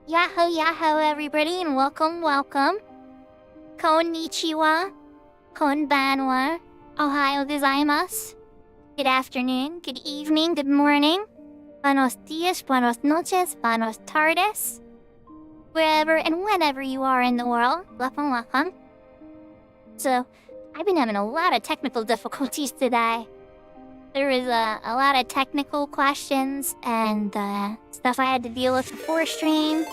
Yahoo, yahoo, everybody, and welcome, welcome. Konnichiwa, konbanwa, ohayo gozaimasu. Good afternoon, good evening, good morning. Buenos dias, buenos noches, buenos tardes. Wherever and whenever you are in the world, welcome, welcome. So, I've been having a lot of technical difficulties today. There was a lot of technical questions and stuff I had to deal with before stream.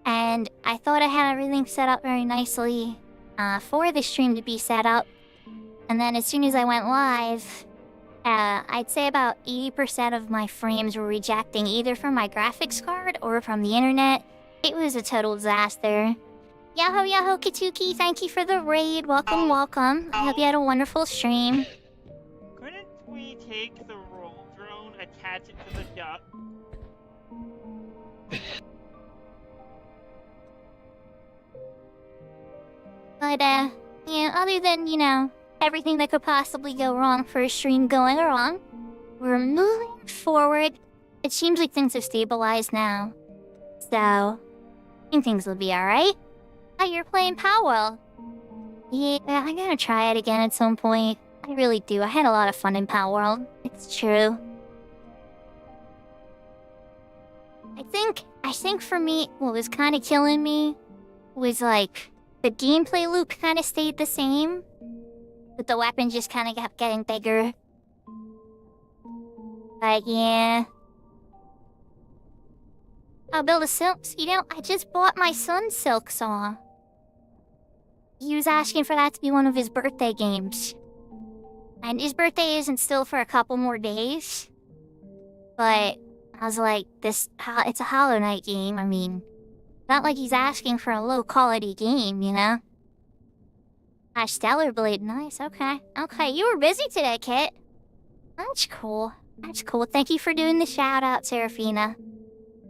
And I thought I had everything set up very nicely for the stream to be set up. And then as soon as I went live, I'd say about 80% of my frames were rejecting either from my graphics card or from the internet. It was a total disaster. Yahoo, yahoo, Katuki, thank you for the raid. Welcome, welcome. I hope you had a wonderful stream. Couldn't we take the roll drone, attach it to the duck? But, other than, everything that could possibly go wrong for a stream going wrong, we're moving forward. It seems like things have stabilized now. So, I think things will be alright. Oh, you're playing Powell. Yeah, I'm gonna try it again at some point. I really do. I had a lot of fun in Pal World. It's true. I think for me, what was kind of killing me was like the gameplay loop kind of stayed the same, but the weapon just kind of kept getting bigger. But yeah. I'll build a silk. You know, I just bought my son Silk Saw. He was asking for that to be one of his birthday games. And his birthday isn't still for a couple more days. But I was like, it's a Hollow Knight game. I mean, not like he's asking for a low-quality game, you know? Stellar Blade, nice, okay. Okay, you were busy today, Kit. That's cool. That's cool. Thank you for doing the shout-out, Serafina.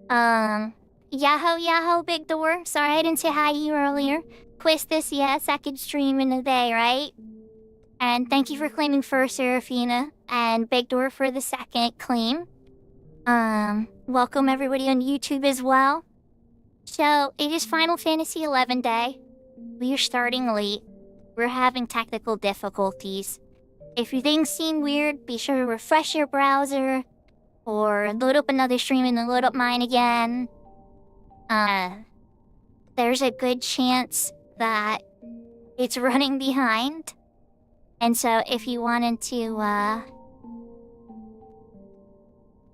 Yahoo, Big Door. Sorry I didn't say hi to you earlier. Quistis, yeah, second stream in the day, right? And thank you for claiming first, Serafina. And Big Door for the second claim. Welcome everybody on YouTube as well. So, it is Final Fantasy XI Day. We are starting late. We're having technical difficulties. If your things seem weird, be sure to refresh your browser. Or load up another stream and then load up mine again. There's a good chance that it's running behind. And so if you wanted to, you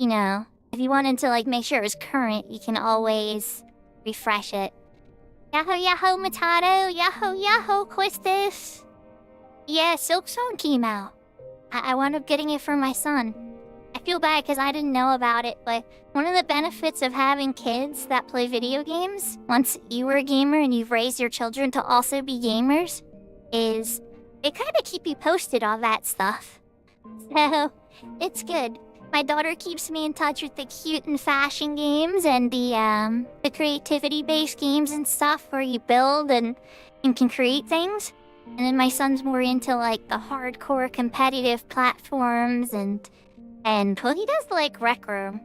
know, if you wanted to, like, make sure it was current, you can always refresh it. Yahoo, Matado! Yahoo, Quistis! Yeah, Silk Song came out. I wound up getting it for my son. I feel bad because I didn't know about it, but one of the benefits of having kids that play video games, once you were a gamer and you've raised your children to also be gamers, is they kind of keep you posted on that stuff. So, it's good. My daughter keeps me in touch with the cute and fashion games and the creativity-based games and stuff where you build and can create things. And then my son's more into, like, the hardcore competitive platforms and well, he does like Rec Room.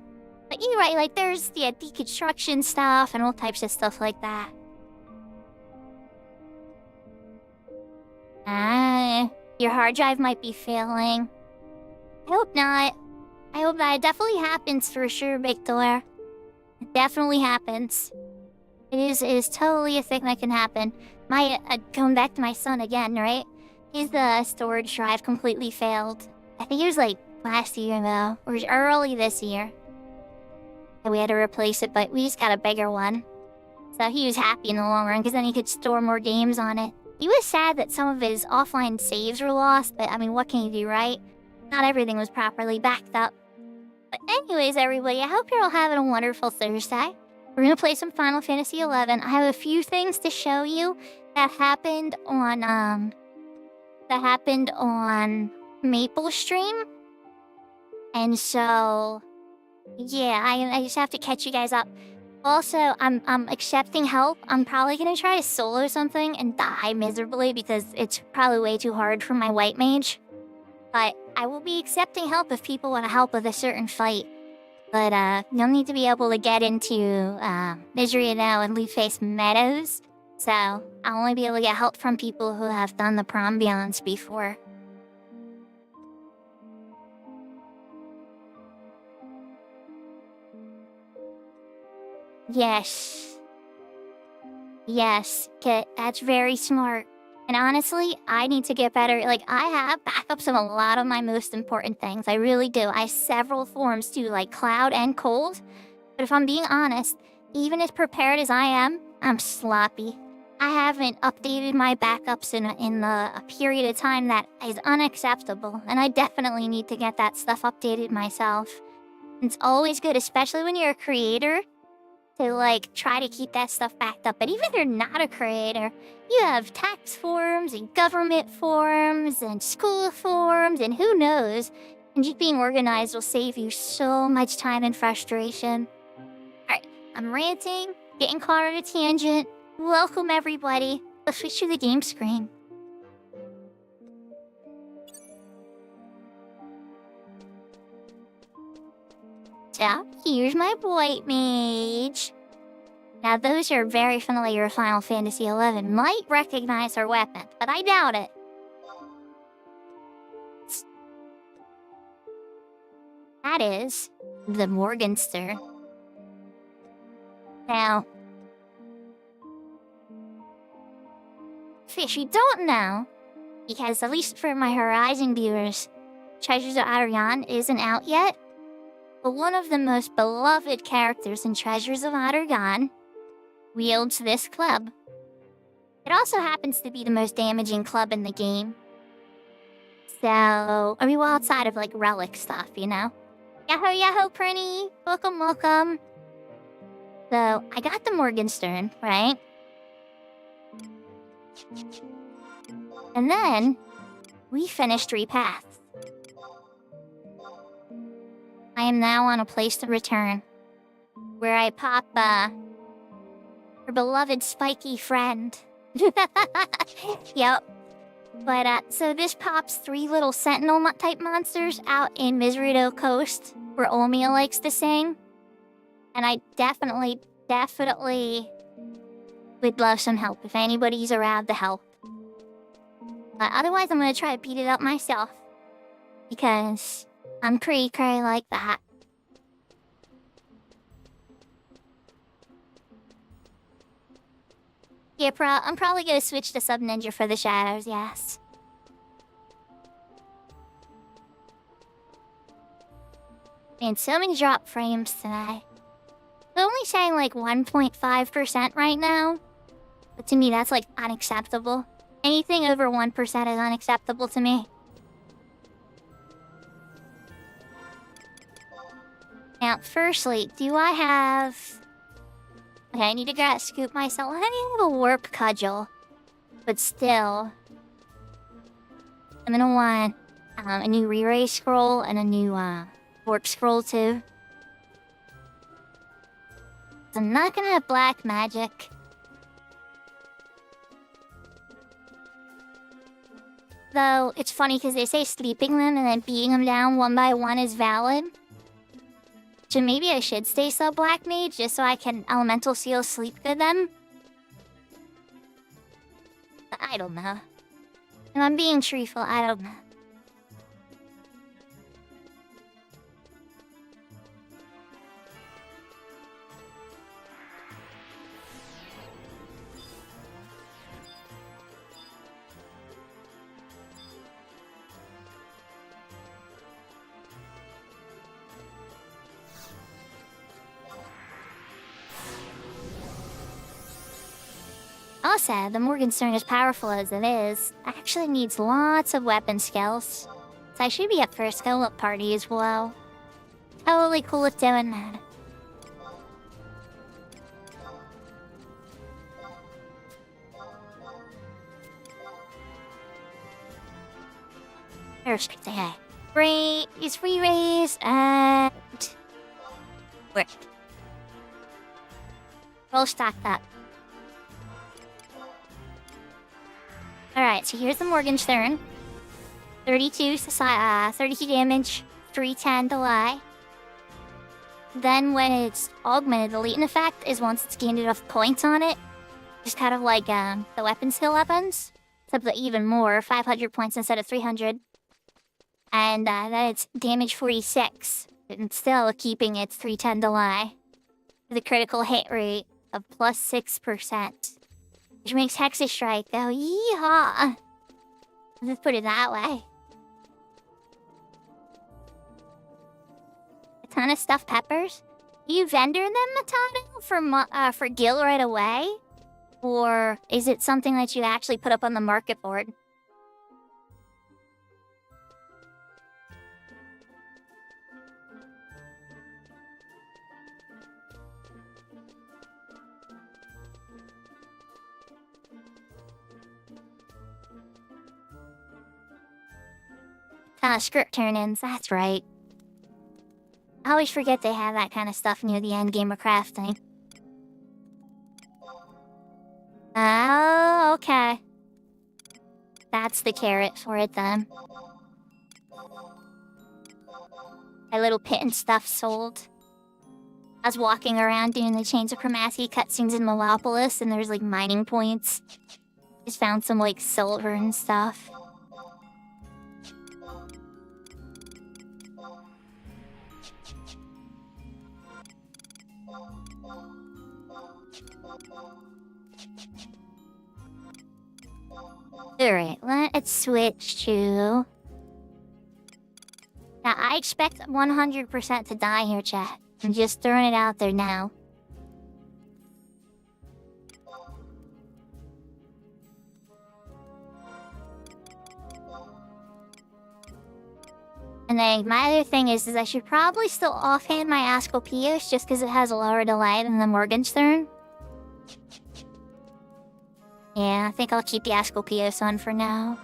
But you're right, like, there's the deconstruction stuff and all types of stuff like that. Your hard drive might be failing. I hope not. I hope that. It definitely happens for sure, Victor. It definitely happens. It is totally a thing that can happen. Going back to my son again, right? His storage drive completely failed. I think it was like last year though, or early this year. And we had to replace it, but we just got a bigger one. So he was happy in the long run, because then he could store more games on it. He was sad that some of his offline saves were lost, but I mean, what can you do, right? Not everything was properly backed up. But anyways, everybody, I hope you're all having a wonderful Thursday. We're gonna play some Final Fantasy XI. I have a few things to show you that happened on Maple Stream. And so, yeah, I just have to catch you guys up. Also, I'm accepting help. I'm probably gonna try to solo something and die miserably because it's probably way too hard for my white mage. But I will be accepting help if people want to help with a certain fight. But you'll need to be able to get into Misery now and Leaf-Face Meadows. So I'll only be able to get help from people who have done the Prombions before. Yes, Kit, that's very smart. And honestly, I need to get better. Like, I have backups of a lot of my most important things. I really do. I have several forms too, like Cloud and Cold. But if I'm being honest, even as prepared as I am, I'm sloppy. I haven't updated my backups in a period of time that is unacceptable. And I definitely need to get that stuff updated myself. It's always good, especially when you're a creator, to, like, try to keep that stuff backed up. But even if you're not a creator, you have tax forms and government forms and school forms and who knows. And just being organized will save you so much time and frustration. Alright, I'm ranting, getting caught on a tangent. Welcome, everybody. Let's switch to the game screen. So, here's my white mage. Now, those who are very familiar with Final Fantasy XI might recognize her weapon, but I doubt it. That is the Morgenstern. Now, if you don't know, because at least for my Horizon viewers, Treasures of Adargan isn't out yet, but one of the most beloved characters in Treasures of Adargan wields this club. It also happens to be the most damaging club in the game. So, I mean, well, outside of like relic stuff, you know? Yahoo, yahoo, Prinny! Welcome, welcome! So, I got the Morgenstern, right? And then, we finished 3 paths. I am now on a place to return, where I pop, her beloved spiky friend. Yep. But, so this pops 3 little sentinel-type monsters out in Misrido Coast, where Omia likes to sing. And I definitely would love some help if anybody's around to help. But otherwise, I'm gonna try to beat it up myself. Because I'm pretty cray like that. Yeah, I'm probably gonna switch to Sub Ninja for the shadows, yes. Man, so many drop frames today. They're only saying like 1.5% right now. But to me, that's like unacceptable. Anything over 1% is unacceptable to me. Now, firstly, do I have... Okay, I need to scoop myself. I need to have a warp cudgel. But still... I'm gonna want a new re-ray scroll and a new warp scroll too. I'm not gonna have black magic. Though, it's funny because they say sleeping them and then beating them down one by one is valid. So maybe I should stay sub black mage just so I can elemental seal sleep good them. I don't know. If I'm being truthful, I don't know. Also, the Morgenstern, as powerful as it is, actually needs lots of weapon skills. So I should be up for a skill up party as well. Totally cool with doing that. Perfect, okay. Raise, re-raise, and... Work. Roll stacked up. Alright, so here's the Morgenstern. 32 damage, 310 delay. Then when it's augmented, the latent effect is once it's gained enough points on it. Just kind of like the weapon skill weapons. Except that even more, 500 points instead of 300. And then it's damage 46. And still keeping its 310 delay. With a critical hit rate of plus 6%. Which makes Hexa Strike go, yeehaw! Let's put it that way. A ton of stuffed peppers? Do you vendor them, Matado, for Gil right away? Or is it something that you actually put up on the market board? Script turn-ins, that's right. I always forget they have that kind of stuff near the end game of crafting. Oh, okay. That's the carrot for it then. My little pit and stuff sold. I was walking around doing the Change of Chromacy cutscenes in Melopolis, and there's like mining points. Just found some like silver and stuff. Alright, let's switch to... Now, I expect 100% to die here, chat. I'm just throwing it out there now. And then my other thing is I should probably still offhand my Asclepios just because it has a lower delay than the Morgenstern. Yeah, I think I'll keep the Asclepios on for now.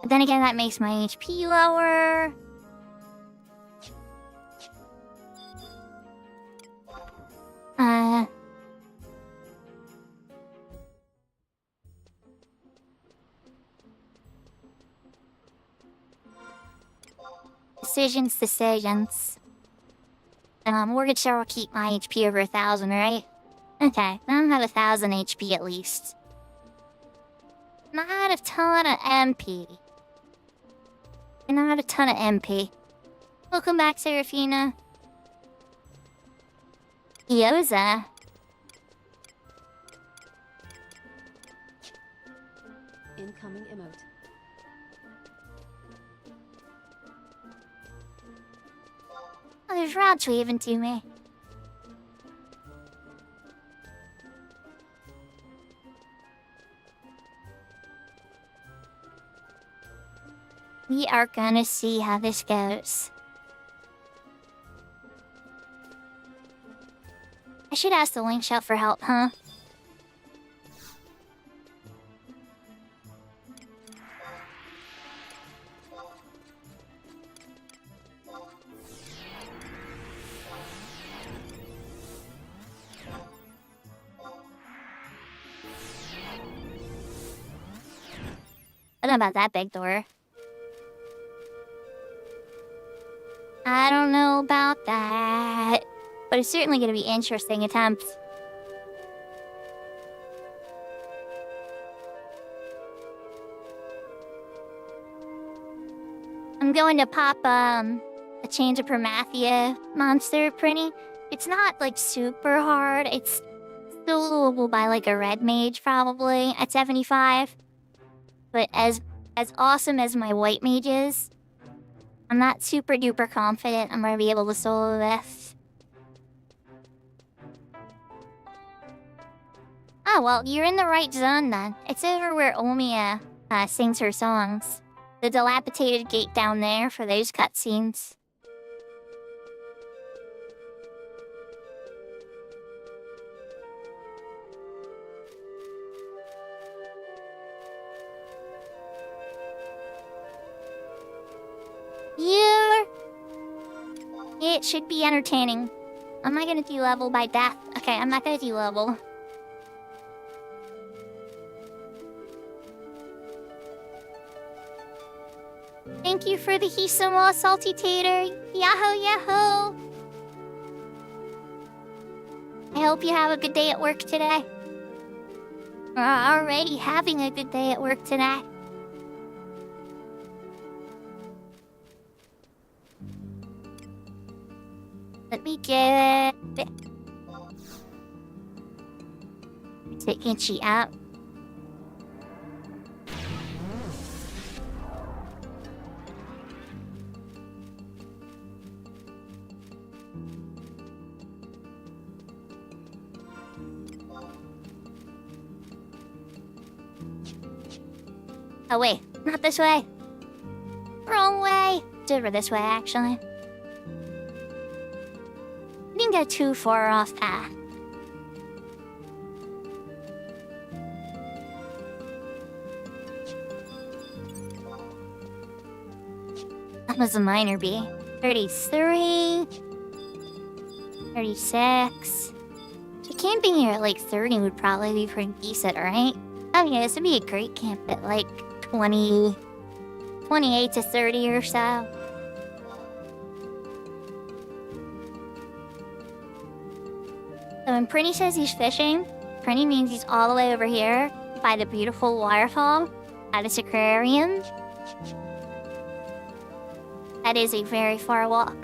But then again, that makes my HP lower. Decisions. Mortgage share will keep my HP over 1,000, right? Okay, then I'll have 1,000 HP at least. Not a ton of MP. Not a ton of MP. Welcome back, Serafina. Yoza. Incoming emote. Oh, there's Rods waving to me. We are gonna see how this goes. I should ask the Link Shell for help, huh? I don't know about that big door. I don't know about that. But it's certainly going to be interesting attempts. I'm going to pop a Change of Promathia monster printing. It's not like super hard. It's still doable by like a red mage probably at 75. But as awesome as my white mage is, I'm not super duper confident I'm gonna be able to solo this. Oh, well, you're in the right zone then. It's over where Omiya sings her songs. The dilapidated gate down there for those cutscenes. It should be entertaining. Am I gonna do level by death? Okay, I'm not gonna do level. Thank you for the Hisamo Salty Tater. Yahoo, yahoo! I hope you have a good day at work today. Or already having a good day at work today. Let me get it. Taking she out. Oh wait, not this way. Wrong way. It's over this way, actually. Didn't go too far off path. That was a minor B. 33. 36. So camping here at like 30 would probably be pretty decent, right? Oh yeah, this would be a great camp at like 28 to 30 or so. when Prinny says he's fishing, Prinny means he's all the way over here by the beautiful waterfall at its aquarium. That is a very far walk.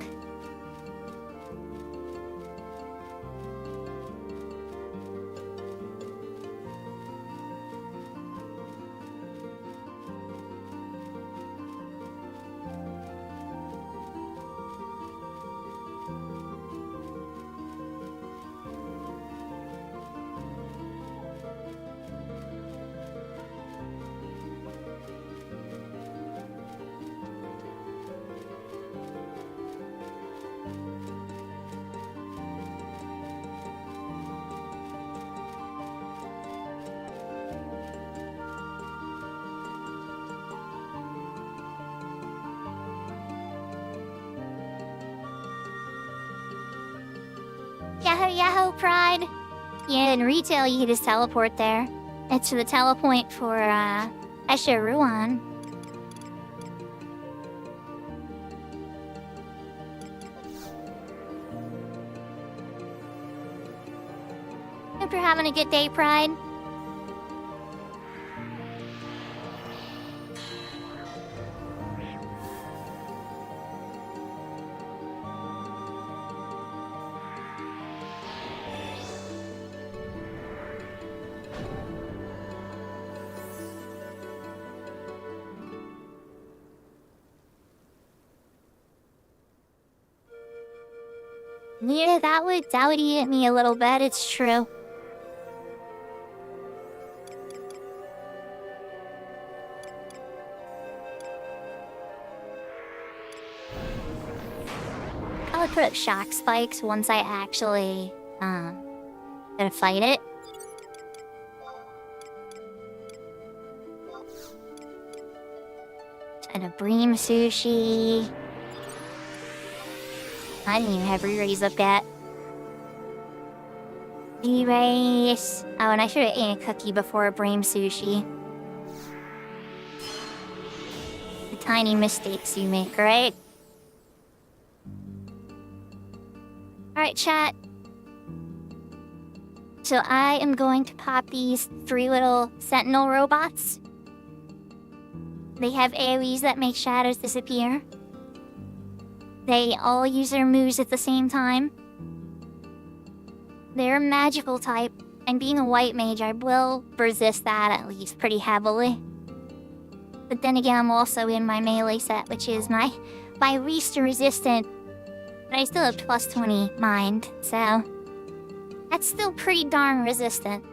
Yahoo Yahoo Pride! Yeah, in retail you can just teleport there. It's the telepoint for, Esha Ruan. Hope you're having a good day, Pride. Yeah, that would idiot me a little bit, it's true. I would put up shock spikes once I actually, gonna fight it. And a bream sushi. I didn't even have re-raise up yet. Re-raise. Oh, and I should have eaten a cookie before a bream sushi. The tiny mistakes you make, right? Alright, chat. So I am going to pop these 3 little sentinel robots. They have AoEs that make shadows disappear. They all use their moves at the same time. They're a magical type, and being a white mage, I will resist that at least pretty heavily. But then again, I'm also in my melee set, which is my least resistant. But I still have plus 20 mind, so that's still pretty darn resistant.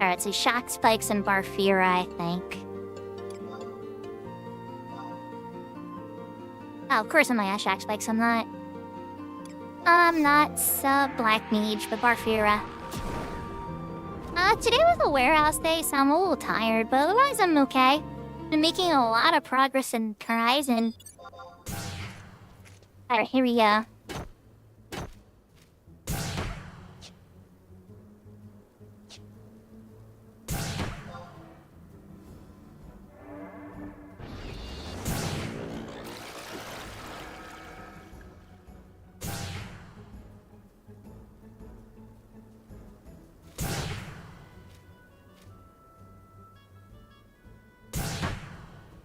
Alright, so shock spikes and Barfira, I think. Oh, of course I'm not shock spikes, I'm not. I'm not Black Mage, but Barfira. Today was a warehouse day, so I'm a little tired, but otherwise I'm okay. Been making a lot of progress in Horizon. Alright, here we go.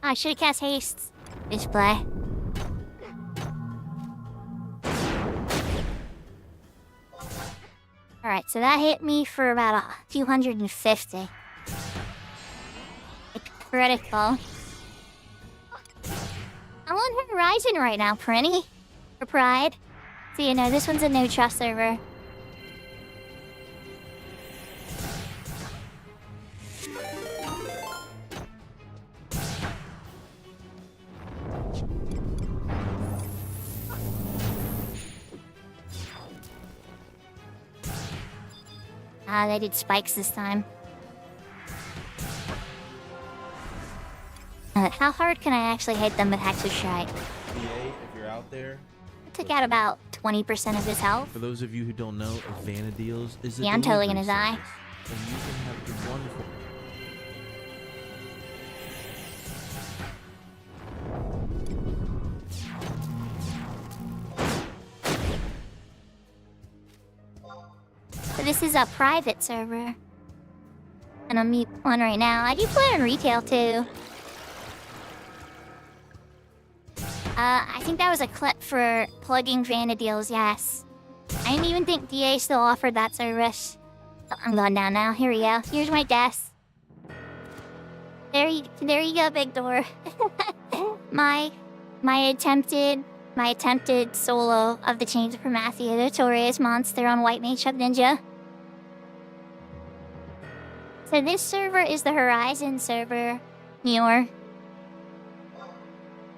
I should have cast haste display. Alright, so that hit me for about 250. It's critical. I'm on Horizon right now, Prinny. For Pride. So you know, this one's a no-trust server. They did spikes this time. How hard can I actually hit them with Hexer Strike? EA, if you're out there. Took out about 20% of his health. For those of you who don't know, Vanadeals is a Yeah, I'm totally delivery gonna die. service, and you can have the wonderful. So this is a private server. And I'm mute one right now. I do play on retail too. I think that was a clip for plugging Vanadeals, yes. I didn't even think DA still offered that service. Oh, I'm going down now. Here we go. Here's my desk. There you go, big door. my attempted solo of the Chains of Primacia, the notorious monster on White Mage Sub Ninja. So this server is the Horizon server. Newer.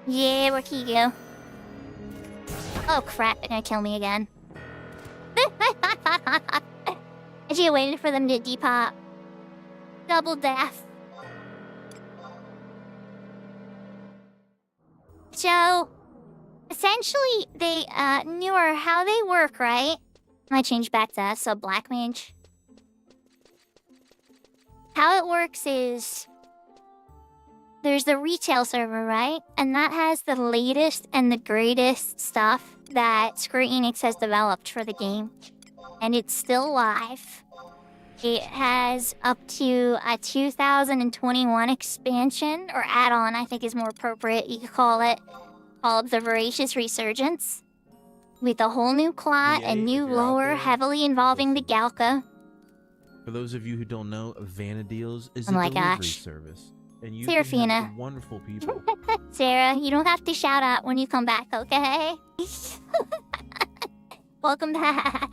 Yeah, where can you go? Oh crap, they're gonna kill me again. I should have waited for them to depop. Double death. So, essentially, they, newer, how they work, right? I changed back to sub Black Mage. How it works is there's the retail server, right? And that has the latest and the greatest stuff that Square Enix has developed for the game. And it's still live. It has up to a 2021 expansion, or add-on, I think is more appropriate, you could call it, called the Voracious Resurgence. With a whole new plot and new lore heavily involving the Galka. For those of you who don't know, Vanadeals is Oh a my delivery gosh. service. And you Serafina. can have the wonderful people. Sarah, you don't have to shout out when you come back, okay? Welcome back.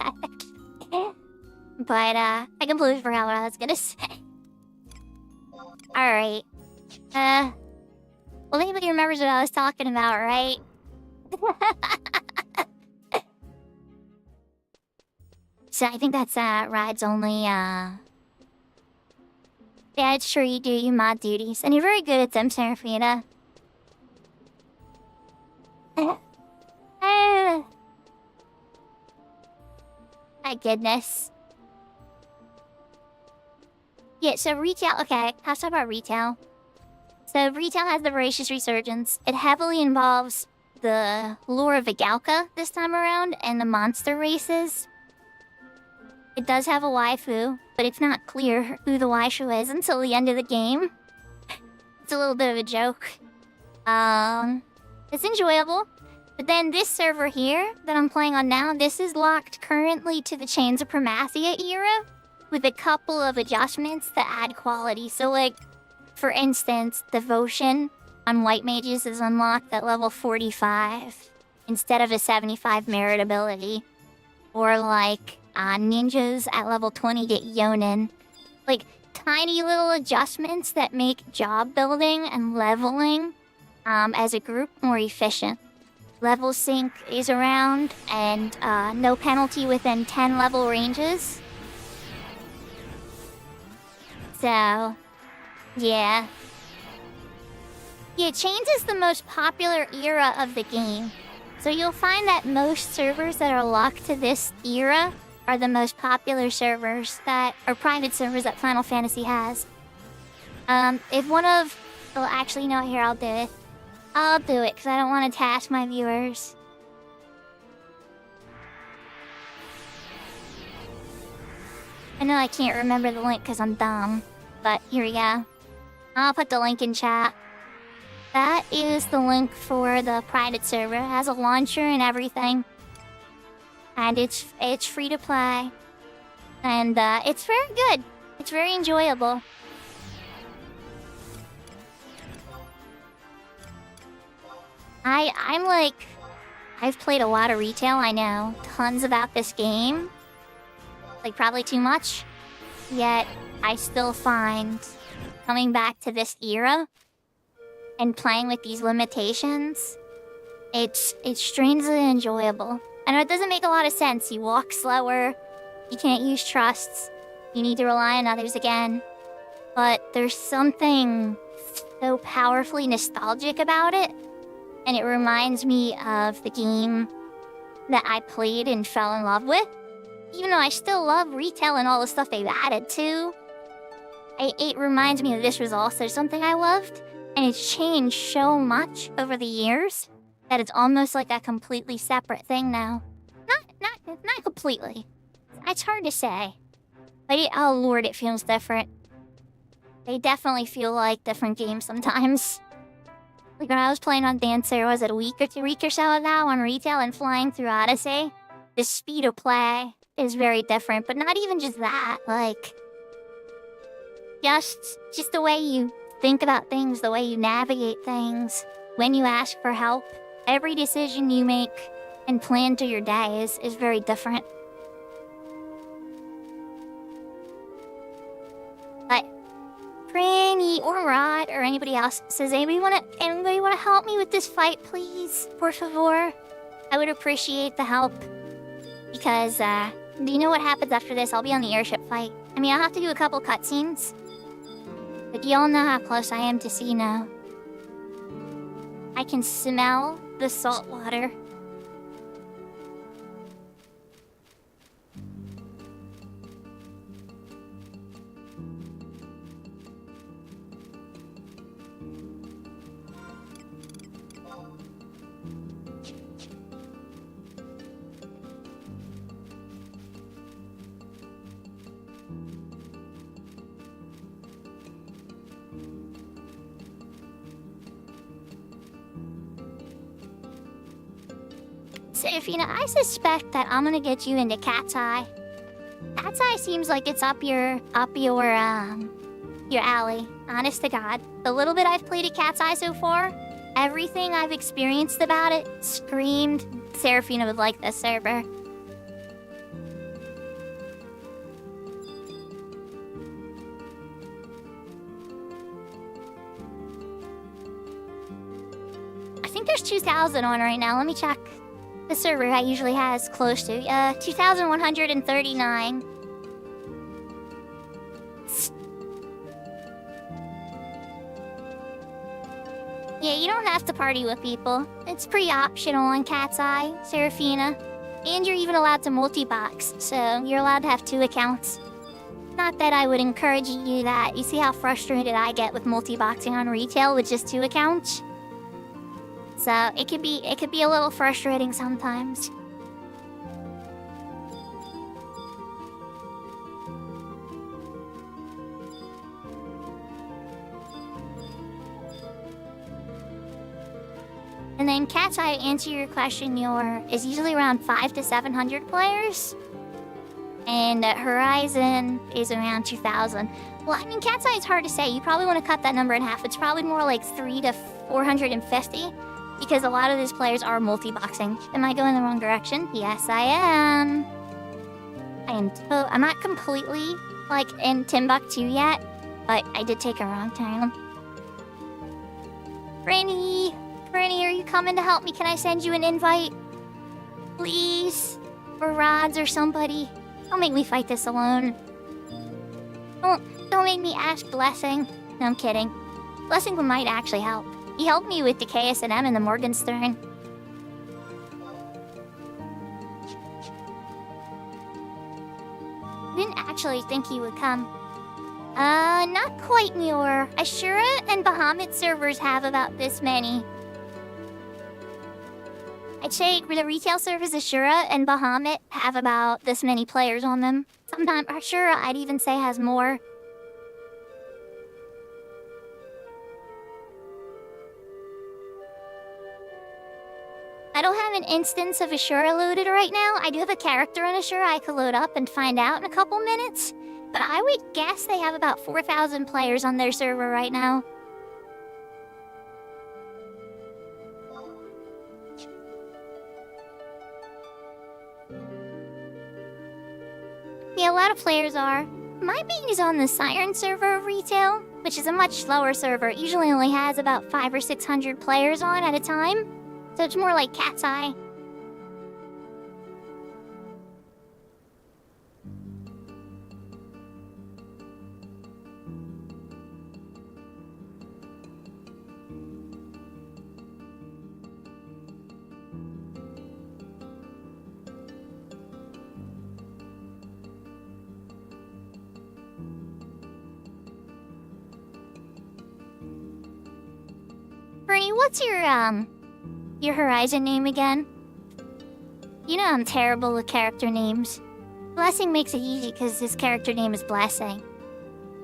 But, I completely forgot what I was gonna say. Alright. Well, anybody remembers what I was talking about, right? So I think that's, rides only, Yeah, it's true you do your mod duties, and you're very good at them, Serafina. My goodness. Yeah, so retail, okay, let's talk about retail. So retail has the Voracious Resurgence. It heavily involves the lore of the Galka this time around, and the monster races. It does have a waifu, but it's not clear who the waifu is until the end of the game. It's a little bit of a joke. It's enjoyable. But then this server here that I'm playing on now, this is locked currently to the Chains of Primacia era, with a couple of adjustments to add quality. So like, for instance, Devotion on White Mages is unlocked at level 45 instead of a 75 merit ability. Or like, ninjas at level 20 get Yonin. Like, tiny little adjustments that make job building and leveling as a group more efficient. Level sync is around, and no penalty within 10 level ranges. So, yeah. Yeah, Chains is the most popular era of the game. So you'll find that most servers that are locked to this era are the most popular servers that are private servers that Final Fantasy has. If one of... Well, actually, no, here, I'll do it. I'll do it, because I don't want to task my viewers. I know I can't remember the link because I'm dumb, but here we go. I'll put the link in chat. That is the link for the private server. It has a launcher and everything. And it's free to play. And it's very good. It's very enjoyable. I'm like... I've played a lot of retail, I know. Tons about this game. Like, probably too much. Yet, I still find coming back to this era and playing with these limitations, it's strangely enjoyable. I know it doesn't make a lot of sense. You walk slower, you can't use trusts, you need to rely on others again. But there's something so powerfully nostalgic about it, and it reminds me of the game that I played and fell in love with. Even though I still love retail and all the stuff they've added too, it reminds me that this was also something I loved, and it's changed so much over the years that it's almost like a completely separate thing now. Not completely. It's hard to say. But oh lord, it feels different. They definitely feel like different games sometimes. Like when I was playing on Dancer, was it a week or so ago on retail and flying through Odyssey? The speed of play is very different, but not even just that, like just the way you think about things, the way you navigate things, when you ask for help, every decision you make and plan to your day is very different. But Franny or Rod or anybody else says, anybody wanna help me with this fight, please? Por favor. I would appreciate the help. Because, do you know what happens after this? I'll be on the airship fight. I mean, I'll have to do a couple cutscenes. But y'all know how close I am to sea now. I can smell the salt water. Serafina, I suspect that I'm gonna get you into Cat's Eye. Cat's Eye seems like it's up your alley. Honest to God, the little bit I've played at Cat's Eye so far, everything I've experienced about it screamed Serafina would like this server. I think there's 2,000 on right now. Let me check. The server I usually has close to 2,139. Yeah, you don't have to party with people. It's pretty optional on Cat's Eye, Serafina. And you're even allowed to multi-box, so you're allowed to have 2 accounts. Not that I would encourage you to do that. You see how frustrated I get with multi-boxing on retail with just 2 accounts? So it could be a little frustrating sometimes. And then Cat's Eye, to answer your question, is usually around 500 to 700 players. And Horizon is around 2,000. Well, I mean, Cat's Eye is hard to say. You probably want to cut that number in half. It's probably more like 300 to 450. Because a lot of these players are multi-boxing. Am I going the wrong direction? Yes, I am. I'm not completely, like, in Timbuktu yet. But I did take a wrong turn. Franny, are you coming to help me? Can I send you an invite? Please? Or Rods or somebody? Don't make me fight this alone. Don't make me ask Blessing. No, I'm kidding. Blessing might actually help. He helped me with the KSM and the Morgenstern. Didn't actually think he would come. Not quite, Muir. Ashura and Bahamut servers have about this many. I'd say the retail servers Ashura and Bahamut have about this many players on them. Sometimes Ashura, I'd even say, has more. I don't have an instance of Ashura loaded right now. I do have a character in Ashura I could load up and find out in a couple minutes. But I would guess they have about 4,000 players on their server right now. Yeah, a lot of players are. My main is on the Siren server of retail, which is a much slower server. It usually only has about 500 or 600 players on at a time. So it's more like Cat's Eye. Prinny, what's your Horizon name again? You know I'm terrible with character names. Blessing makes it easy because his character name is Blessing.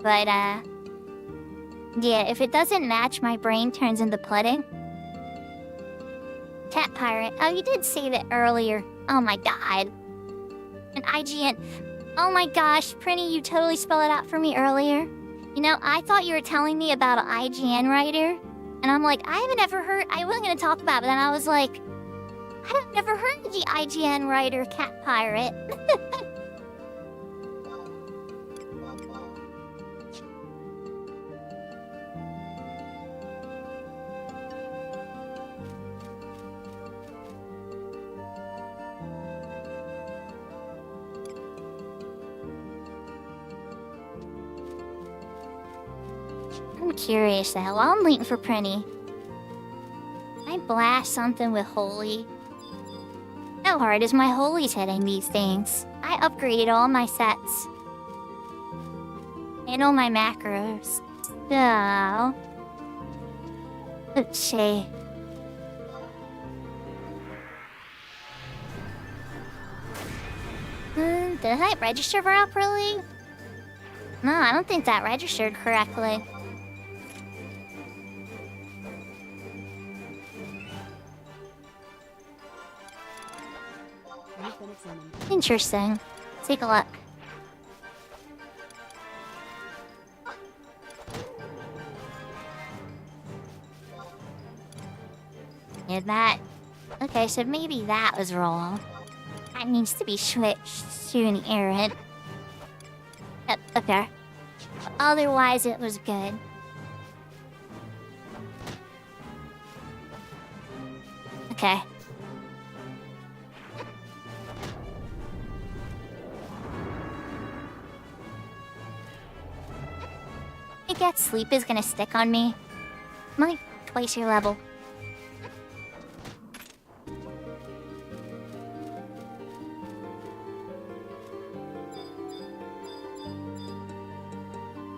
But, yeah, if it doesn't match, my brain turns into pudding. Cat Pirate. Oh, you did say that earlier. Oh my god. An IGN. Oh my gosh, Prinny, you totally spelled it out for me earlier. You know, I thought you were telling me about an IGN writer. And I'm like, I haven't ever heard... I wasn't going to talk about it, but then I was like... I've never heard of the IGN writer, Cat Pirate. I'm curious though. While I'm waiting for Prinny, I blast something with Holy. How hard is my Holy's hitting these things? I upgraded all my sets. And all my macros. So... let's see. Did I register properly? No, I don't think that registered correctly. Interesting. Take a look. Yeah, that... okay, so maybe that was wrong. That needs to be switched to an errand. Yep, okay. Otherwise, it was good. Okay. I guess sleep is gonna stick on me. I'm like twice your level.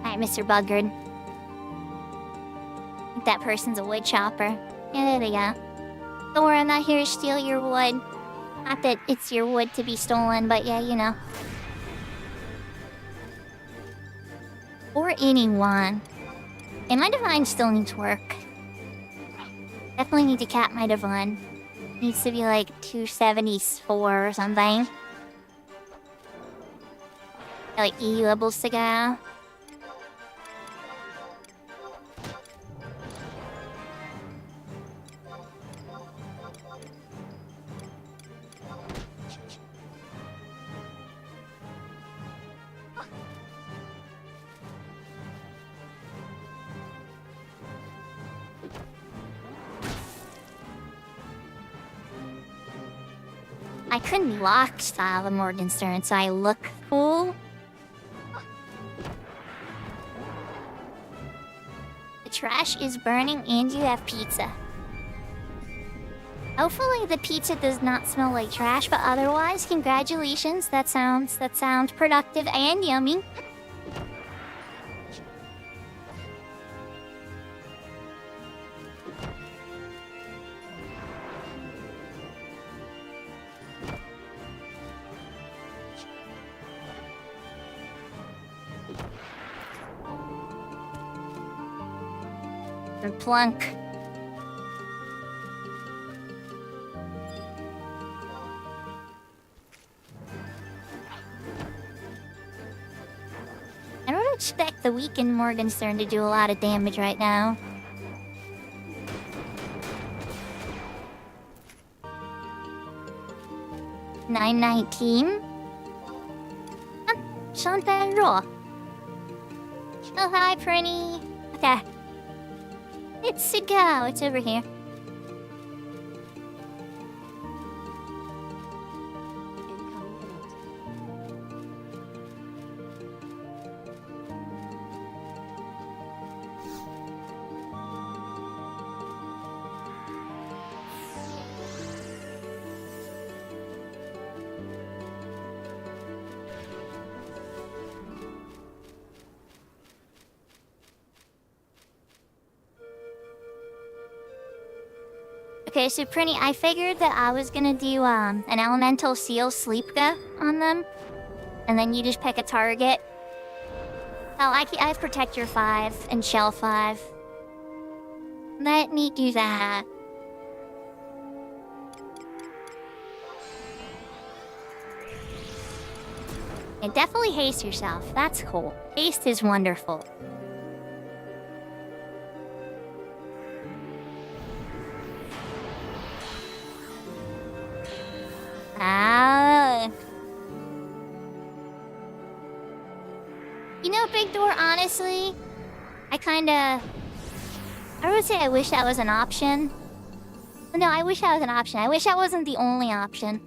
Alright, Mr. Buggard. I think that person's a wood chopper. Yeah, there they go. Don't worry, I'm not here to steal your wood. Not that it's your wood to be stolen, but yeah, you know. Or anyone. And my divine still needs work. Definitely need to cap my divine. Needs to be like 274 or something. Like E levels to go. I couldn't lock style the Morgenstern, so I look cool. The trash is burning and you have pizza. Hopefully the pizza does not smell like trash, but otherwise, congratulations. That sounds productive and yummy. Plunk. I don't expect the weakened Morgenstern to do a lot of damage right now. $9.19. Something raw. Oh, hi, Prinny. Okay. It's a go. It's over here. Okay, so Prinny, I figured that I was gonna do an elemental seal sleepga on them. And then you just pick a target. Oh, I have Protector 5 and Shell 5. Let me do that. And definitely haste yourself. That's cool. Haste is wonderful. Ah. You know, Big Door, honestly, I would say I wish that was an option. No, I wish that was an option. I wish that wasn't the only option.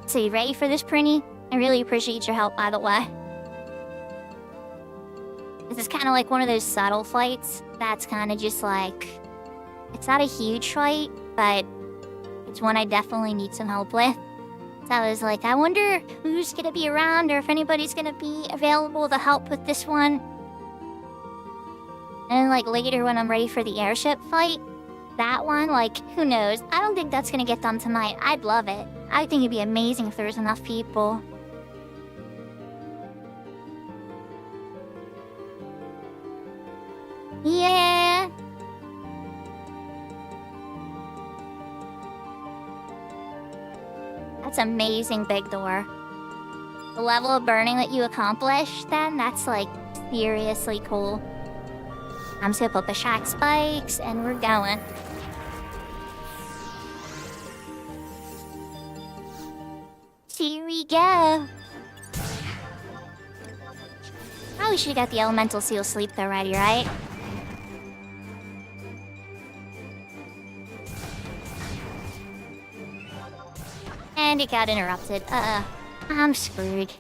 So you ready for this, Prinny? I really appreciate your help, by the way. This is kind of like one of those subtle fights that's kind of just like... It's not a huge fight, but it's one I definitely need some help with. So I was like, I wonder who's gonna be around or if anybody's gonna be available to help with this one. And then, like, later when I'm ready for the airship fight, that one, like, who knows? I don't think that's gonna get done tonight. I'd love it. I think it'd be amazing if there was enough people. Yeah. That's amazing, Big Door. The level of burning that you accomplished, then, that's, like, seriously cool. I'm just gonna put the shack spikes, and we're going. Here we go. Probably should've got the elemental seal sleep though ready, right? And it got interrupted. I'm screwed.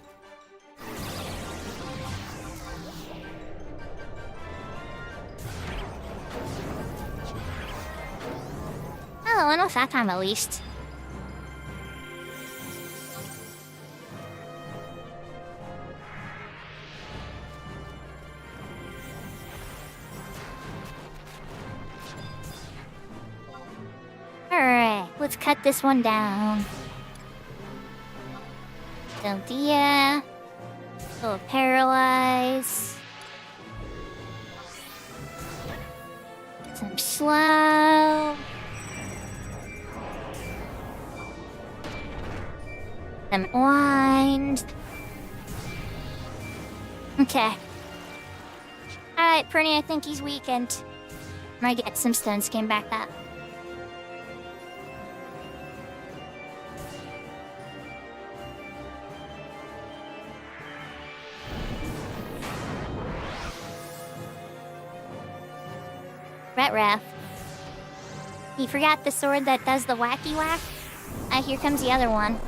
Oh, enough that time at least. Alright, let's cut this one down. Deldia. Little paralyze. Some slow. Some wind. Okay. Alright, Prinny, I think he's weakened. Might get some stone skin back up. Ref. You forgot the sword that does the wacky whack? Here comes the other one.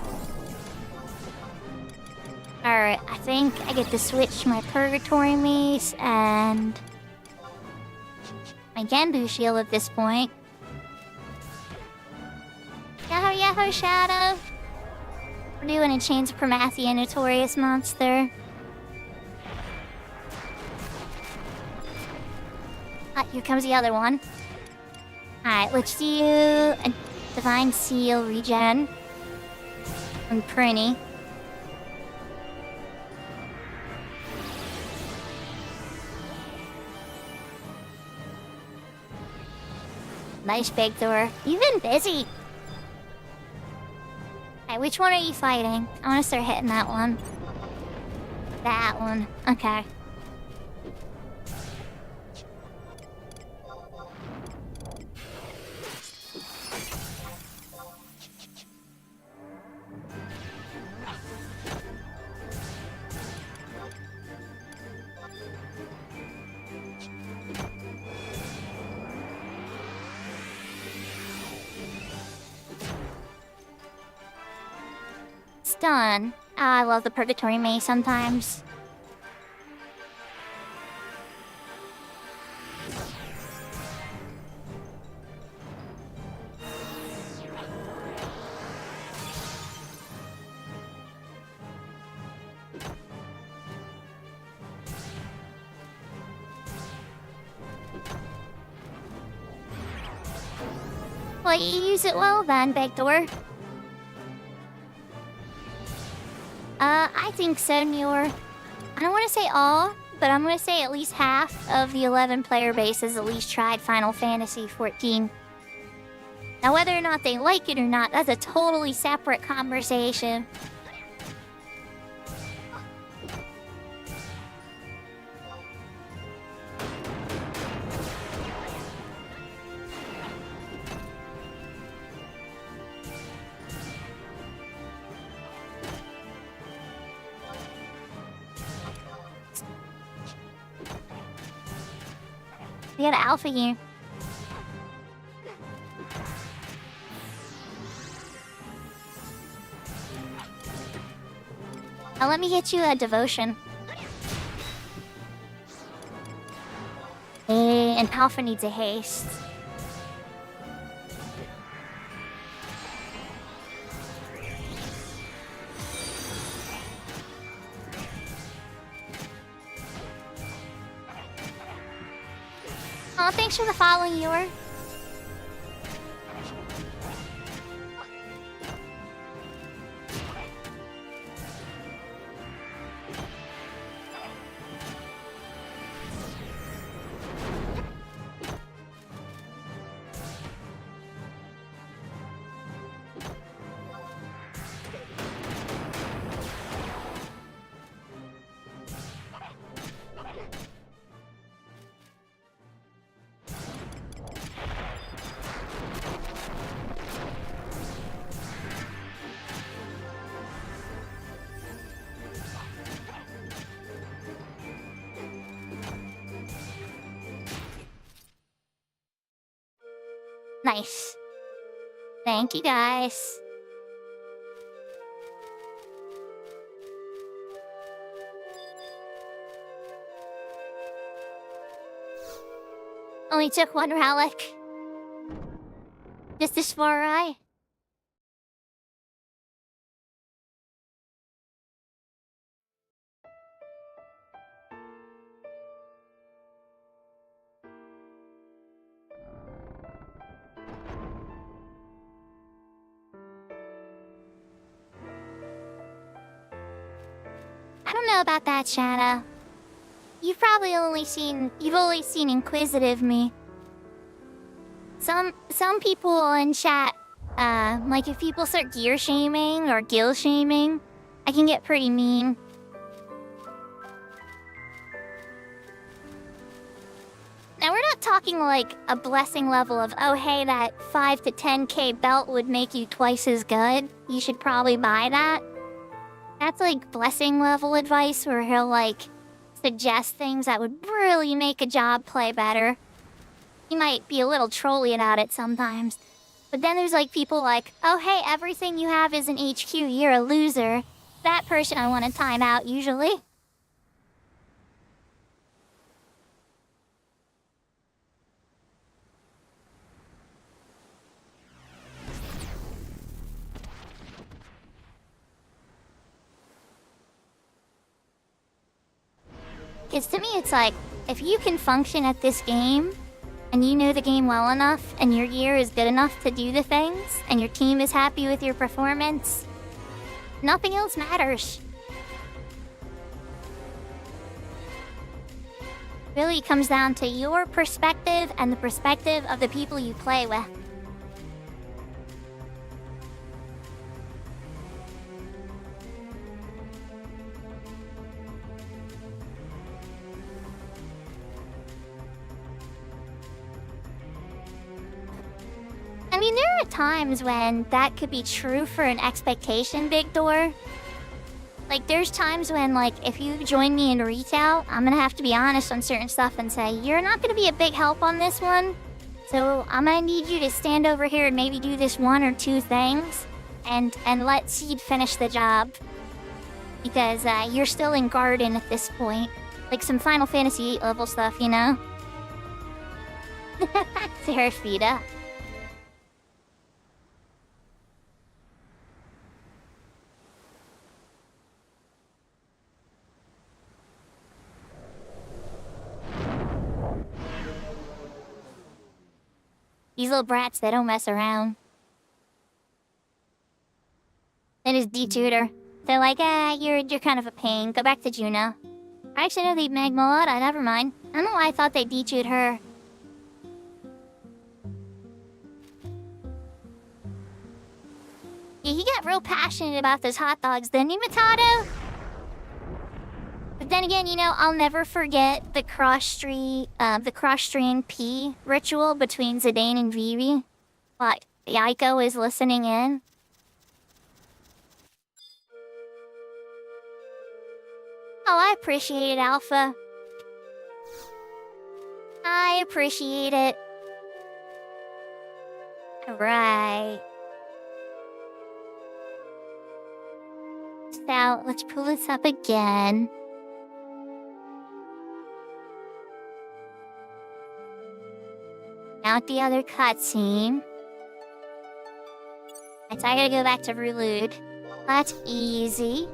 Alright, I think I get to switch my Purgatory Mace and my Genbu Shield at this point. Yahoo yahoo Shadow! We're doing a Chains of Promathia Notorious monster. Here comes the other one. Alright, let's do a Divine Seal regen. On Prinny. Nice, Big Door. You've been busy. Hey, which one are you fighting? I want to start hitting that one. That one. Okay. Stun. I love the Purgatory Maze sometimes. Well, you use it well then, Big Door. I think so, Newer. I don't want to say all, but I'm going to say at least half of the 11 player base has at least tried Final Fantasy XIV. Now, whether or not they like it or not, that's a totally separate conversation. We got an alpha here. Now let me get you a devotion. And alpha needs a haste. Oh, thanks for the following, Yor. Nice. Thank you, guys. Only took one relic. Just this far, right? I don't know about that, Shadow. You've only seen inquisitive me. Some people in chat, like if people start gear shaming or gill shaming, I can get pretty mean. Now we're not talking like a blessing level of, oh hey, that 5 to 10k belt would make you twice as good. You should probably buy that. That's like blessing level advice where he'll like suggest things that would really make a job play better. He might be a little trolly about it sometimes. But then there's like people like, oh hey, everything you have is an HQ, you're a loser. That person I want to time out usually. Because to me it's like, if you can function at this game, and you know the game well enough, and your gear is good enough to do the things, and your team is happy with your performance, nothing else matters. Really comes down to your perspective and the perspective of the people you play with. I mean, there are times when that could be true for an expectation, Big Door. Like, there's times when, like, if you join me in retail, I'm gonna have to be honest on certain stuff and say, you're not gonna be a big help on this one, so I'm gonna need you to stand over here and maybe do this 1 or 2 things, and let Seed finish the job. Because, you're still in Garden at this point. Like some Final Fantasy 8 level stuff, you know? Seraphita. These little brats, they don't mess around. Then his D-tutor. They're like, you're kind of a pain. Go back to Juno. I actually know they Magmalada, never mind. I don't know why I thought they D-tutored her. Yeah, he got real passionate about those hot dogs, didn't he, Matado? But then again, you know, I'll never forget the cross-stream P ritual between Zidane and Vivi. What? Yaiko is listening in? Oh, I appreciate it, Alpha. I appreciate it. Alright. So, let's pull this up again. Now the other cutscene. Right, so I gotta go back to Relude. That's easy.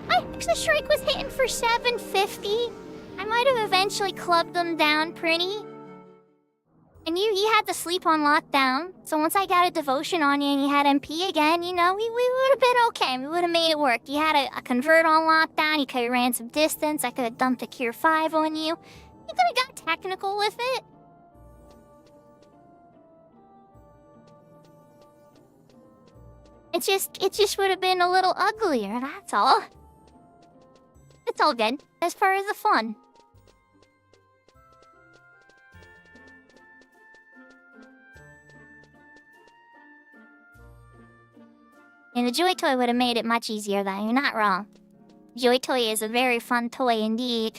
The Shrike was hitting for 750. I might have eventually clubbed them down pretty. And he had to sleep on lockdown. So once I got a devotion on you and you had MP again, you know, we would have been okay. We would have made it work. You had a convert on lockdown. You could have ran some distance. I could have dumped a Cure 5 on you. You could have got technical with it. It just would have been a little uglier, that's all. It's all good, as far as the fun. And the Joy Toy would have made it much easier, though. You're not wrong. Joy Toy is a very fun toy indeed.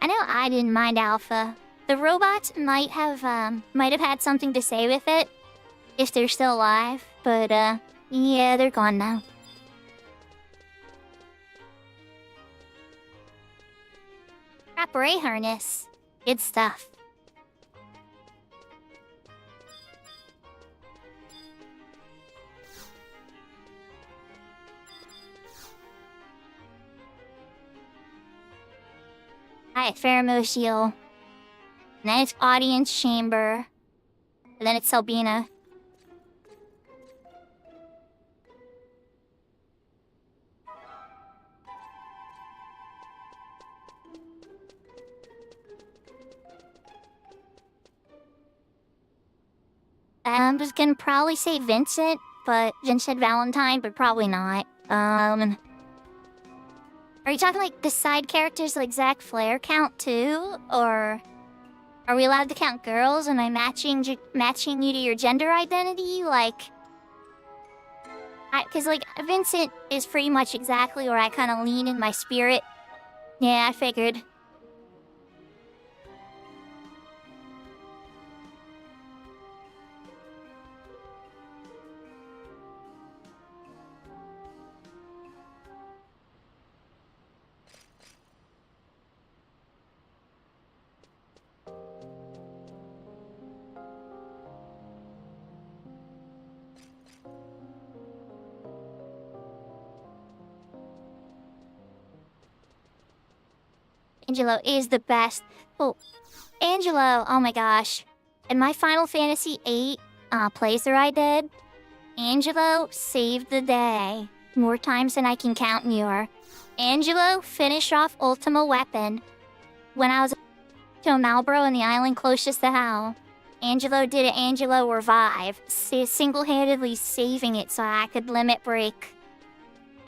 I know I didn't mind Alpha. The robots might have had something to say with it, if they're still alive, but yeah, they're gone now. Ray harness. Good stuff. Alright, Pheromotional. And then it's Audience Chamber. And then it's Selbina. I'm just gonna probably say Vincent, but Jen said Valentine, but probably not. Are you talking like the side characters like Zack Flair count too? Or are we allowed to count girls? Am I matching you to your gender identity? Like, cause like Vincent is pretty much exactly where I kind of lean in my spirit. Yeah, I figured. Angelo is the best. Oh, Angelo, oh my gosh. In my Final Fantasy VIII playthrough I did, Angelo saved the day more times than I can count in your. Angelo finished off Ultima Weapon when I was to Malboro in the island closest to Hal. Angelo did an Angelo revive, single-handedly saving it so I could limit break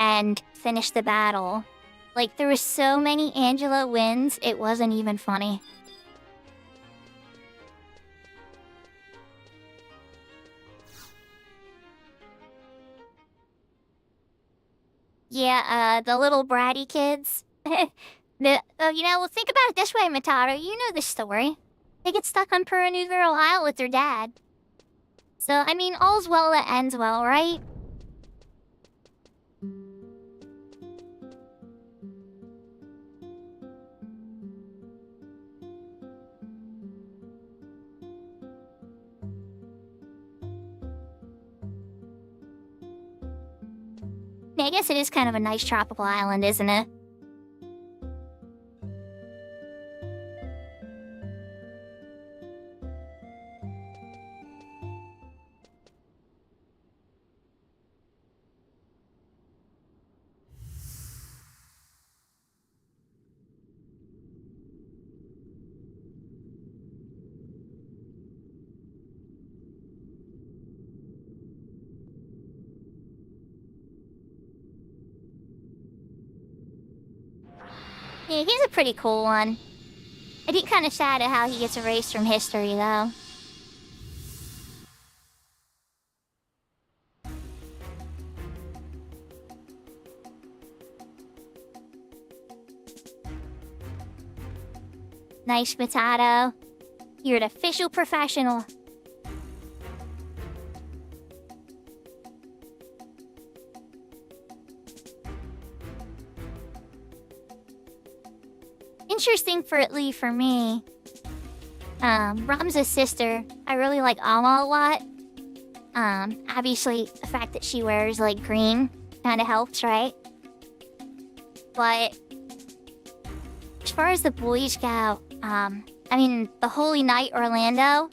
and finish the battle. Like, there were so many Angelo wins, it wasn't even funny. Yeah, the little bratty kids. Well, think about it this way, Mataro. You know the story. They get stuck on Perenuvero Isle with their dad. So, I mean, all's well that ends well, right? I guess it is kind of a nice tropical island, isn't it? Yeah, he's a pretty cool one. I get kind of sad at how he gets erased from history, though. Nice, Potato. You're an official professional. Interesting for me. Ramza's sister. I really like Alma a lot. Obviously the fact that she wears like green kind of helps, right? But as far as the boys go, I mean the Holy Knight Orlando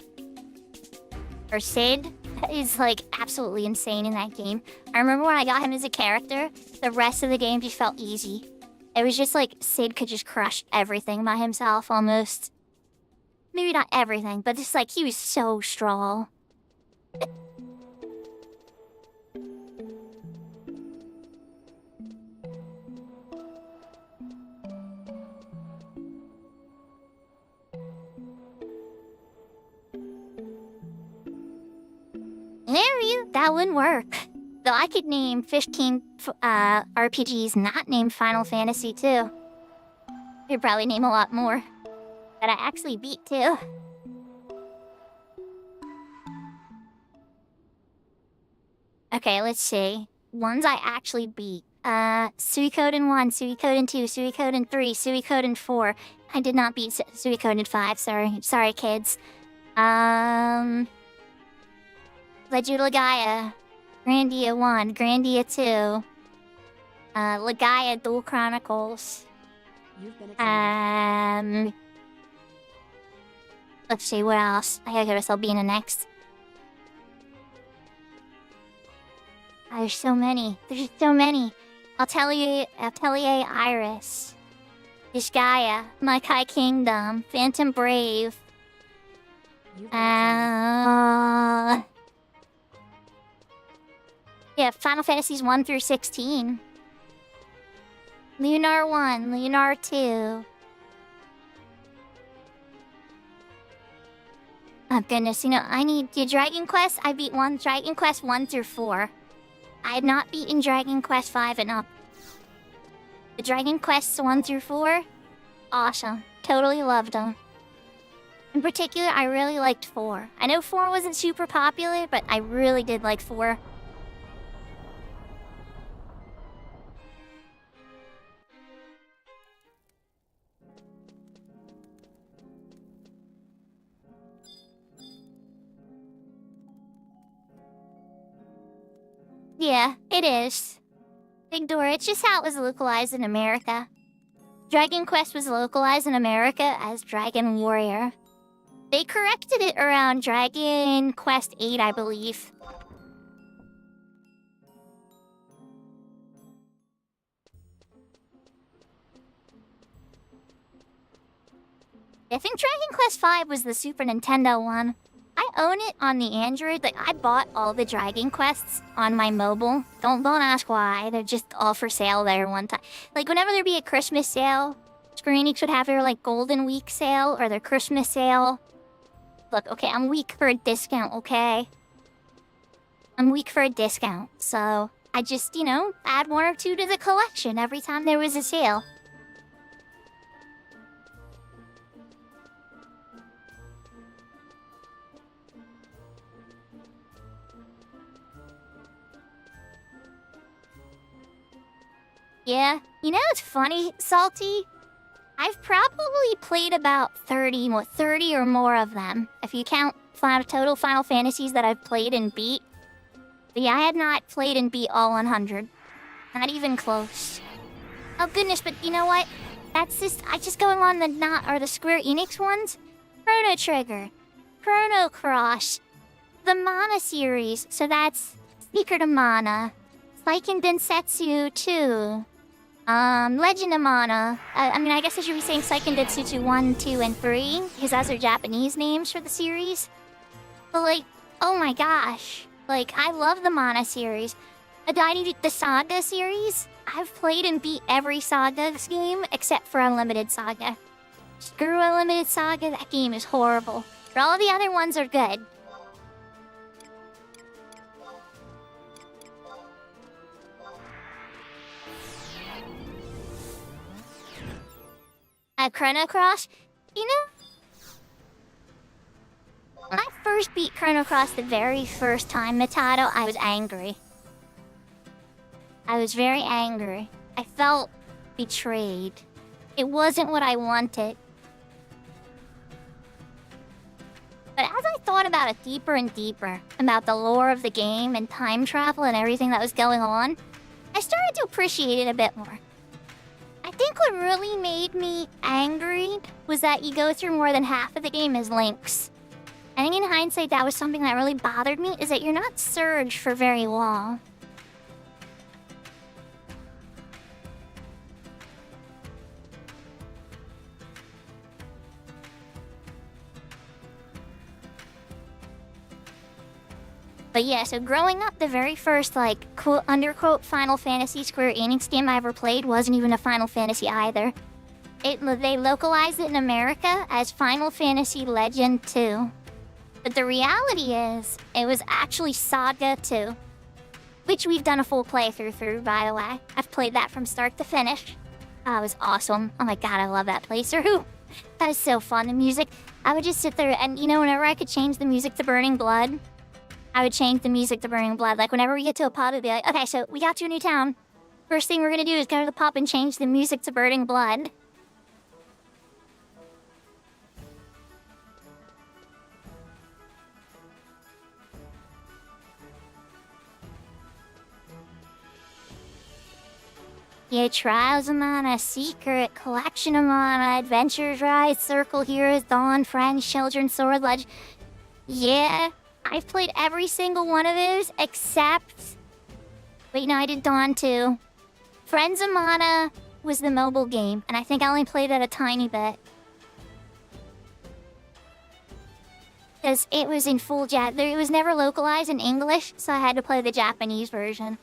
or Sid is like absolutely insane in that game. I remember when I got him as a character, the rest of the game just felt easy. It was just like Sid could just crush everything by himself almost. Maybe not everything, but just like he was so strong. That wouldn't work. Though I could name 15 RPGs not named Final Fantasy too. You'd probably name a lot more. That I actually beat too. Okay, let's see. Ones I actually beat. Suikoden 1, Suikoden 2, Suikoden 3, Suikoden 4. I did not beat Suikoden 5, sorry. Sorry, kids. Legend of Legaia. Grandia 1, Grandia 2. Legaia Dual Chronicles. Let's see, what else? I gotta go to Selbina next. There's so many. There's so many. Atelier Iris. Disgaea. Maikai Kingdom. Phantom Brave. Yeah, Final Fantasies 1 through 16. Lunar 1, Lunar 2. Oh goodness, I need the Dragon Quest. I beat Dragon Quest 1 through 4. I have not beaten Dragon Quest 5 and up. The Dragon Quests 1 through 4, awesome. Totally loved them. In particular, I really liked 4. I know 4 wasn't super popular, but I really did like 4. Yeah, it is. Big Door, it's just how it was localized in America. Dragon Quest was localized in America as Dragon Warrior. They corrected it around Dragon Quest VIII, I believe. I think Dragon Quest V was the Super Nintendo one. I own it on the Android. Like, I bought all the Dragon Quests on my mobile. Don't ask why. They're just all for sale there one time. Like, whenever there'd be a Christmas sale, Square Enix would have their, like, Golden Week sale or their Christmas sale. Look, okay, I'm weak for a discount, okay? I'm weak for a discount, so I just, you know, add one or two to the collection every time there was a sale. Yeah, you know what's funny, Salty? I've probably played about 30 or more of them, if you count total Final Fantasies that I've played and beat. But yeah, I have not played and beat all 100. Not even close. Oh goodness, but you know what? That's just, I just going on the Square Enix ones. Chrono Trigger, Chrono Cross, the Mana series, so that's Secret of Mana, Seiken Densetsu 2, Legend of Mana. I mean, I guess I should be saying Seiken Densetsu 1, 2, and 3, because those are Japanese names for the series. But like, oh my gosh. Like, I love the Mana series. The Saga series, I've played and beat every Saga game except for Unlimited Saga. Screw Unlimited Saga, that game is horrible. But all the other ones are good. Chrono Cross, you know, when I first beat Chrono Cross the very first time, Mitato, I was angry. I was very angry. I felt betrayed. It wasn't what I wanted. But as I thought about it deeper and deeper, about the lore of the game and time travel and everything that was going on, I started to appreciate it a bit more. I think what really made me angry was that you go through more than half of the game as Lynx. I think in hindsight that was something that really bothered me, is that you're not Surge for very long. But yeah, so growing up, the very first, like, quote, underquote, Final Fantasy Square Enix game I ever played wasn't even a Final Fantasy either. They localized it in America as Final Fantasy Legend 2. But the reality is, it was actually Saga 2. Which we've done a full playthrough through, by the way. I've played that from start to finish. Oh, it was awesome. Oh my god, I love that playthrough. That was so fun. The music, I would just sit there and, you know, whenever I could change the music to Burning Blood, I would change the music to Burning Blood. Like, whenever we get to a pub, it'd be like, okay, so we got to a new town. First thing we're gonna do is go to the pub and change the music to Burning Blood. Yeah, Trials of Mana, Secret, Collection of Mana, Adventures Rise, Circle Heroes, Dawn, Friends, Children, Sword Legend. Yeah, I've played every single one of those except... Wait, no, I did Dawn too. Friends of Mana was the mobile game, and I think I only played it a tiny bit. Because it was in full it was never localized in English, so I had to play the Japanese version.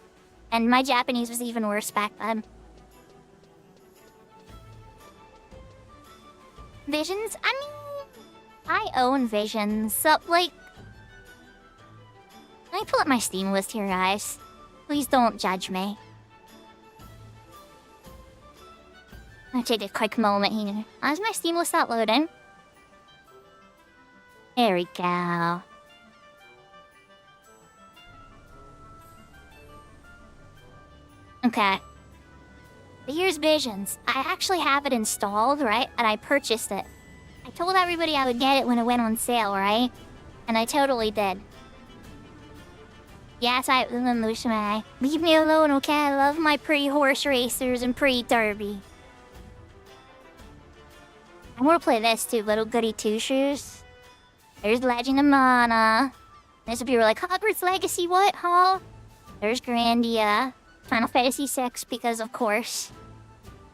And my Japanese was even worse back then. Visions? I mean, I own Visions, so, like... Let me pull up my Steam list here, guys. Please don't judge me. I'm gonna take a quick moment here. Is my Steam list not loading? There we go. Okay. But here's Visions. I actually have it installed, right? And I purchased it. I told everybody I would get it when it went on sale, right? And I totally did. Yes, leave me alone, okay? I love my pretty horse racers and pretty derby. I want to play this too, Little Goody Two Shoes. There's Legend of Mana. And some people are like, Hogwarts Legacy, what, huh? There's Grandia. Final Fantasy VI, because of course.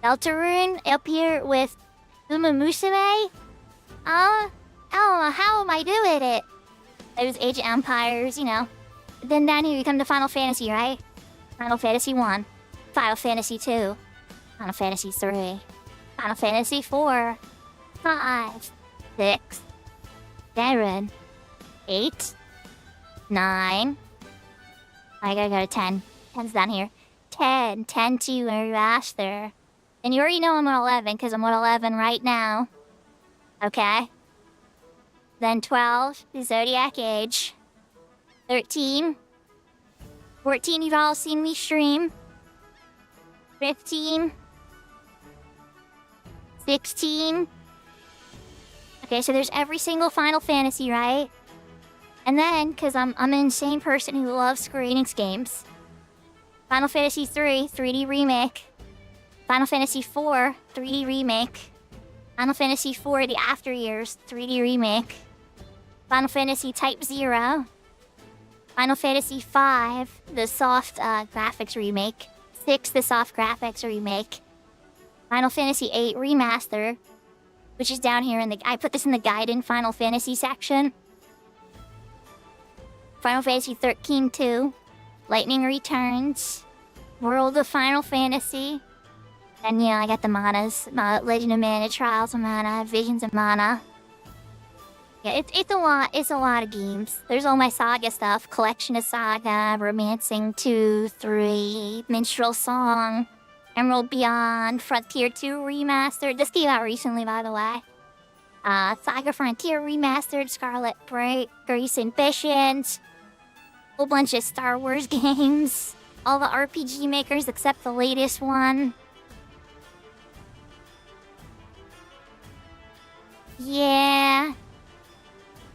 Deltarune up here with Uma Musume. I don't know, how am I doing it? There's Age of Empires, you know. Then down here you come to Final Fantasy, right? Final Fantasy 1. Final Fantasy 2. Final Fantasy 3. Final Fantasy 4. 5. 6. 7. 8. 9. I gotta go to 10. 10's down here. 10. 10 to Master. And you already know I'm on 11, because I'm on 11 right now. Okay. Then 12, the Zodiac Age. 13. 14, you've all seen me stream. 15. 16. Okay, so there's every single Final Fantasy, right? And then, because I'm an insane person who loves Square Enix games. Final Fantasy 3, 3D Remake. Final Fantasy 4, 3D Remake. Final Fantasy 4, The After Years, 3D Remake. Final Fantasy Type 0. Final Fantasy 5, the soft graphics remake. 6, the soft graphics remake. Final Fantasy 8 Remaster, which is down here in the... I put this in the Gaiden Final Fantasy section. Final Fantasy 13 2. Lightning Returns. World of Final Fantasy. And, you know, I got the manas. Legend of Mana, Trials of Mana, Visions of Mana. Yeah, it's a lot. It's a lot of games. There's all my Saga stuff. Collection of Saga, Romancing 2, 3, Minstrel Song, Emerald Beyond, Frontier 2 Remastered. This came out recently, by the way. Saga Frontier Remastered, Scarlet Break, Grace Ambitions. Whole bunch of Star Wars games. All the RPG makers except the latest one. Yeah.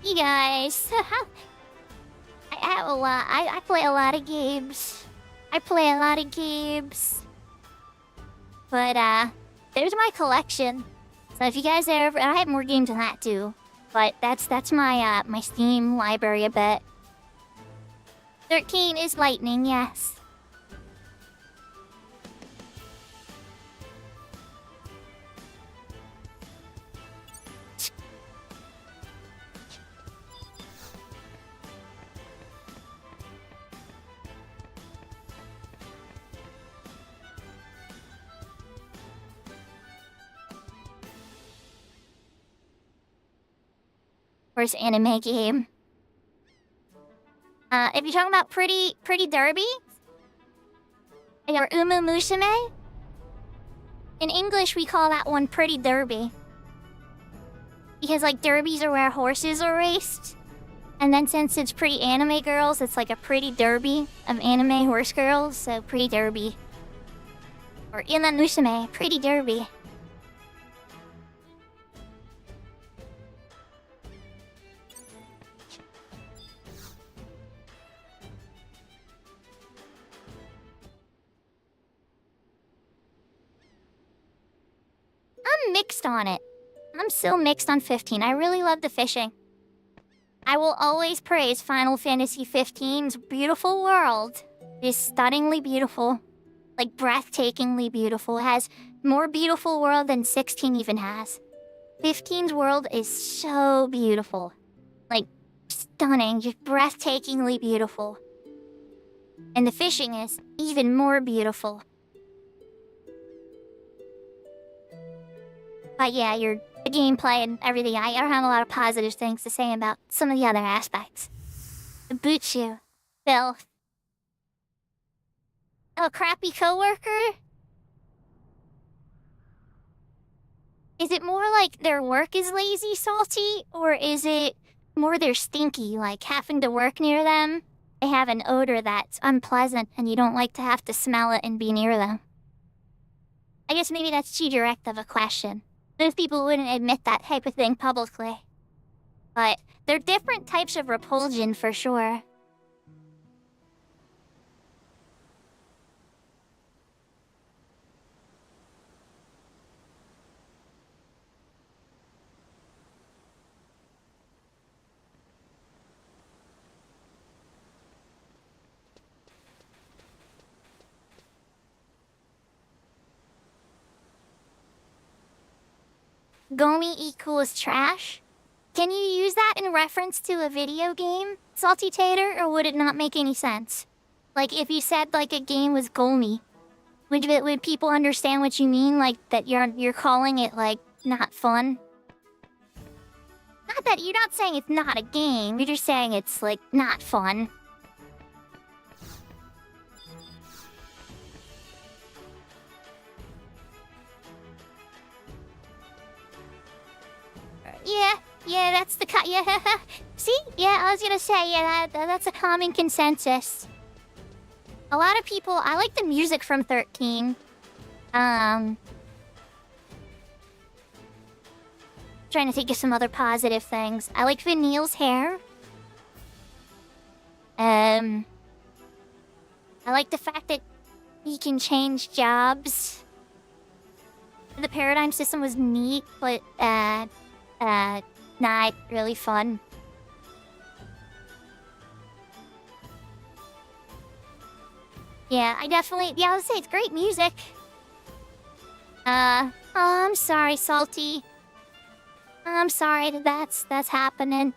You guys. I have a lot. I play a lot of games. But, there's my collection. So if you guys ever... I have more games than that, too. But that's my, my Steam library a bit. 13 is Lightning, yes. First anime game. If you're talking about Pretty Derby, or Umu Musume, in English we call that one Pretty Derby. Because, like, derbies are where horses are raced. And then since it's pretty anime girls, it's like a pretty derby of anime horse girls, so Pretty Derby. Or Umu Musume, Pretty Derby. I'm mixed on it. I'm still mixed on 15. I really love the fishing. I will always praise Final Fantasy XV's beautiful world. It is stunningly beautiful. Like, breathtakingly beautiful. It has more beautiful world than 16 even has. 15's world is so beautiful. Like, stunning. Just breathtakingly beautiful. And the fishing is even more beautiful. But yeah, the gameplay and everything, I don't have a lot of positive things to say about some of the other aspects. The Butchu. Filth. A crappy coworker? Is it more like their work is lazy, salty? Or is it more they're stinky, like having to work near them? They have an odor that's unpleasant and you don't like to have to smell it and be near them. I guess maybe that's too direct of a question. Most people wouldn't admit that type of thing publicly. But they're different types of repulsion for sure. Gomi equals trash? Can you use that in reference to a video game, Salty Tater, or would it not make any sense? Like, if you said, like, a game was Gomi, would people understand what you mean? Like, that you're calling it, like, not fun? Not that you're not saying it's not a game, you're just saying it's, like, not fun. Yeah, that's the yeah. See? Yeah, I was gonna say, yeah, that's a common consensus. A lot of people, I like the music from 13. Trying to think of some other positive things. I like Vanille's hair. I like the fact that he can change jobs. The paradigm system was neat, but, not really fun. Yeah, I would say it's great music. Oh, I'm sorry, Salty. I'm sorry that's happening.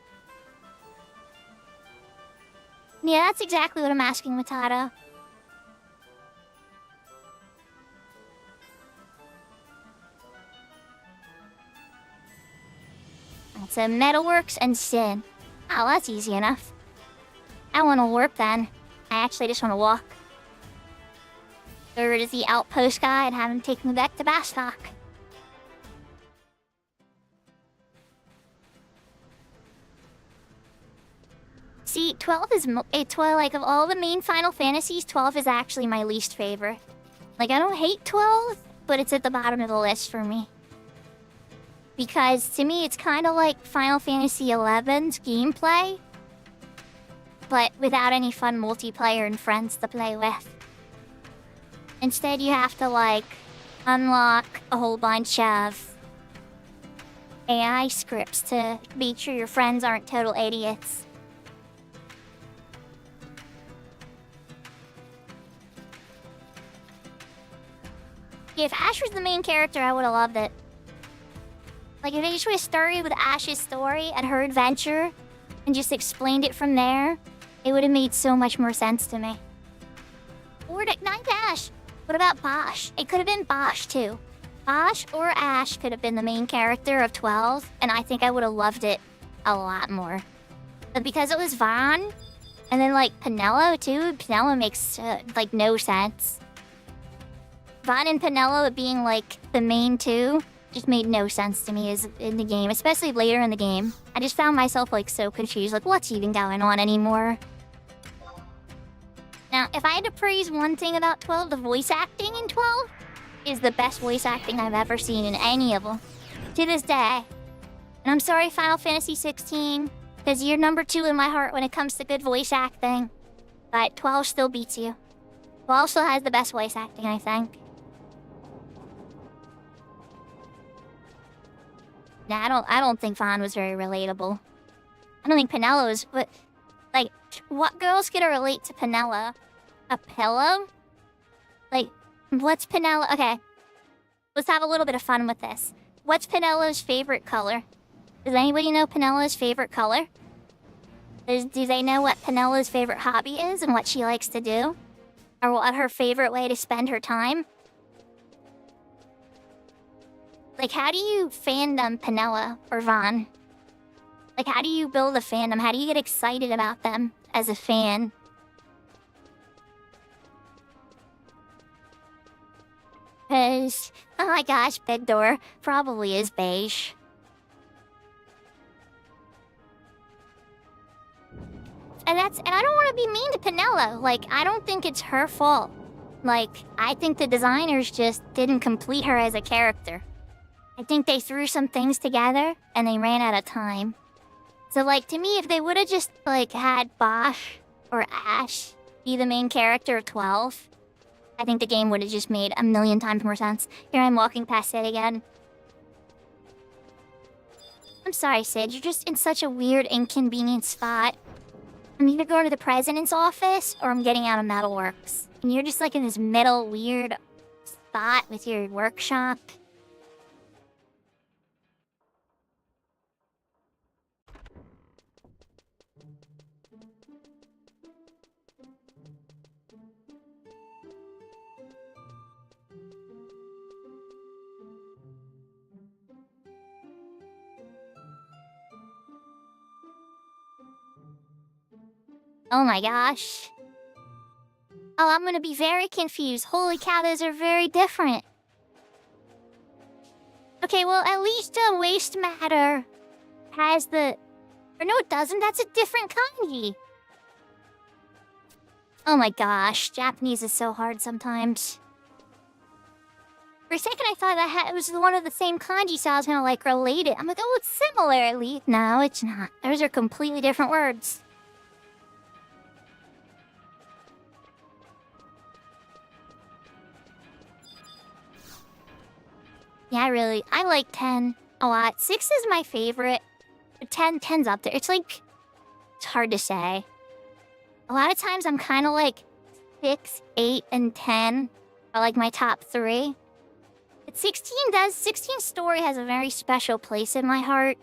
Yeah, that's exactly what I'm asking, Matata. It's a Metalworks and Sin. Oh, that's easy enough. I want to warp then. I actually just want to walk. Over to the outpost guy and have him take me back to Bastok. See, 12 is... 12, like, of all the main Final Fantasies, 12 is actually my least favorite. Like, I don't hate 12, but it's at the bottom of the list for me. Because, to me, it's kind of like Final Fantasy XI's gameplay, but without any fun multiplayer and friends to play with. Instead, you have to, like, unlock a whole bunch of AI scripts to make sure your friends aren't total idiots. If Ash was the main character, I would have loved it. Like, if they just would have started with Ash's story and her adventure and just explained it from there, it would have made so much more sense to me. Or not Ash. What about Bosch? It could have been Bosch, too. Bosch or Ash could have been the main character of 12, and I think I would have loved it a lot more. But because it was Vaughn, and then, like, Pinello, too, Pinello makes, like, no sense. Vaughn and Pinello being, like, the main two just made no sense to me as in the game, especially later in the game. I just found myself, like, so confused, like, what's even going on anymore? Now, if I had to praise one thing about 12, the voice acting in 12 is the best voice acting I've ever seen in any of them. To this day. And I'm sorry, Final Fantasy 16, because you're number 2 in my heart when it comes to good voice acting. But 12 still beats you. 12 still has the best voice acting, I think. Nah, I don't think Vaughn was very relatable. I don't think Pinello is, but, like, what girls could relate to Pinello? A pillow? Like, what's Pinello? Okay, let's have a little bit of fun with this. What's Pinello's favorite color? Does anybody know Pinello's favorite color? Do they know what Pinello's favorite hobby is and what she likes to do? Or what her favorite way to spend her time? Like, how do you fandom Pinello or Vaughn? Like, how do you build a fandom? How do you get excited about them as a fan? Because, oh my gosh, Big Door probably is beige. And I don't want to be mean to Pinello. Like, I don't think it's her fault. Like, I think the designers just didn't complete her as a character. I think they threw some things together, and they ran out of time. So, like, to me, if they would have just, like, had Bosch or Ash be the main character of 12, I think the game would have just made a million times more sense. Here I'm walking past it again. I'm sorry, Sid. You're just in such a weird, inconvenient spot. I'm either going to the president's office, or I'm getting out of Metalworks. And you're just, like, in this middle, weird spot with your workshop. Oh my gosh. Oh, I'm gonna be very confused. Holy cow, those are very different. Okay, well, at least waste matter has the... Or no, it doesn't. That's a different kanji. Oh my gosh, Japanese is so hard sometimes. For a second, I thought it was one of the same kanji, so I was gonna, like, relate it. I'm like, oh, it's similar, at least. No, it's not. Those are completely different words. Yeah, I like 10 a lot. 6 is my favorite. But 10's up there. It's like, it's hard to say. A lot of times I'm kind of like 6, 8, and 10 are like my top 3. But 16's story has a very special place in my heart.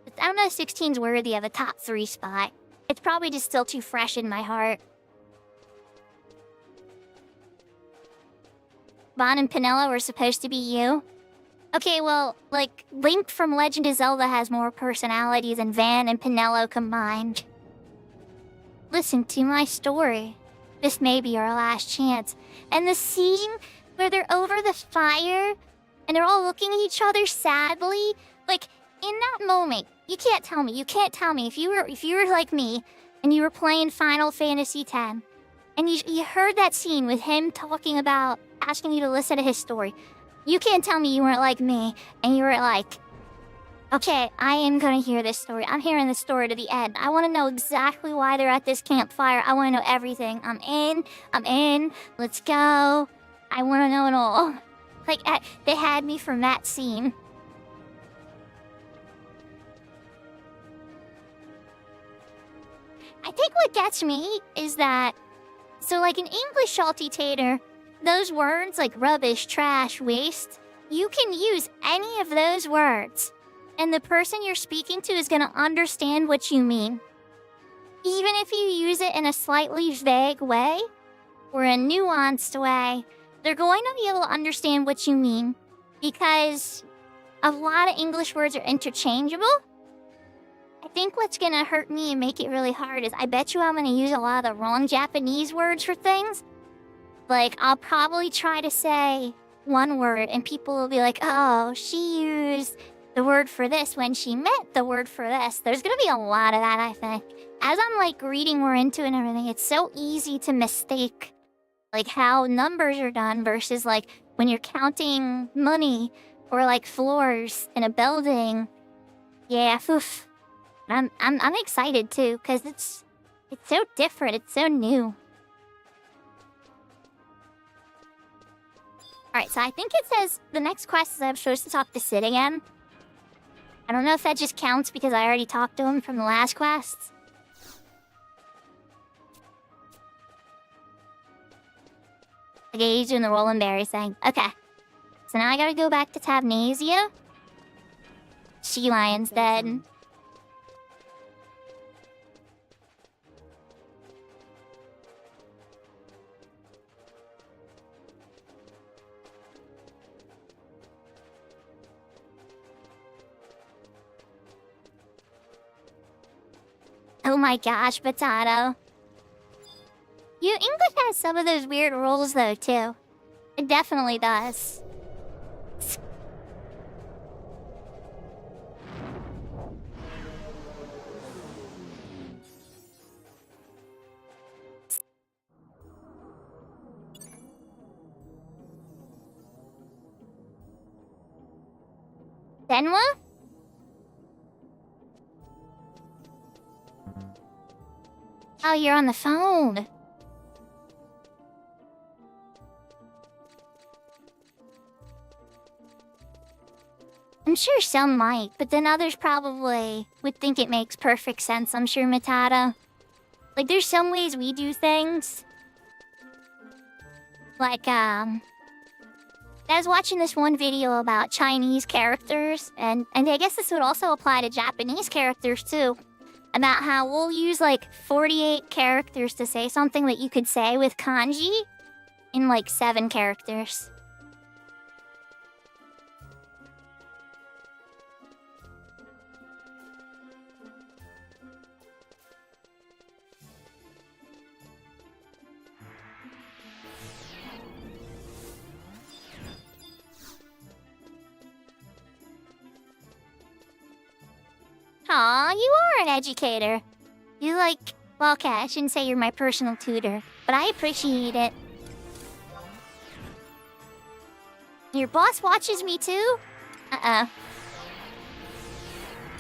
But I don't know if 16's worthy of a top 3 spot. It's probably just still too fresh in my heart. Bon and Penelo were supposed to be you. Okay, well, like, Link from Legend of Zelda has more personality than Van and Penelo combined. Listen to my story. This may be our last chance. And the scene where they're over the fire and they're all looking at each other sadly, like, in that moment, you can't tell me if you were like me and you were playing Final Fantasy X and you heard that scene with him talking about asking you to listen to his story. You can't tell me you weren't like me and you were like, okay, I am gonna hear this story. I'm hearing this story to the end. I want to know exactly why they're at this campfire. I want to know everything. I'm in. Let's go. I want to know it all. Like, they had me from that scene. I think what gets me is that, so like in English Salty-Tater, those words like rubbish, trash, waste, you can use any of those words, and the person you're speaking to is going to understand what you mean. Even if you use it in a slightly vague way, or a nuanced way, they're going to be able to understand what you mean, because a lot of English words are interchangeable. I think what's going to hurt me and make it really hard is I bet you I'm going to use a lot of the wrong Japanese words for things. Like, I'll probably try to say one word, and people will be like, oh, she used the word for this when she meant the word for this. There's gonna be a lot of that, I think. As I'm, like, reading more into it and everything, it's so easy to mistake, like, how numbers are done versus, like, when you're counting money or, like, floors in a building. Yeah, oof. I'm excited, too, because it's so different. It's so new. Alright, so I think it says the next quest is I'm supposed to talk to Sid again. I don't know if that just counts because I already talked to him from the last quest. Okay, he's doing the Rolling Berry thing. Okay. So now I gotta go back to Tabnasia. Sea Lion's dead. Oh my gosh, Potato. English has some of those weird rules though, too. It definitely does. Denwa? Oh, you're on the phone. I'm sure some might, but then others probably would think it makes perfect sense. I'm sure, Matata. Like, there's some ways we do things. Like, I was watching this one video about Chinese characters, and I guess this would also apply to Japanese characters, too. About how we'll use, like, 48 characters to say something that you could say with kanji in, like, 7 characters. Aw, you are an educator. You well, okay, I shouldn't say you're my personal tutor, but I appreciate it. Your boss watches me too? I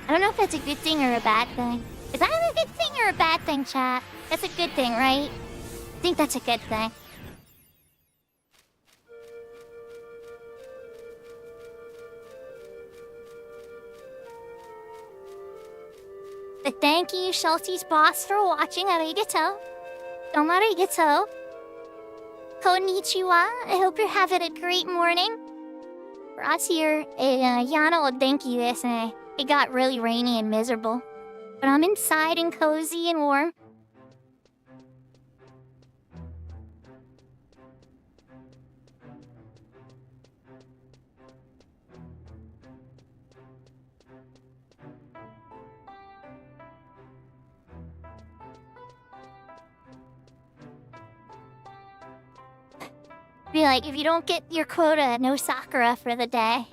don't know if that's a good thing or a bad thing. Is that a good thing or a bad thing, chat? That's a good thing, right? I think that's a good thing. But thank you, Schulte's boss, for watching. Arigato. Domo arigato. Konnichiwa. I hope you're having a great morning. For us here, Yano o denki desu ne. It got really rainy and miserable. But I'm inside and cozy and warm. Be like, if you don't get your quota, no Sakura for the day.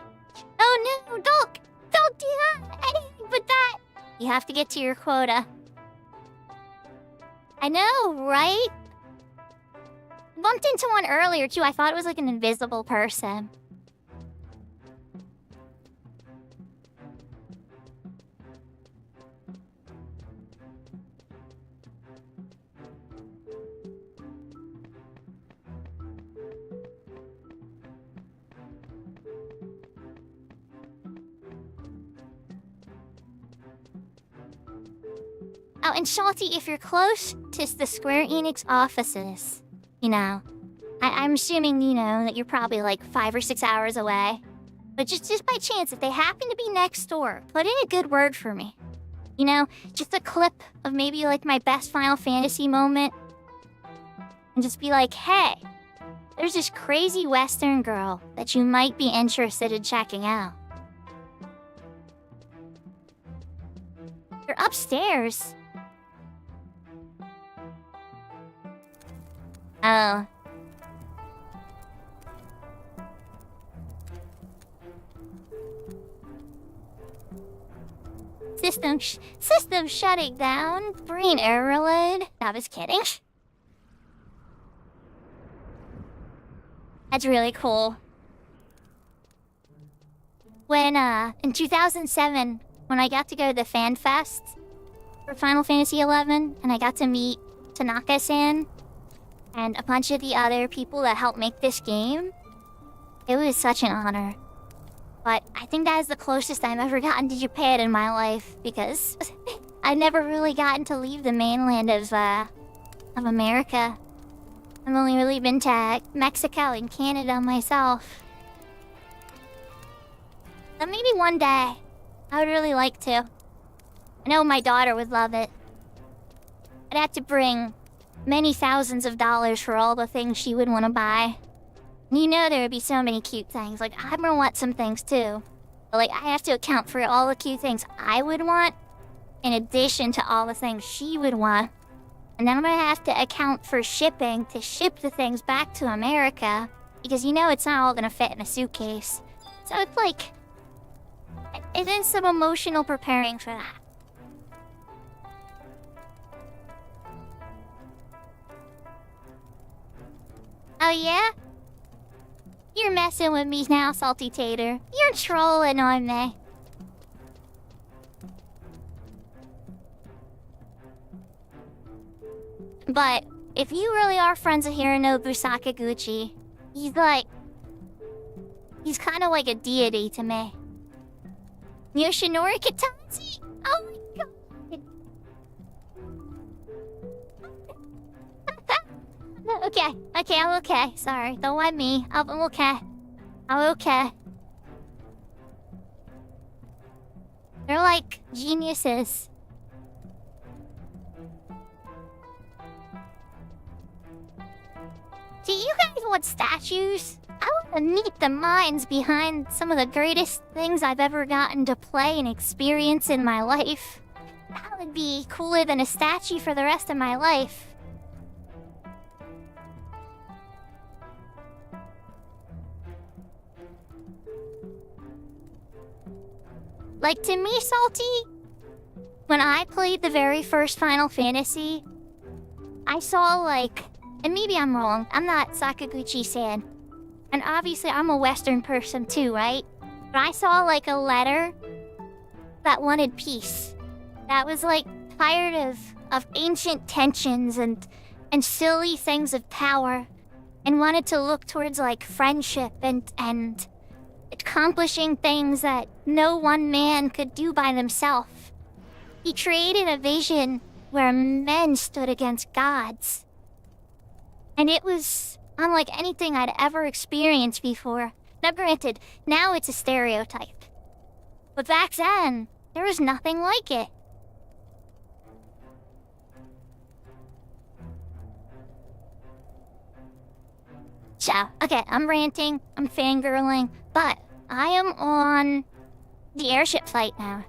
Oh no, don't do that! Anything but that! You have to get to your quota. I know, right? Bumped into one earlier too. I thought it was like an invisible person. Oh, and Shalty, if you're close to the Square Enix offices, I'm assuming, that you're probably like 5 or 6 hours away. But just by chance, if they happen to be next door, put in a good word for me. Just a clip of maybe like my best Final Fantasy moment. And just be like, hey, there's this crazy Western girl that you might be interested in checking out. You're upstairs. Oh. System shutting down. Brain error load. I was kidding. That's really cool. When, in 2007, when I got to go to the Fan Fest for Final Fantasy XI, and I got to meet Tanaka-san and a bunch of the other people that helped make this game, it was such an honor. But I think that is the closest I've ever gotten to Japan in my life, because I've never really gotten to leave the mainland of America. I've only really been to Mexico and Canada myself. But maybe one day, I would really like to. I know my daughter would love it. I'd have to bring many thousands of dollars for all the things she would want to buy. And there would be so many cute things. Like, I'm gonna want some things too. But, I have to account for all the cute things I would want, in addition to all the things she would want. And then I'm gonna have to account for shipping to ship the things back to America. Because it's not all gonna fit in a suitcase. So it's it is some emotional preparing for that. Oh yeah? You're messing with me now, Salty Tater. You're trolling on me. But if you really are friends with Hironobu Sakaguchi, he's kind of like a deity to me. Yoshinori Kitanzi? Oh my god. Okay, I'm okay. Sorry, don't mind me. I'm okay. I'm okay. They're like geniuses. Do you guys want statues? I want to meet the minds behind some of the greatest things I've ever gotten to play and experience in my life. That would be cooler than a statue for the rest of my life. To me, Salty, when I played the very first Final Fantasy, I saw like, and maybe I'm wrong, I'm not Sakaguchi-san, and obviously I'm a Western person too, right? But I saw like a letter that wanted peace. That was like tired of ancient tensions and silly things of power, and wanted to look towards like friendship and accomplishing things that no one man could do by themselves. He created a vision where men stood against gods. And it was unlike anything I'd ever experienced before. Now granted, now it's a stereotype. But back then, there was nothing like it. So, okay, I'm ranting, I'm fangirling, but I am on the airship flight now.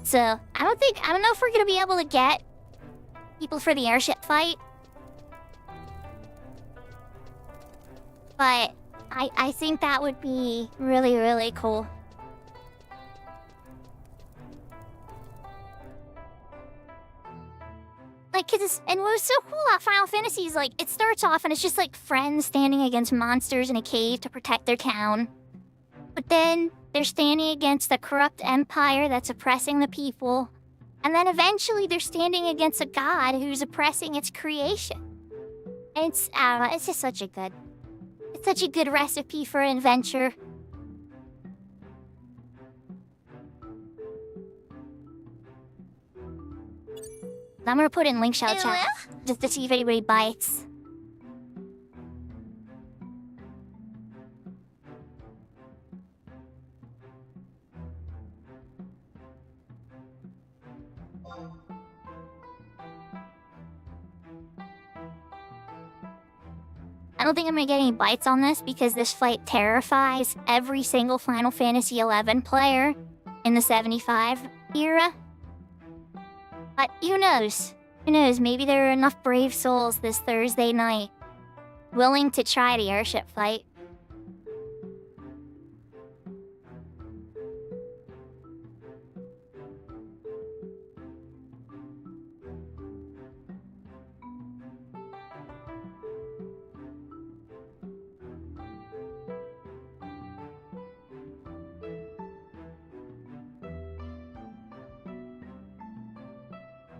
So, I don't know if we're gonna be able to get people for the airship fight. But I think that would be really, really cool. Like, and what was so cool about Final Fantasy is, like, it starts off and it's just, like, friends standing against monsters in a cave to protect their town. But then they're standing against the corrupt empire that's oppressing the people. And then eventually they're standing against a god who's oppressing its creation. And I don't know, it's just such a good recipe for adventure. I'm gonna put it in link shout chat just to see if anybody bites. I don't think I'm gonna get any bites on this because this fight terrifies every single Final Fantasy XI player in the 75 era. But who knows? Who knows? Maybe there are enough brave souls this Thursday night willing to try the airship fight.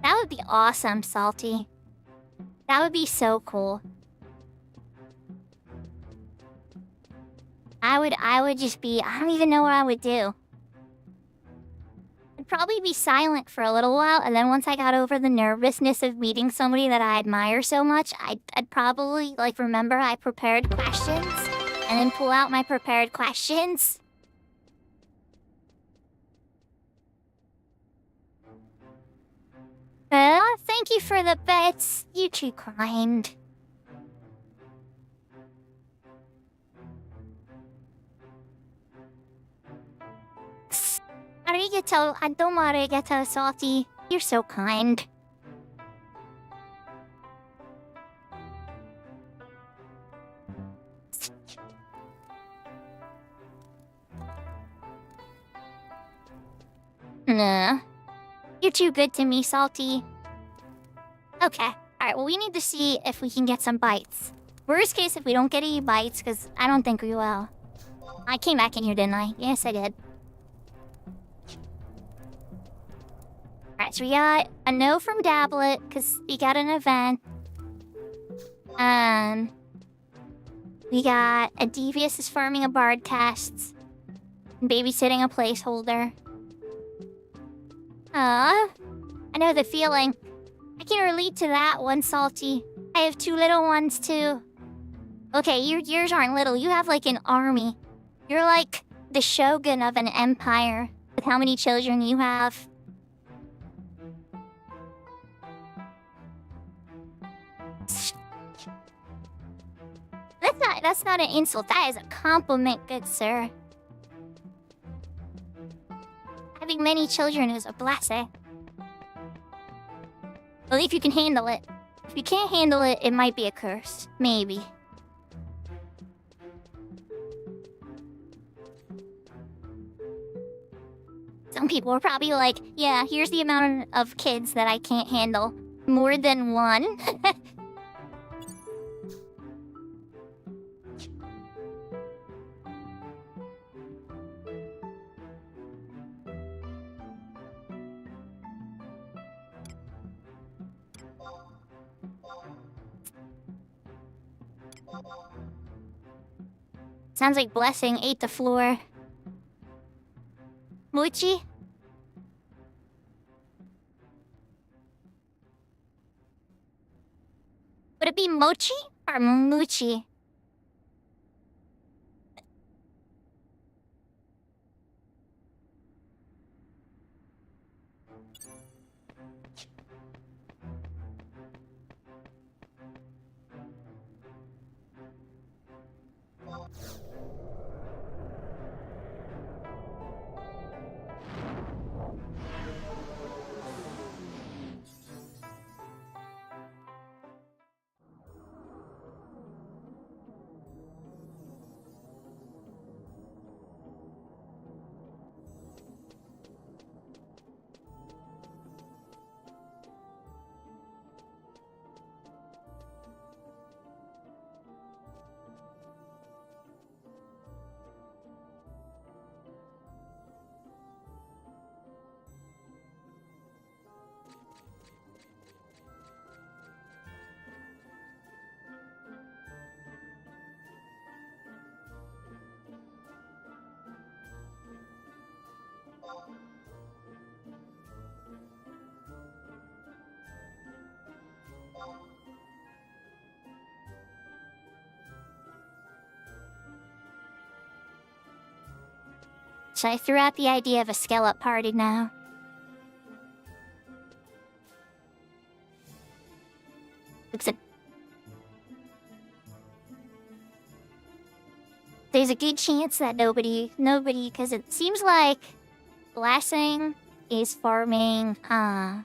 That would be awesome, Salty. That would be so cool. I would just be... I don't even know what I would do. I'd probably be silent for a little while, and then once I got over the nervousness of meeting somebody that I admire so much, I'd probably, like, remember I prepared questions, and then pull out my prepared questions. Thank you for the bets. You're too kind. Arigato, domo arigato, Salty. You're so kind. Nah. You're too good to me, Salty. Okay. Alright, well, we need to see if we can get some bites. Worst case, if we don't get any bites, because I don't think we will. I came back in here, didn't I? Yes, I did. Alright, so we got a no from Dablet, because we got an event. We got a Devious is farming a Bardcasts. And babysitting a placeholder. I know the feeling. I can relate to that one, Salty. I have two little ones, too. Okay, yours aren't little. You have, like, an army. You're like the shogun of an empire with how many children you have. That's not an insult. That is a compliment, good sir. Having many children is a blessing. Well, if you can handle it. If you can't handle it, it might be a curse. Maybe. So I'm people are probably like, yeah, here's the amount of kids that I can't handle. More than one? Sounds like Blessing ate the floor. Mochi? Would it be Mochi or Moochie? So I threw out the idea of a scale-up party now. There's a good chance that nobody, because it seems like Blessing is farming, a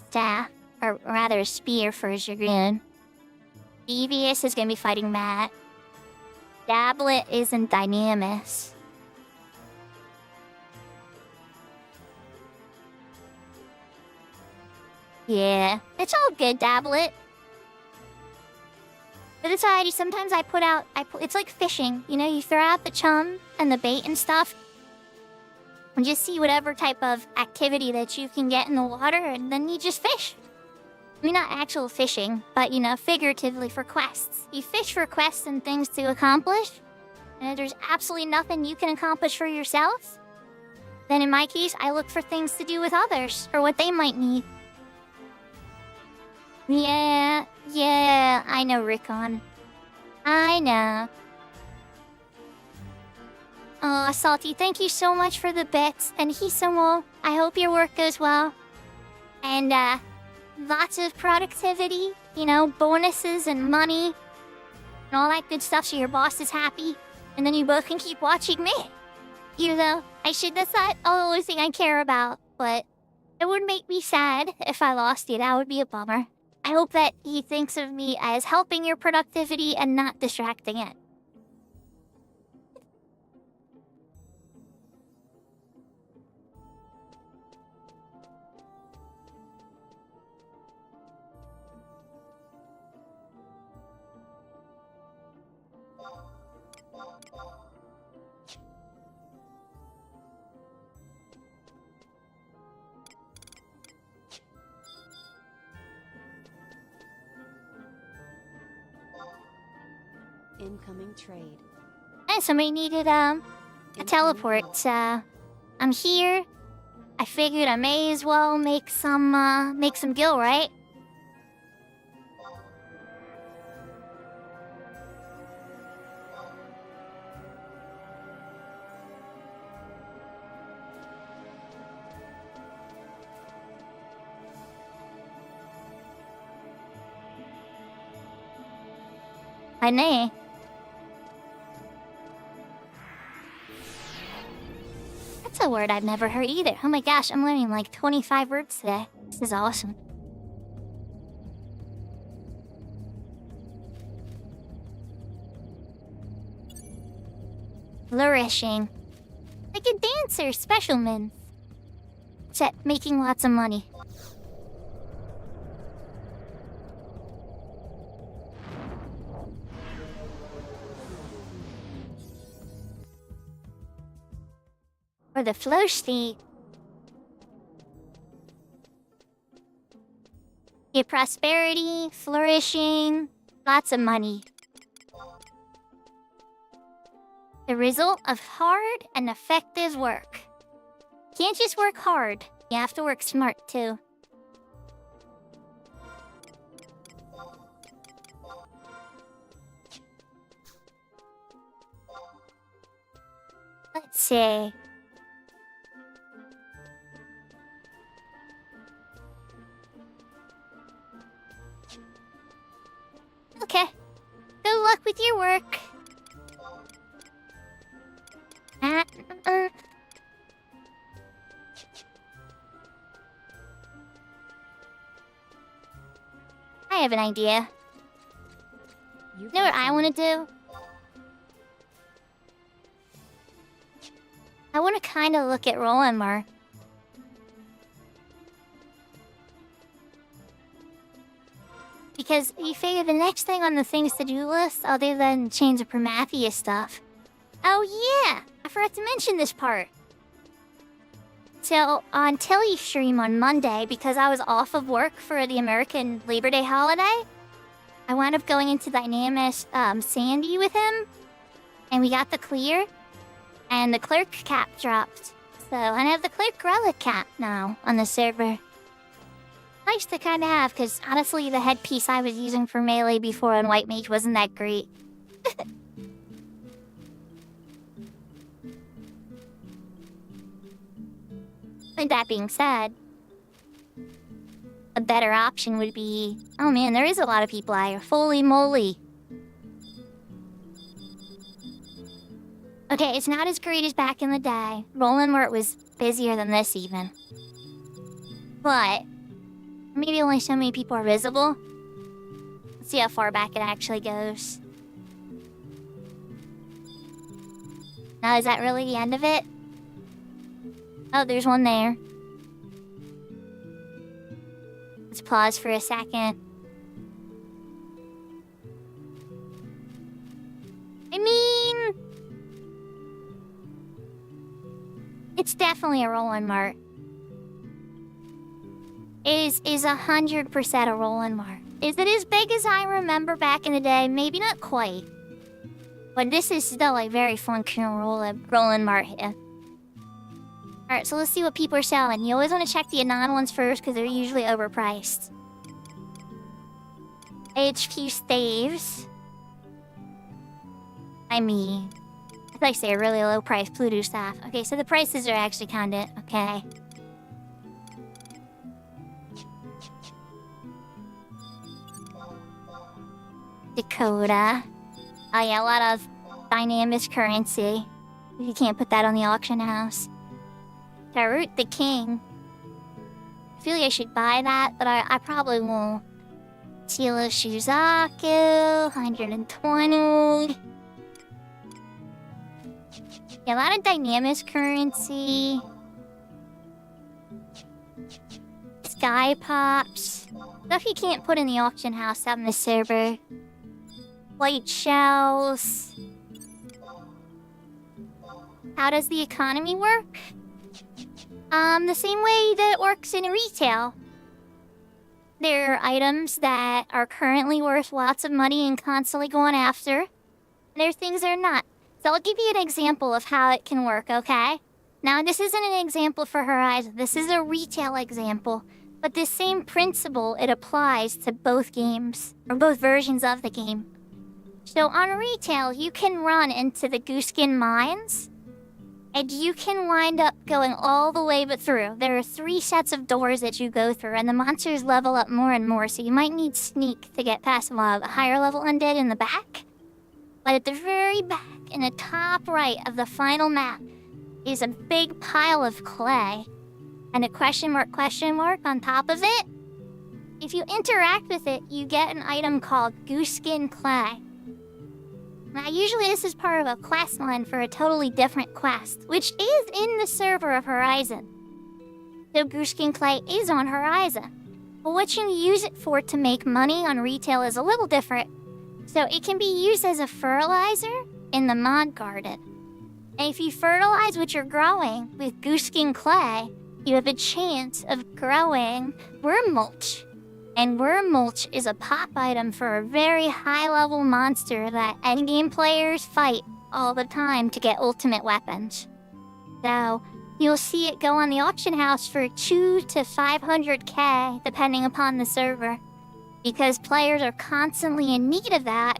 staff, or rather a spear for Jiren. Devious is gonna be fighting Matt. Dablet is in Dynamis. Yeah, it's all good, Dablet. But it's alrighty, sometimes it's like fishing, you know, you throw out the chum and the bait and stuff, and just see whatever type of activity that you can get in the water, and then you just fish. I mean, not actual fishing, but, you know, figuratively for quests. You fish for quests and things to accomplish, and if there's absolutely nothing you can accomplish for yourself, then in my case, I look for things to do with others, or what they might need. Yeah, I know, Rickon. I know. Oh, Salty, thank you so much for the bits, and Hisamo, I hope your work goes well. And, lots of productivity, you know, bonuses and money, and all that good stuff so your boss is happy, and then you both can keep watching me. Even though, that's not the only thing I care about, but it would make me sad if I lost you. That would be a bummer. I hope that he thinks of me as helping your productivity and not distracting it. Incoming trade. And somebody needed a teleport, so I'm here. I figured I may as well make some gil, right? I know. That's a word I've never heard either. Oh my gosh, I'm learning like 25 words today. This is awesome. Flourishing. Like a dancer, specialman. Except making lots of money. Or the flow state. Get prosperity, flourishing, lots of money. The result of hard and effective work. Can't just work hard, you have to work smart too. Let's see. Okay. Good luck with your work. I have an idea. You know what I want to do? I want to kind of look at Roland more. Because you figure the next thing on the things to do list, other than change of Prometheus stuff. Oh yeah! I forgot to mention this part. So, on Telestream on Monday, because I was off of work for the American Labor Day holiday, I wound up going into Dynamis Sandy with him, and we got the clear, and the clerk cap dropped. So, I have the clerk relic cap now on the server. Nice to kind of have, because honestly, the headpiece I was using for melee before on White Mage wasn't that great. With that being said, a better option would be... Oh man, there is a lot of people out here. Holy moly. Okay, it's not as great as back in the day. Roland Mort was busier than this even. But... maybe only so many people are visible. Let's see how far back it actually goes. Now, is that really the end of it? Oh, there's one there. Let's pause for a second. I mean... it's definitely a Roland Mart. Is 100% a Roland Mart. Is it as big as I remember back in the day? Maybe not quite. But this is still a very functional Roland Mart here. Alright, so let's see what people are selling. You always want to check the Anon ones first because they're usually overpriced. HQ staves. I mean, I'd like to say a really low price Pluto staff. Okay, so the prices are actually kinda okay. Dakota. Oh yeah, a lot of dynamic currency. You can't put that on the auction house. Tarut the King. I feel like I should buy that, but I probably won't. Tila Shuzaku, 120. Yeah, a lot of dynamic currency. Sky Pops. Stuff you can't put in the auction house out in the server. White shells. How does the economy work? The same way that it works in retail. There are items that are currently worth lots of money and constantly going after. And there are things that are not. So I'll give you an example of how it can work, okay? Now, this isn't an example for Horizon. This is a retail example. But this same principle, it applies to both games. Or both versions of the game. So on retail, you can run into the Gooskin Mines. And you can wind up going all the way but through. There are 3 sets of doors that you go through, and the monsters level up more and more, so you might need Sneak to get past a lot of higher level undead in the back. But at the very back, in the top right of the final map, is a big pile of clay. And a question mark on top of it. If you interact with it, you get an item called Gooskin Clay. Now, usually this is part of a quest line for a totally different quest, which is in the server of Horizon. So Gooskin Clay is on Horizon. But what you use it for to make money on retail is a little different. So it can be used as a fertilizer in the mod garden. And if you fertilize what you're growing with Gooskin Clay, you have a chance of growing worm mulch. And worm mulch is a pop item for a very high-level monster that endgame players fight all the time to get ultimate weapons. So, you'll see it go on the auction house for 2 to 500k, depending upon the server. Because players are constantly in need of that,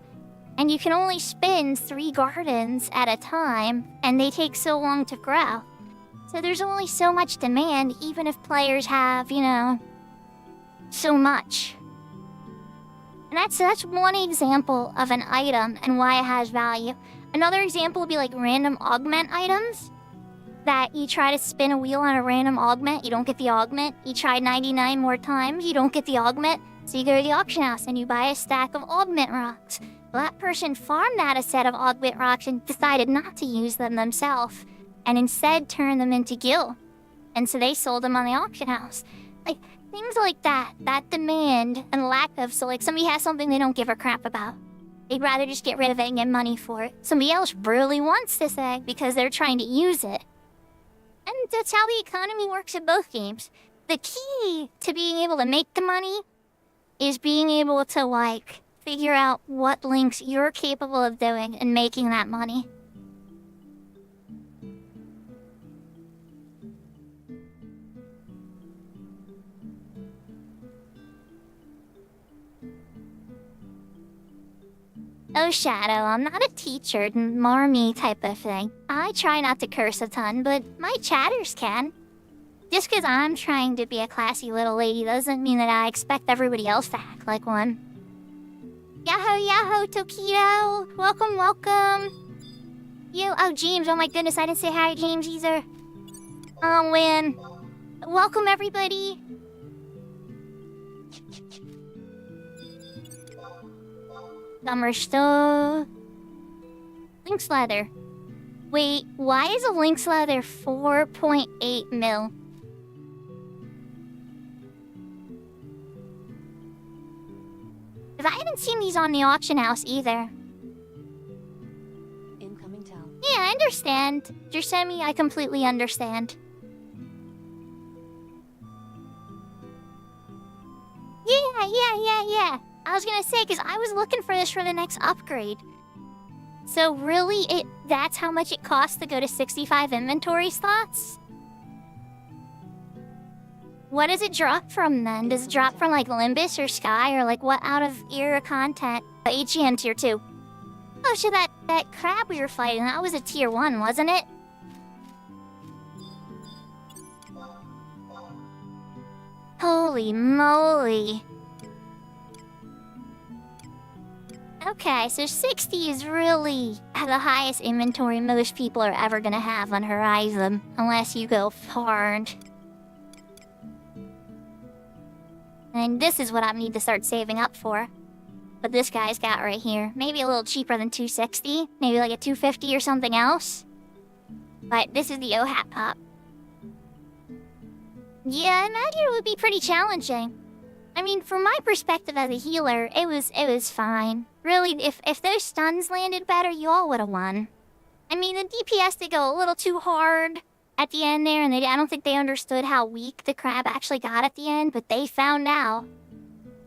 and you can only spin 3 gardens at a time, and they take so long to grow. So there's only so much demand, even if players have, so much. And that's one example of an item and why it has value. Another example would be like random augment items. That you try to spin a wheel on a random augment, you don't get the augment. You try 99 more times, you don't get the augment. So you go to the auction house and you buy a stack of augment rocks. Well, that person farmed out a set of augment rocks and decided not to use them themselves. And instead turned them into gil. And so they sold them on the auction house. Like, things like that. That demand and lack of, so like somebody has something they don't give a crap about. They'd rather just get rid of it and get money for it. Somebody else really wants this egg because they're trying to use it. And that's how the economy works in both games. The key to being able to make the money is being able to, figure out what links you're capable of doing and making that money. Oh, Shadow, I'm not a teacher, marmy type of thing. I try not to curse a ton, but my chatters can. Just because I'm trying to be a classy little lady doesn't mean that I expect everybody else to act like one. Yahoo, yahoo, Tokido! Welcome, welcome! Oh, James, oh my goodness, I didn't say hi to James either. Oh, man. Welcome, everybody! Lynx leather. Wait, why is a lynx leather 4.8 mil? Because I haven't seen these on the auction house either. Incoming tell. Yeah, I understand. Jersemi, I completely understand. Yeah. I was gonna say, because I was looking for this for the next upgrade. So really, that's how much it costs to go to 65 inventory slots? What does it drop from then? Does it drop from Limbus or Sky or what out of era content? HEN tier 2. Oh, so that crab we were fighting, that was a tier 1, wasn't it? Holy moly. Okay, so 60 is really the highest inventory most people are ever gonna have on Horizon, unless you go hard. And this is what I need to start saving up for. But this guy's got right here. Maybe a little cheaper than 260, maybe a 250 or something else. But this is the OHAT pop. Yeah, I imagine it would be pretty challenging. I mean, from my perspective as a healer, it was fine. Really, if those stuns landed better, you all would have won. I mean, the DPS did go a little too hard at the end there, and I don't think they understood how weak the crab actually got at the end, but they found out.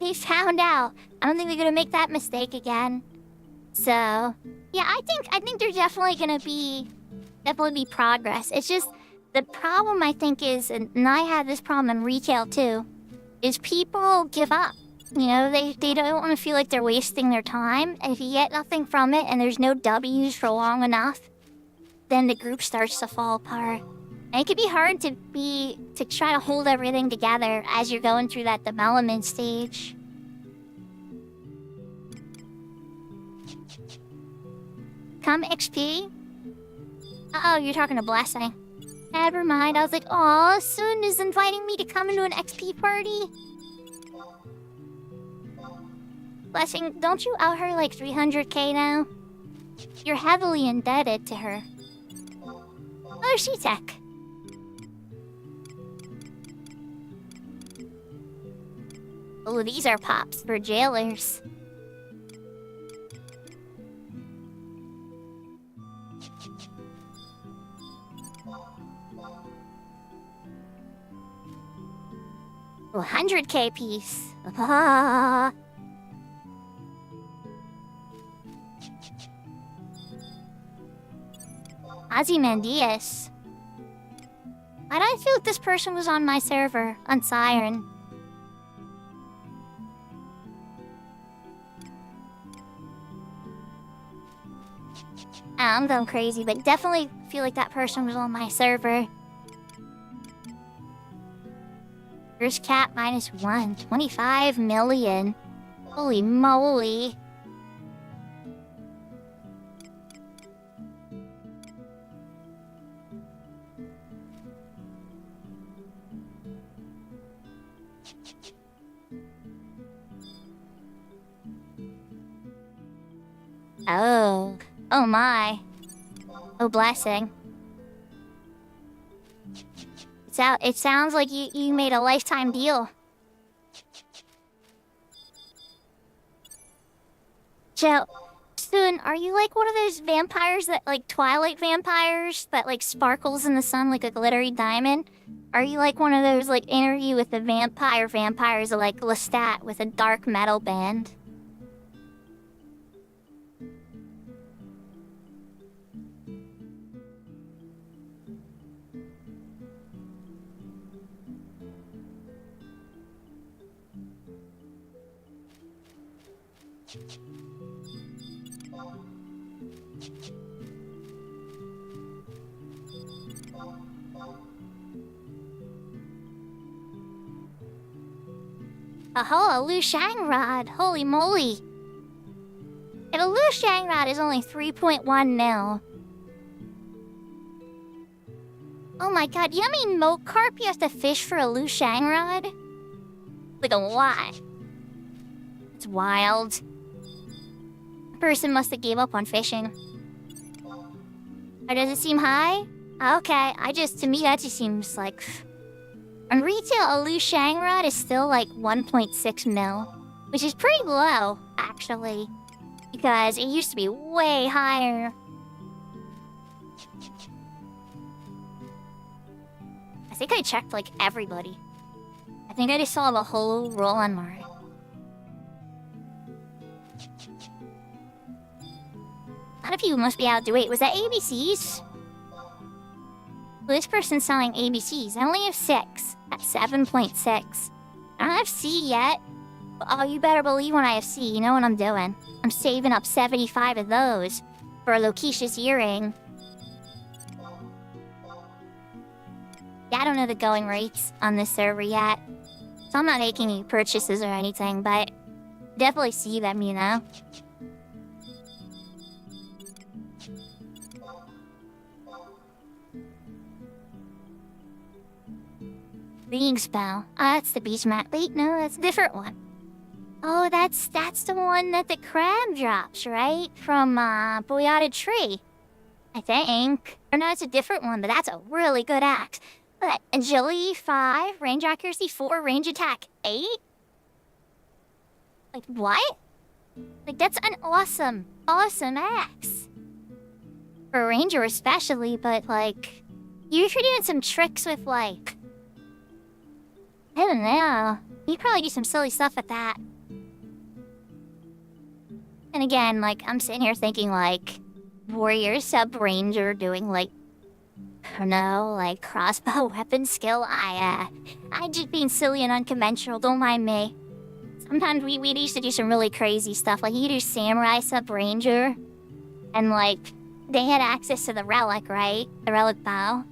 They found out. I don't think they're gonna make that mistake again. So, yeah, I think there's definitely gonna be progress. It's just, the problem I think is, and I had this problem in retail too, is people give up. They don't want to feel like they're wasting their time. And if you get nothing from it and there's no W's for long enough, then the group starts to fall apart. And it can be hard to try to hold everything together as you're going through that development stage. Come XP? Uh-oh, you're talking to Blessing. Never mind, I was like, aw, Sun is inviting me to come into an XP party. Blessing, don't you owe her 300k now? You're heavily indebted to her. Oh, Shitek. Oh, these are pops for jailers. Oh, 100k piece. Ah. Ozymandias. Why do I feel like this person was on my server on Siren? I'm going crazy, but definitely feel like that person was on my server. First cap -1, 25 million. Holy moly. Oh. Oh my. Oh blessing. It sounds like you made a lifetime deal. Joe, Soon, are you like one of those vampires that, like, Twilight vampires that, like, sparkles in the sun like a glittery diamond? Are you like one of those, like, Interview with the vampires like Lestat with a dark metal band? Oh, a Lu Shang rod. Holy moly. And a Lu Shang rod is only 3.1 mil. Oh my god, you mean Mocarp you have to fish for a Lu Shang rod? Like a lot. It's wild. The person must have gave up on fishing. Or does it seem high? Okay, to me that just seems like... On retail, a Lu Shang rod is still like 1.6 mil, which is pretty low, actually, because it used to be way higher. I think I checked like everybody. I think I just saw the whole roll on Mart. A lot of people must be out to wait. Was that ABCs? Well, this person's selling ABCs. I only have 6 at 7.6. I don't have C yet. But, oh, you better believe when I have C, you know what I'm doing. I'm saving up 75 of those for a Lokisha's earring. Yeah, I don't know the going rates on this server yet. So I'm not making any purchases or anything, but definitely see them, you know? Being spell. Oh, that's the beach mat. Wait, no, that's a different one. Oh, that's the one that the crab drops, right? From, Boyata Tree. I think. Or no, it's a different one, but that's a really good axe. But agility 5, range accuracy 4, range attack 8? Like, what? Like, that's an awesome axe. For a ranger especially, but, like... You're doing some tricks with, like... I don't know. You probably do some silly stuff with that. And again, like, I'm sitting here thinking, like, warrior sub-ranger doing, like, I don't know, like, crossbow weapon skill. I just being silly and unconventional, don't mind me. Sometimes we used to do some really crazy stuff, like, you do samurai sub-ranger, and, like, they had access to the relic, right? The relic bow.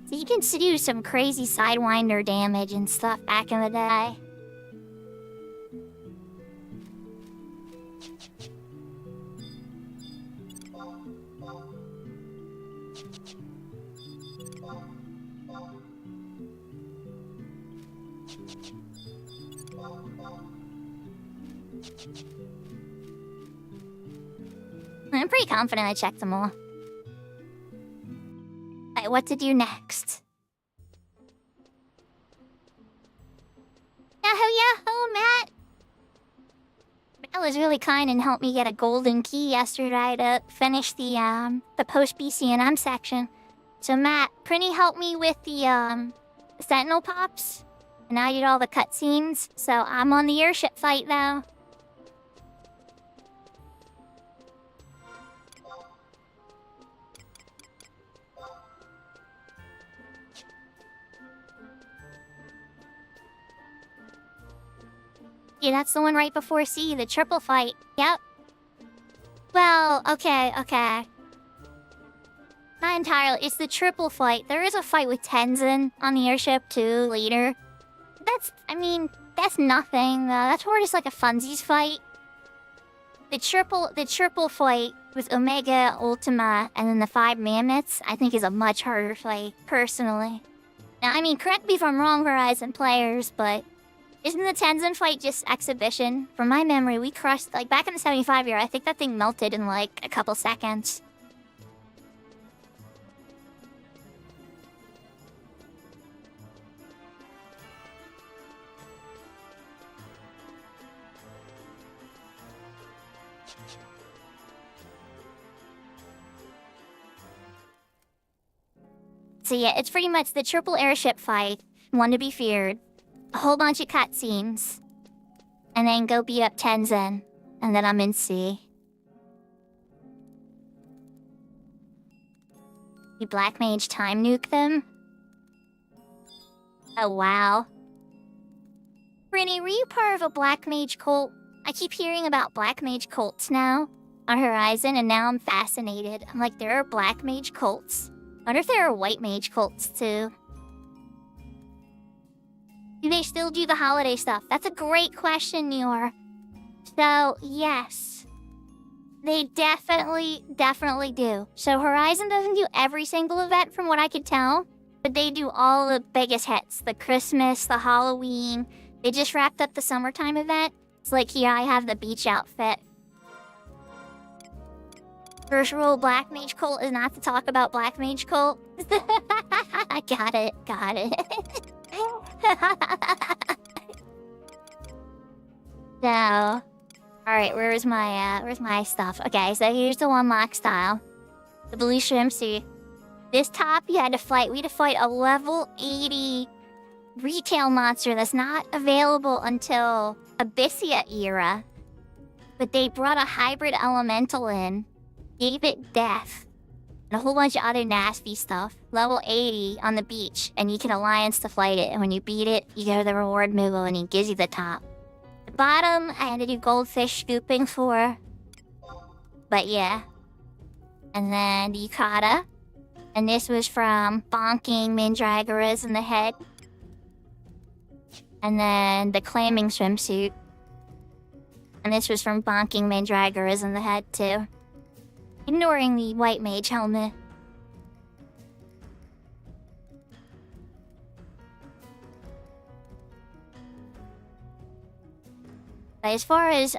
So you can do some crazy sidewinder damage and stuff back in the day. pretty confident I checked them all. Alright, what to do next? Yahoo, Matt! Matt was really kind and helped me get a golden key yesterday to finish the post-BCNM section. So Matt, Prinny helped me with the Sentinel Pops. And I did all the cutscenes, so I'm on the airship fight now. Yeah, that's the one right before C, the triple fight. Yep. Well, okay. Not entirely. It's the triple fight. There is a fight with Tenzin on the airship too later. That's nothing. That's more just like a funsies fight. The triple fight with Omega, Ultima, and then the 5 Mammoths, I think is a much harder fight, personally. Now, correct me if I'm wrong, Horizon players, but isn't the Tenzin fight just exhibition? From my memory, we crushed, back in the 75 year, I think that thing melted in, a couple seconds. So yeah, it's pretty much the triple airship fight, one to be feared, a whole bunch of cutscenes, and then go beat up Tenzin, and then I'm in C. You Black Mage time nuke them? Oh wow. Brinny, were you part of a Black Mage cult? I keep hearing about Black Mage cults now on Horizon, and now I'm fascinated. I'm like, there are Black Mage cults. I wonder if there are White Mage cults too. Do they still do the holiday stuff? That's a great question, Neor. So, yes. They definitely do. So Horizon doesn't do every single event from what I could tell, but they do all the biggest hits. The Christmas, the Halloween. They just wrapped up the summertime event. It's like, here I have the beach outfit. First rule of Black Mage Cult is not to talk about Black Mage Cult. I got it. So, alright, where's my stuff? Okay, so here's the one lock style. The blue swimsuit. This top we had to fight a level 80 retail monster that's not available until Abyssia era. But they brought a hybrid elemental in, gave it death, and a whole bunch of other nasty stuff. Level 80 on the beach, and you can alliance to fight it, and when you beat it, you go to the reward Moogle and he gives you the top. The bottom, I had to do goldfish scooping for. But yeah. And then the yukata. And this was from bonking Mandragoras in the head. And then the clamming swimsuit. And this was from bonking Mandragoras in the head too. Ignoring the white mage helmet. But as far as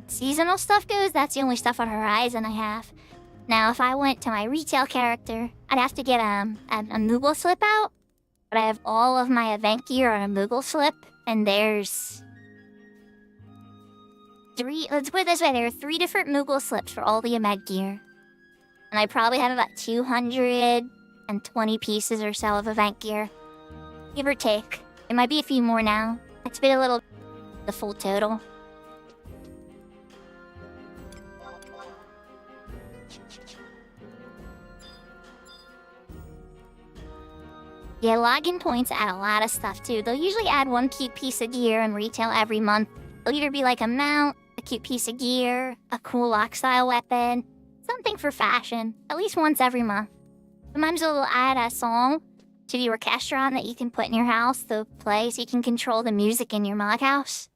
seasonal stuff goes, that's the only stuff on Horizon I have. Now, if I went to my retail character, I'd have to get a Moogle slip out. But I have all of my event gear on a Moogle slip, and there's let's put it this way, there are 3 different Moogle slips for all the event gear. And I probably have about 220 pieces or so of event gear. Give or take. It might be a few more now. It's been a little... the full total. Yeah, login points add a lot of stuff too. They'll usually add 1 cute piece of gear in retail every month. It'll either be like a mount, a cute piece of gear, a cool lock-style weapon, something for fashion, at least once every month. Sometimes they'll add a song to the orchestron that you can put in your house to play so you can control the music in your mod house.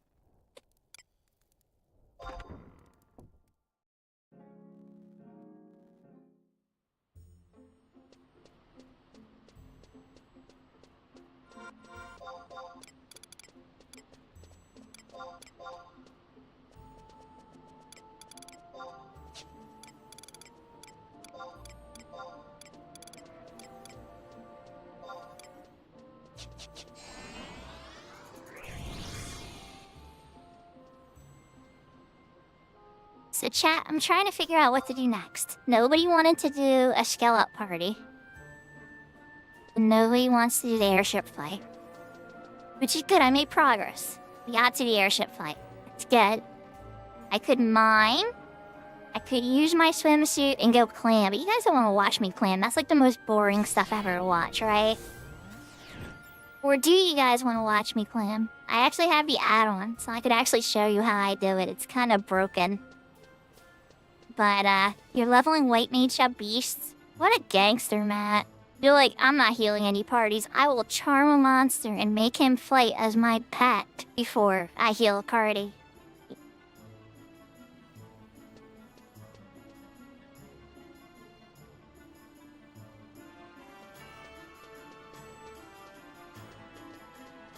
So chat, I'm trying to figure out what to do next. Nobody wanted to do a scale-up party. Nobody wants to do the airship fight. Which is good, I made progress. We got to the airship fight. It's good. I could mine. I could use my swimsuit and go clam, but you guys don't want to watch me clam. That's like the most boring stuff ever to watch, right? Or do you guys want to watch me clam? I actually have the add-on, so I could actually show you how I do it. It's kind of broken. But, you're leveling white mage up beasts? What a gangster, Matt. You're like, I'm not healing any parties. I will charm a monster and make him fight as my pet before I heal a party.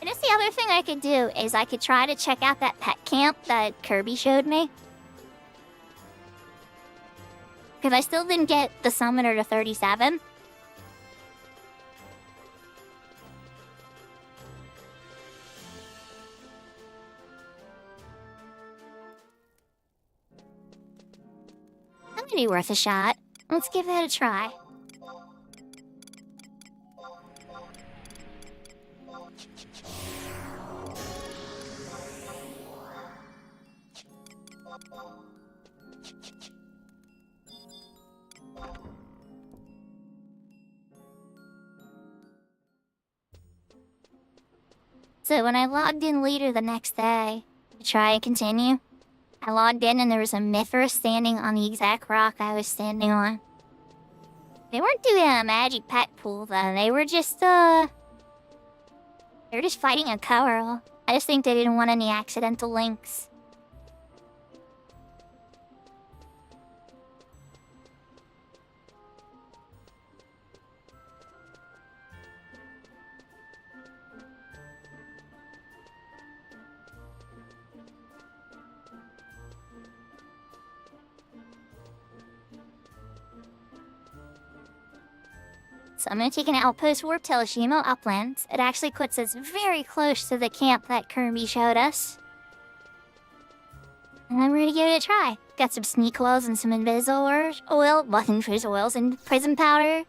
I guess the other thing I could do is I could try to check out that pet camp that Kirby showed me. Because I still didn't get the summoner to 37. That might be worth a shot. Let's give that a try. So when I logged in later the next day to try and continue, I logged in and there was a Mithra standing on the exact rock I was standing on. They weren't doing a magic pet pool though, they were just fighting a cowgirl. I just think they didn't want any accidental links. So I'm gonna take an outpost warp to Elishimo Uplands. It actually puts us very close to the camp that Kirby showed us. And then we're gonna give it a try. Got some sneak oils and some invisible oil, button trace oils, and prism powder.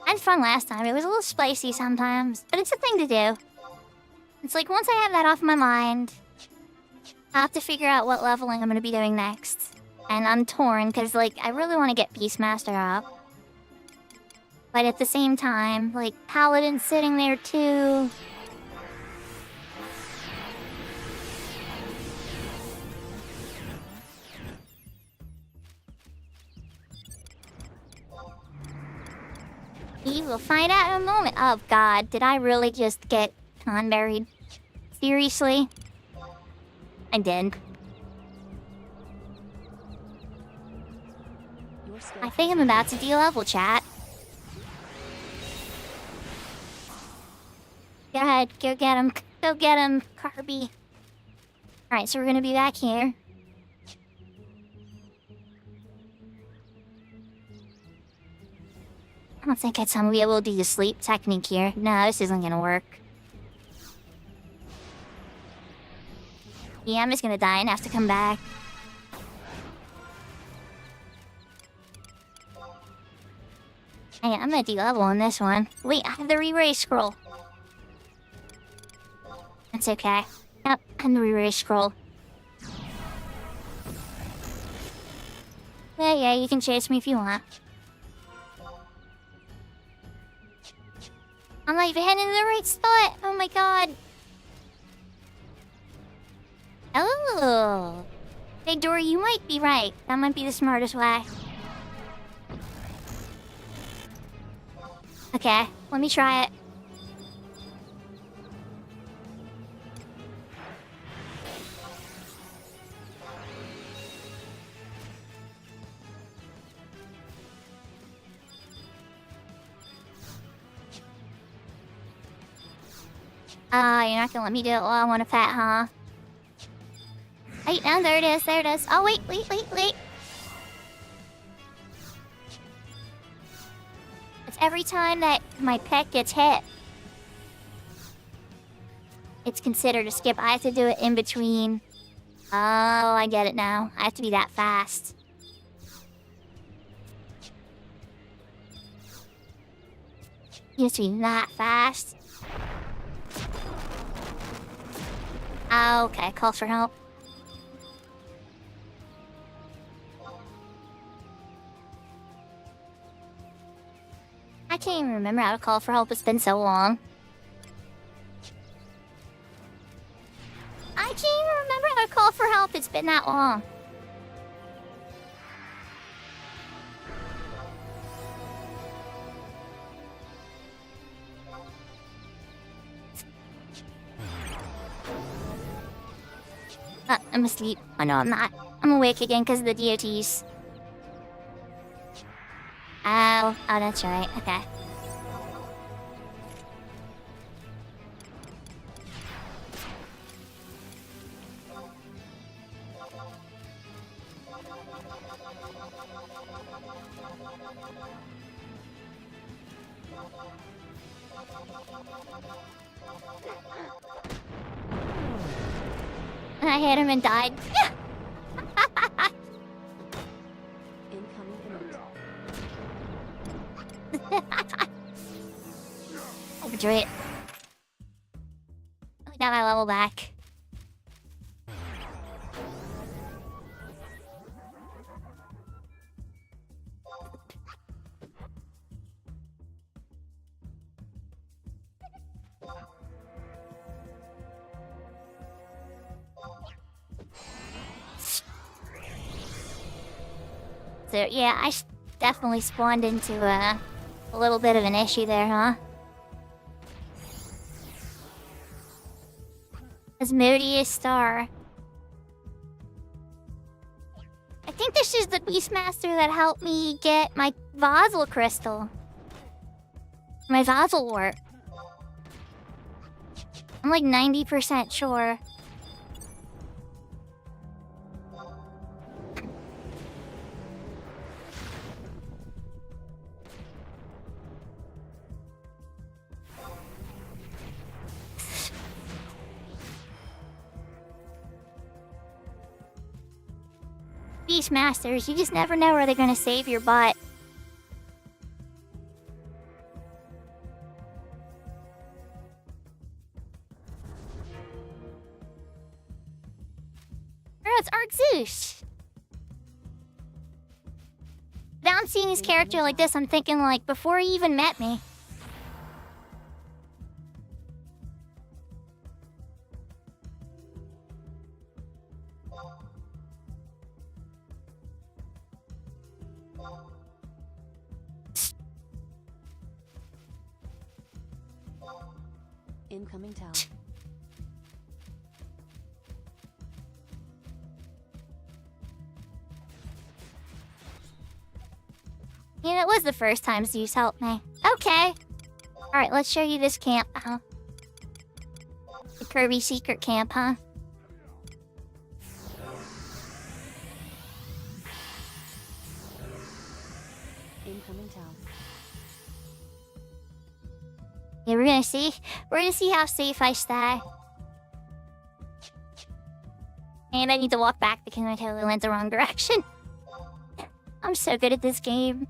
I had fun last time. It was a little spicy sometimes, but it's a thing to do. It's like once I have that off my mind, I'll have to figure out what leveling I'm gonna be doing next. And I'm torn, because, like, I really want to get Beastmaster up. But at the same time, like, Paladin's sitting there, too. We will find out in a moment. Oh, God. Did I really just get con-buried? Seriously? I did. I think I'm about to de-level, chat. Go ahead, go get him. Go get him, Kirby. Alright, so we're gonna be back here. I don't think I'm gonna be able to do the sleep technique here. No, this isn't gonna work. Yeah, I'm just gonna die and have to come back. Hey, I'm gonna de-level on this one. Wait, I have the re-raise scroll. That's okay. Yep, I have the re-raise scroll. Yeah, you can chase me if you want. I'm not even heading to the right spot! Oh my god! Oh! Hey, Dory, you might be right. That might be the smartest way. Okay, let me try it. You're not gonna let me do it while I want a pet, huh? Wait, no, there it is, there it is. Oh, wait. It's every time that my pet gets hit, it's considered a skip. I have to do it in between Oh, I get it now. I have to be that fast. You have to be that fast. Oh, okay, call for help. I can't even remember how to call for help. It's been so long. I can't even remember how to call for help. It's been that long. I'm asleep. Oh no, I'm not. I'm awake again because of the DOTs. Oh, that's right. Okay. I hit him and died. Incoming emote. I betrayed it. I got my level back. So yeah, I definitely spawned into a little bit of an issue there, huh? Asmodeus Star. I think this is the Beastmaster that helped me get my Vassal Crystal. My Vassal Wart. I'm like 90% sure. Beastmasters, you just never know where they're gonna save your butt. Oh, it's Arxus. Now I'm seeing his character like this, I'm thinking like before he even met me. Incoming tower. Yeah, that was the first time Zeus helped me. Okay. Alright, let's show you this camp, huh? The Kirby secret camp, huh? Incoming tower. Yeah, we're gonna see. We're gonna see how safe I stay. And I need to walk back because I totally went the wrong direction. I'm so good at this game.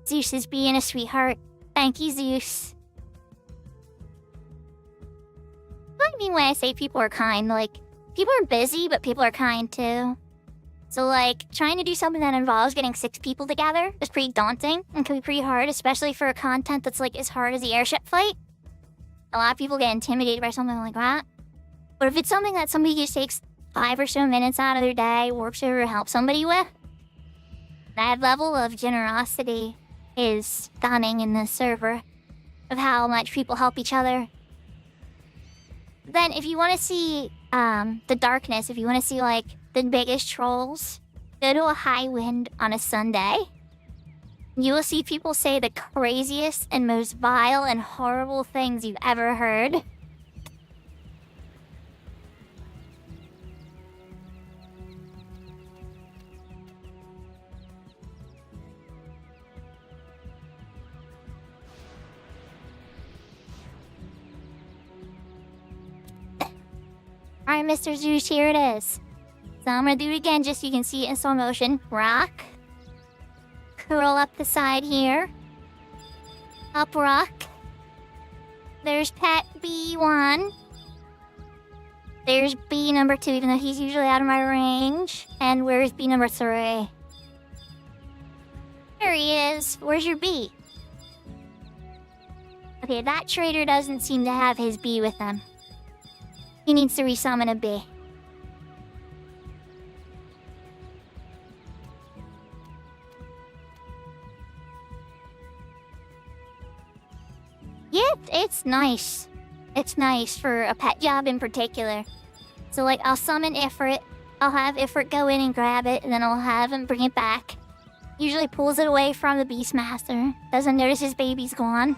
Zeus is being a sweetheart. Thank you, Zeus. What I mean when I say people are kind, like, people are busy, but people are kind too. So, like, trying to do something that involves getting 6 people together is pretty daunting and can be pretty hard, especially for a content that's, like, as hard as the airship fight. A lot of people get intimidated by something like that. But if it's something that somebody just takes 5 or so minutes out of their day, works over to help somebody with, that level of generosity is stunning in this server of how much people help each other. Then if you want to see the darkness, if you want to see like the biggest trolls, go to a high wind on a Sunday. You will see people say the craziest and most vile and horrible things you've ever heard. Mr. Zeus, here it is. So I'm gonna do it again just so you can see it in slow motion. Rock. Curl up the side here. Up rock. There's pet B1. There's B number 2, even though he's usually out of my range. And where's B number 3? There he is. Where's your B? Okay, that trader doesn't seem to have his B with him. He needs to resummon a B. Yeah, it's nice. It's nice for a pet job in particular. So, like, I'll summon Ifrit. I'll have Ifrit go in and grab it, and then I'll have him bring it back. Usually pulls it away from the Beastmaster. Doesn't notice his baby's gone.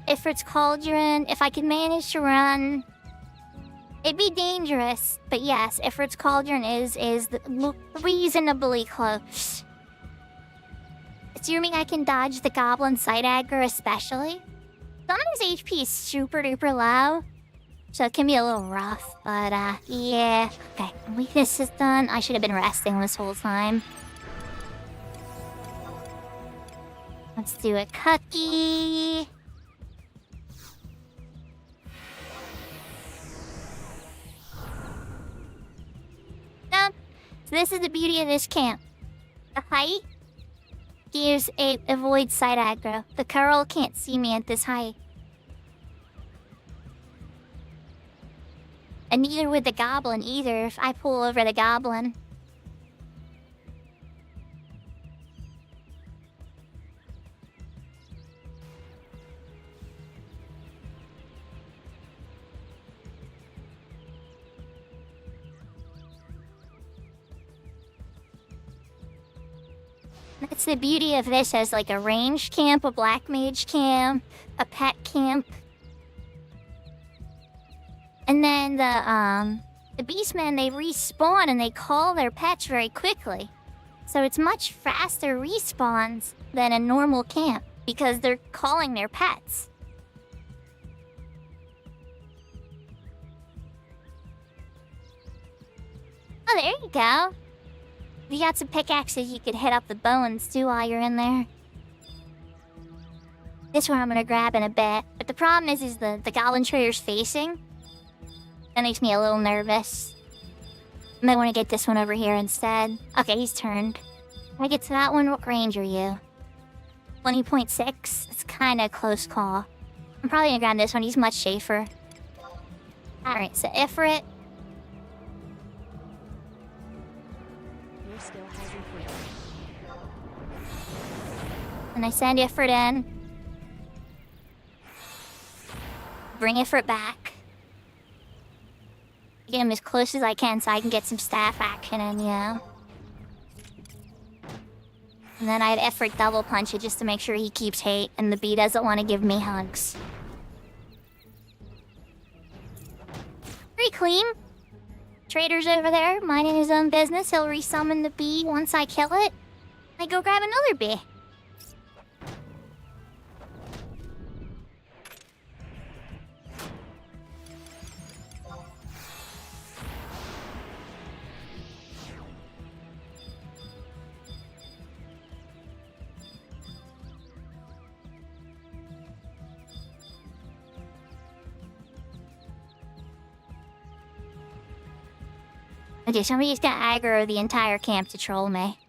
Ifrit's Cauldron. If I could manage to run... It'd be dangerous, but yes, Ifrit's Cauldron is reasonably close. Assuming I can dodge the Goblin Side Aggro especially. Some of his HP is super duper low, so it can be a little rough, but yeah. Okay, weakness is done. I should have been resting this whole time. Let's do a cookie. So this is the beauty of this camp. The height gives avoid side aggro. The Curl can't see me at this height. And neither would the Goblin either if I pull over the Goblin. That's the beauty of this as like a ranged camp, a black mage camp, a pet camp. And then the beastmen, they respawn and they call their pets very quickly. So it's much faster respawns than a normal camp because they're calling their pets. Oh, there you go. You got some pickaxes you could hit up the bones too while you're in there. This one I'm gonna grab in a bit. But the problem is the Goblin Trader's facing. That makes me a little nervous. I might want to get this one over here instead. Okay, he's turned. If I get to that one, what range are you? 20.6? It's kind of close call. I'm probably gonna grab this one, he's much safer. Alright, so Ifrit. Your skill has improved. And I send Ifrit in. Bring Ifrit back. Get him as close as I can so I can get some staff action in, you know? And then I'd Ifrit double punch it just to make sure he keeps hate and the bee doesn't want to give me hugs. Pretty clean. Trader's over there, minding his own business. He'll resummon the bee once I kill it. I go grab another bee. Okay, somebody's gonna aggro the entire camp to troll me.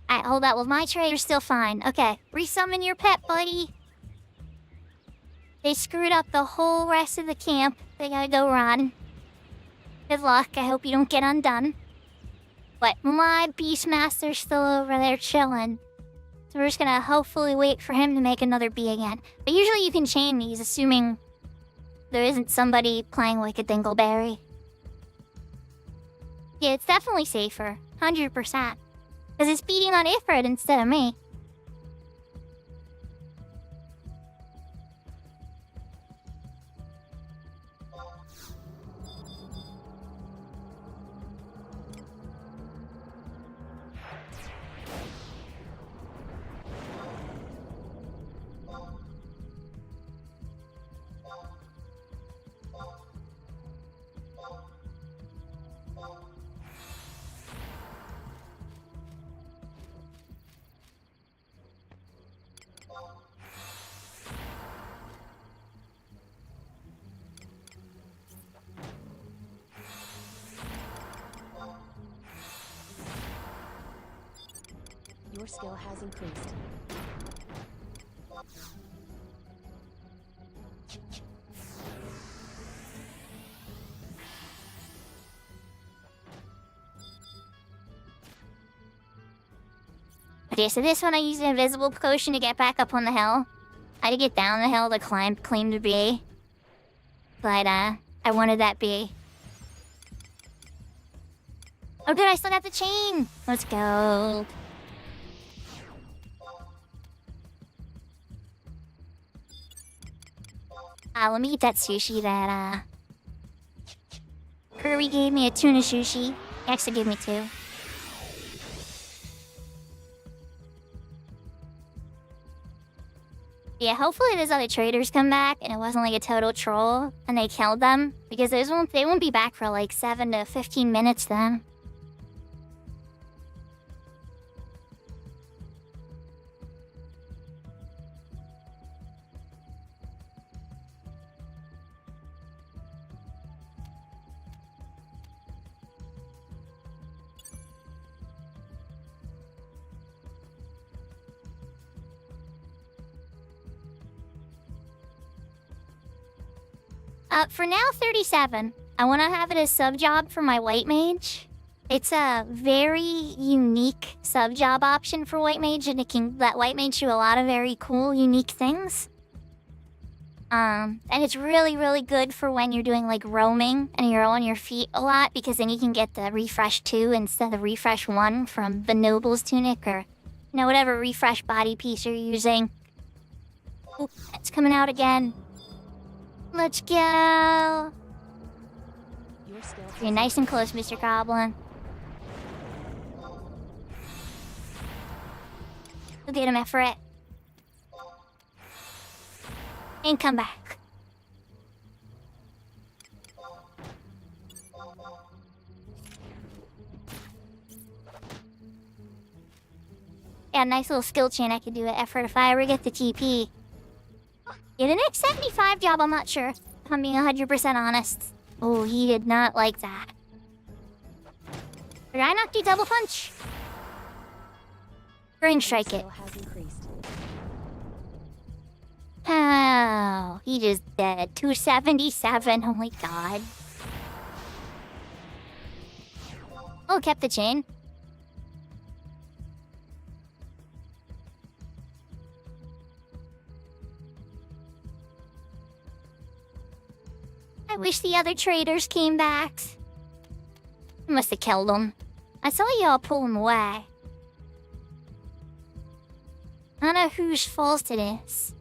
Alright, hold that. Well, my trader's still fine. Okay, resummon your pet, buddy. They screwed up the whole rest of the camp. They gotta go run. Good luck. I hope you don't get undone. But my Beastmaster's still over there chilling. So we're just gonna hopefully wait for him to make another bee again. But usually you can chain these, assuming there isn't somebody playing like a Dingleberry. Yeah, it's definitely safer. 100%. Because it's beating on Ifrit instead of me. Your skill has increased. Okay, so this one I used an invisible potion to get back up on the hill. I had to get down the hill to claim the bee. But, I wanted that bee. Oh good, I still got the chain! Let's go. Let me eat that sushi that, Curry gave me a tuna sushi. He actually gave me 2. Yeah, hopefully those other traders come back and it wasn't like a total troll and they killed them. Because they won't be back for like 7 to 15 minutes then. For now, 37. I want to have it as sub-job for my white mage. It's a very unique sub-job option for white mage, and it can let white mage do a lot of very cool, unique things. And it's really, really good for when you're doing like roaming and you're on your feet a lot, because then you can get the refresh 2 instead of refresh 1 from the noble's tunic or, you know, whatever refresh body piece you're using. Ooh, it's coming out again. Let's go. You're nice and close, Mr. Goblin. We'll get him after it. And come back. Yeah, nice little skill chain I could do at effort if I ever get the TP. Yeah, the next 75 job, I'm not sure. If I'm being 100% honest. Oh, he did not like that. Did I not do double punch? Ring strike it. Oh, he just dead. 277. Oh my god. Oh, kept the chain. I wish the other traders came back. I must have killed them. I saw y'all pull them away. I don't know whose fault it is.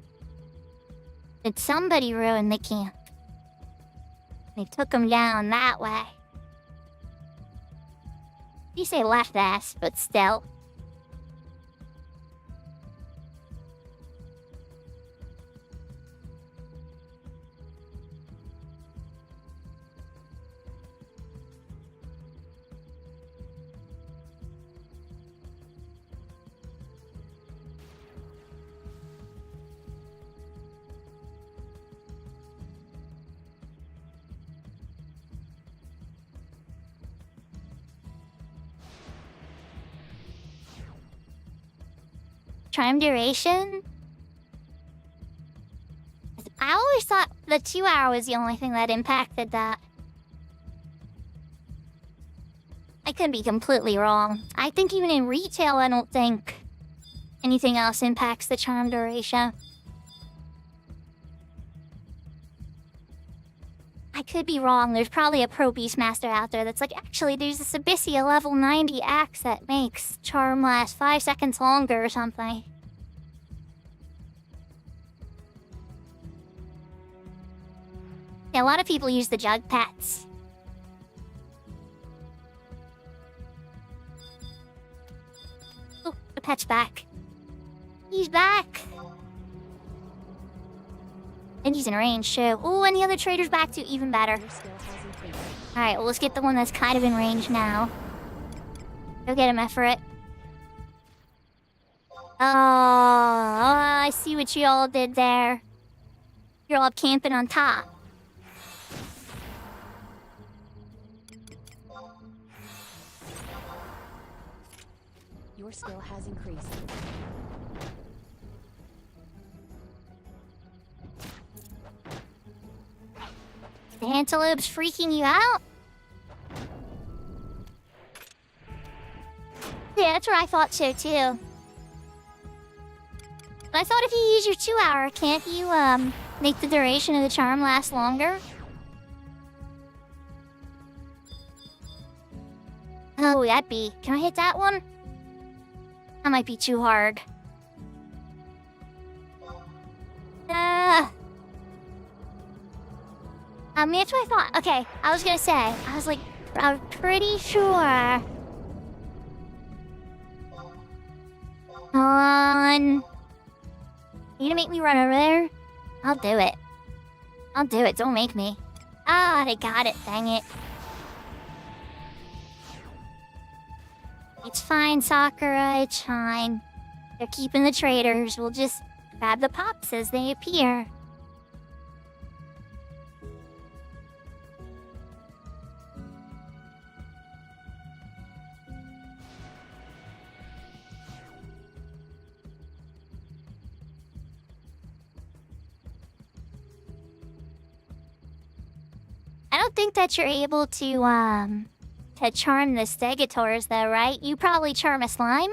Did somebody ruin the camp? They took them down that way. You say left ass, but still. Time duration? I always thought the 2 hour was the only thing that impacted that. I could be completely wrong. I think even in retail, I don't think anything else impacts the charm duration. I could be wrong. There's probably a pro Beastmaster out there that's like, actually, there's this Abyssia level 90 axe that makes charm last 5 seconds longer or something. Yeah, a lot of people use the jug pets. Oh, the pet's back. He's back. And he's in range too. Oh, and the other trader's back too, even better. Alright, well, let's get the one that's kind of in range now. Go get him, effort. Oh, I see what you all did there. You're all camping on top. Your skill has increased. The antelope's freaking you out? Yeah, that's what I thought so too. But I thought if you use your 2-hour, can't you make the duration of the charm last longer? Oh, that'd be... Can I hit that one? That might be too hard. That's what I thought. Okay, I was gonna say. I was pretty sure. On. You gonna make me run over there? I'll do it. I'll do it. Don't make me. Ah, they got it. Dang it. It's fine, Sakura. It's fine. They're keeping the traders. We'll just grab the pops as they appear. I don't think that you're able to charm the stegators though, right? You probably charm a slime?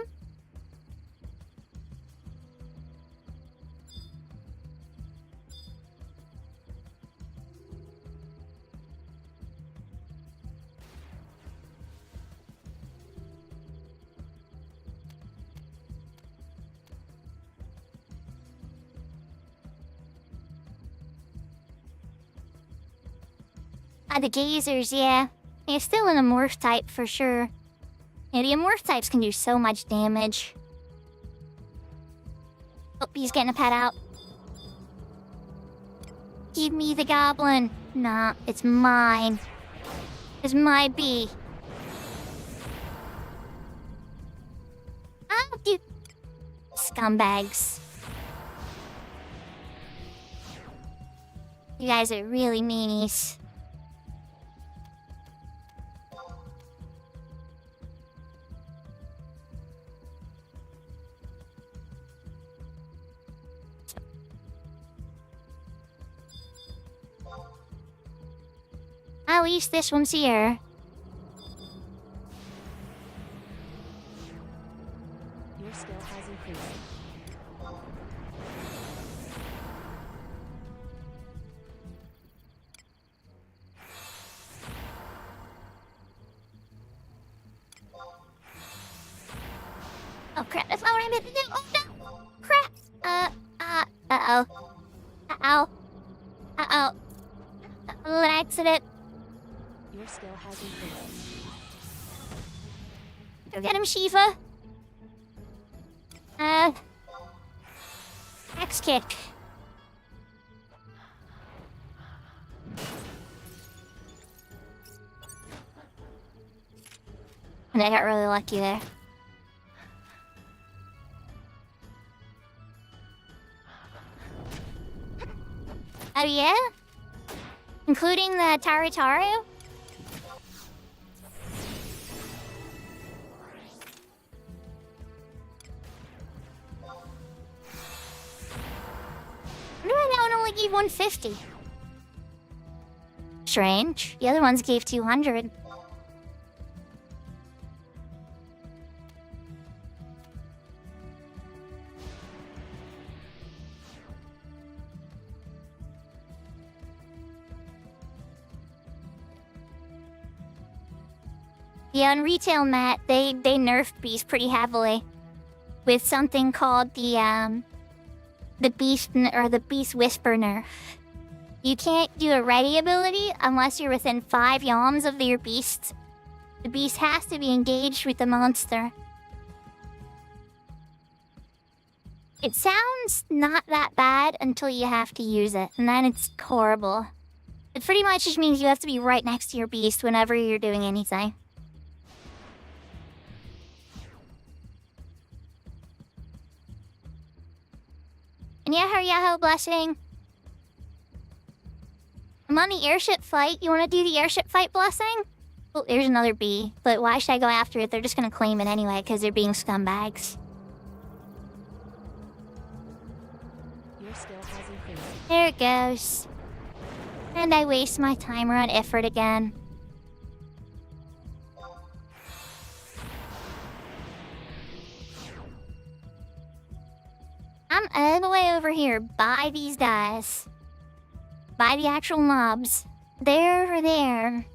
The gazers, yeah. They're still in a morph type for sure. Yeah, the morph types can do so much damage. Oh, he's getting a pet out. Give me the goblin. Nah, it's mine. It's my bee. Oh, dude. Scumbags. You guys are really meanies. At least this one's here. Your skill has increased. Oh crap, that's not what I meant to do. Oh no! Crap! Uh-oh. Uh-oh. Uh-oh. An accident. Your skill has increased. Go get him, Shiva. Axe kick. And I got really lucky there. Oh yeah? Including the Taritaru? Why do I now only gave 150? Strange. The other ones gave 200. Yeah, on retail, Matt, they nerfed bees pretty heavily with something called the beast whisper nerf. You can't do a ready ability unless you're within 5 yalms of your beast. The beast has to be engaged with the monster. It sounds not that bad until you have to use it, and then it's horrible. It pretty much just means you have to be right next to your beast whenever you're doing anything. And yeah, blessing. I'm on the airship fight. You want to do the airship fight, blessing? Oh, there's another bee. But why should I go after it? They're just gonna claim it anyway, because they're being scumbags. Your skill has increased. There it goes. And I waste my timer on effort again. I'm all the way over here by these guys. By the actual mobs. They're over there.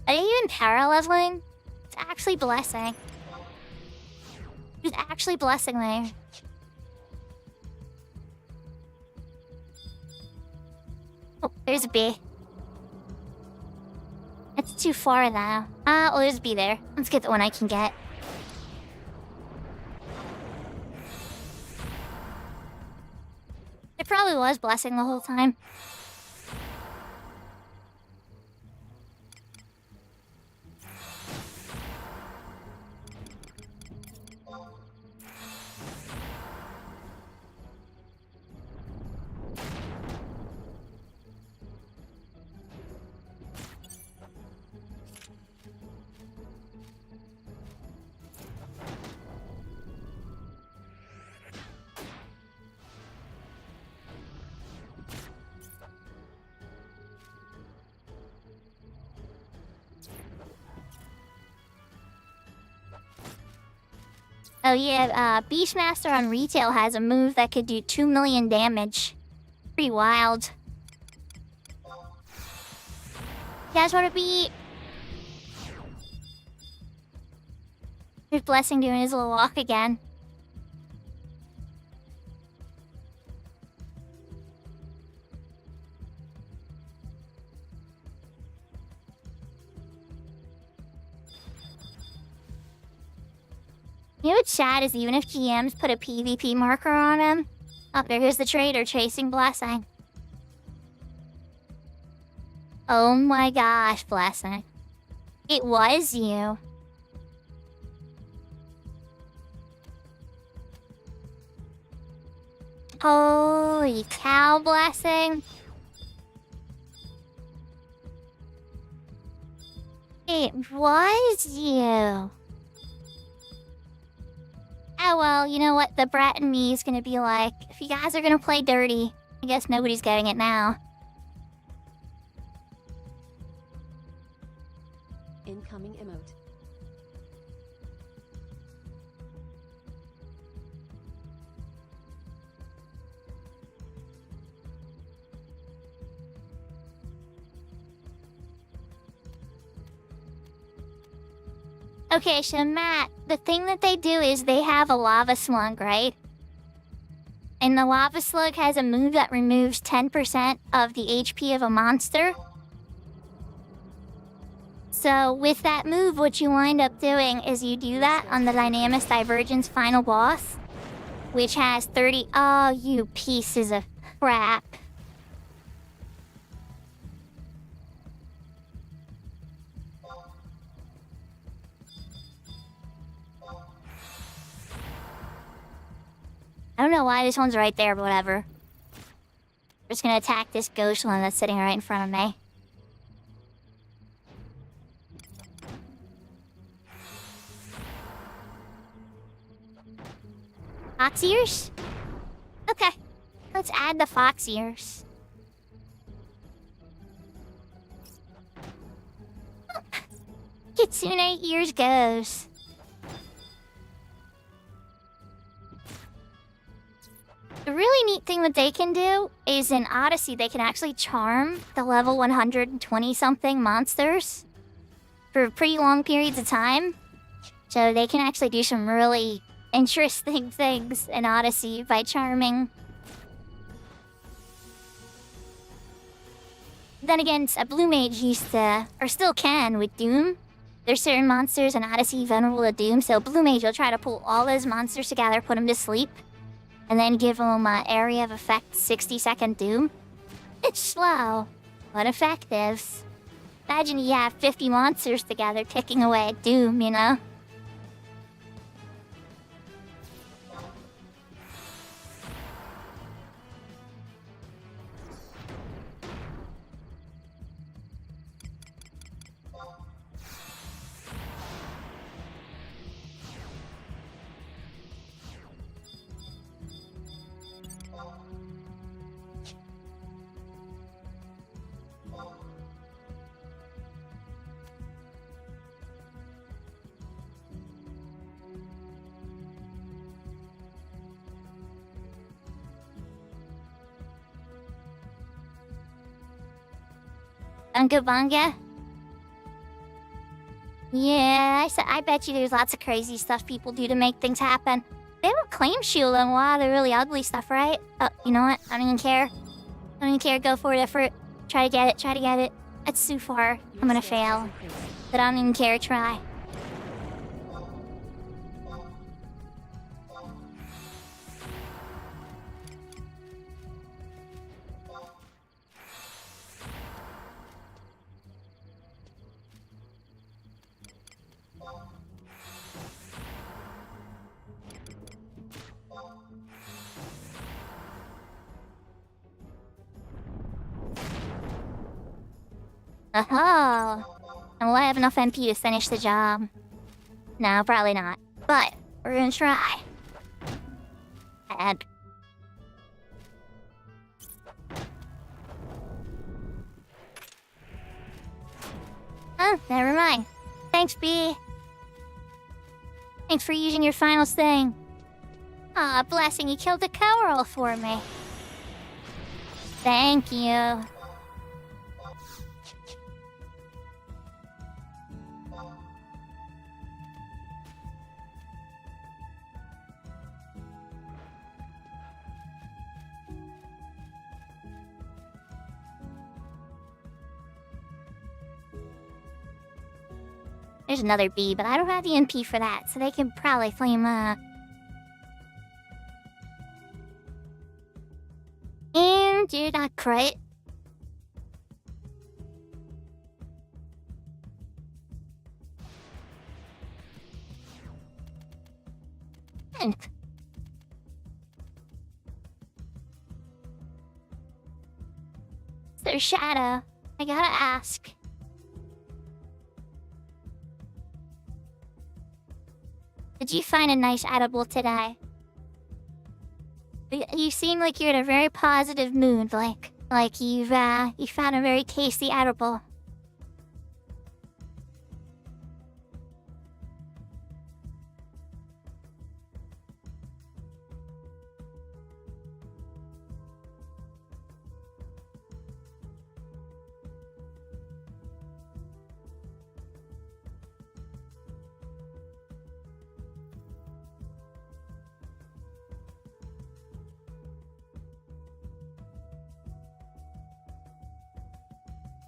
Are they even paralleling? It's actually blessing. It's actually blessing me. Oh, there's a bee. It's too far though. Oh, there's a bee there. Let's get the one I can get. It probably was blessing the whole time. Oh yeah, Beastmaster on retail has a move that could do 2 million damage. Pretty wild. You guys wanna be... There's Blessing doing his little walk again. You know what's sad is even if GMs put a PvP marker on him, up there here's the trader chasing Blessing. Oh my gosh, Blessing. It was you. Holy cow, Blessing. It was you. Oh well, you know what? The brat and me is gonna be like, if you guys are gonna play dirty, I guess nobody's getting it now. Incoming emote. Okay, so Matt, the thing that they do is they have a lava slug, right? And the lava slug has a move that removes 10% of the HP of a monster. So with that move, what you wind up doing is you do that on the Dynamis Divergence final boss, which has 30... Oh, you pieces of crap. I don't know why this one's right there, but whatever. I'm just gonna attack this ghost one that's sitting right in front of me. Fox ears? Okay. Let's add the fox ears. Kitsune ears goes. The really neat thing that they can do is in Odyssey, they can actually charm the level 120-something monsters for pretty long periods of time. So they can actually do some really interesting things in Odyssey by charming. Then again, a Blue Mage used to, or still can with Doom. There's certain monsters in Odyssey vulnerable to Doom, so Blue Mage will try to pull all those monsters together, put them to sleep. And then give them area of effect 60-second doom. It's slow, but effective. Imagine you have 50 monsters together ticking away at doom, you know? Bunga bunga. Yeah, I bet you there's lots of crazy stuff people do to make things happen. They don't claim shield and wow, they're really ugly stuff, right? Oh, you know what? I don't even care. I don't even care. Go for it, effort. Try to get it. Try to get it. It's too far. I'm gonna fail. But I don't even care. Try. Oh, and will I have enough MP to finish the job? No, probably not. But we're gonna try. Add. Oh, never mind. Thanks, B. Thanks for using your final thing. Aw, blessing, you killed the cowgirl for me. Thank you. There's another B, but I don't have the MP for that, so they can probably flame up. And did I crit? And there's Shadow. I gotta ask. Did you find a nice edible today? You seem like you're in a very positive mood, like you found a very tasty edible.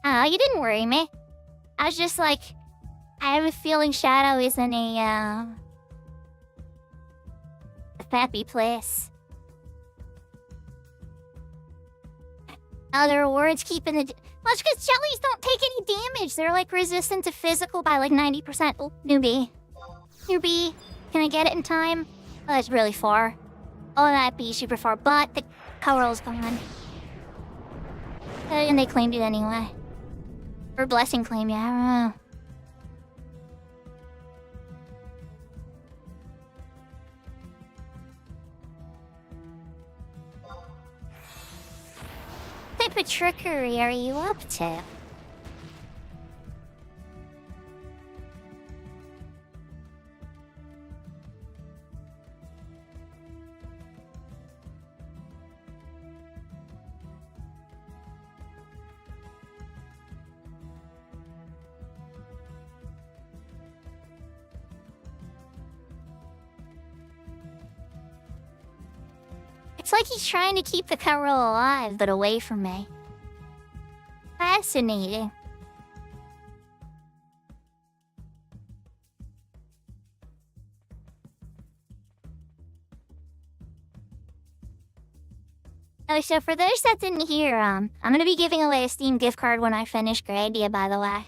Oh, you didn't worry me. I was just like, I have a feeling Shadow isn't a happy place. Oh, the rewards keeping the... Well, it's because jellies don't take any damage. They're like resistant to physical by like 90%. Oh, newbie. Newbie, can I get it in time? Oh, that's really far. Oh, that'd be super far, but the Coral's gone. And they claimed it anyway. Or Blessing claim, yeah, I don't know. What type of trickery are you up to? It's like he's trying to keep the Corral alive, but away from me. Fascinating. Oh, so for those that didn't hear, I'm gonna be giving away a Steam gift card when I finish Grandia, by the way.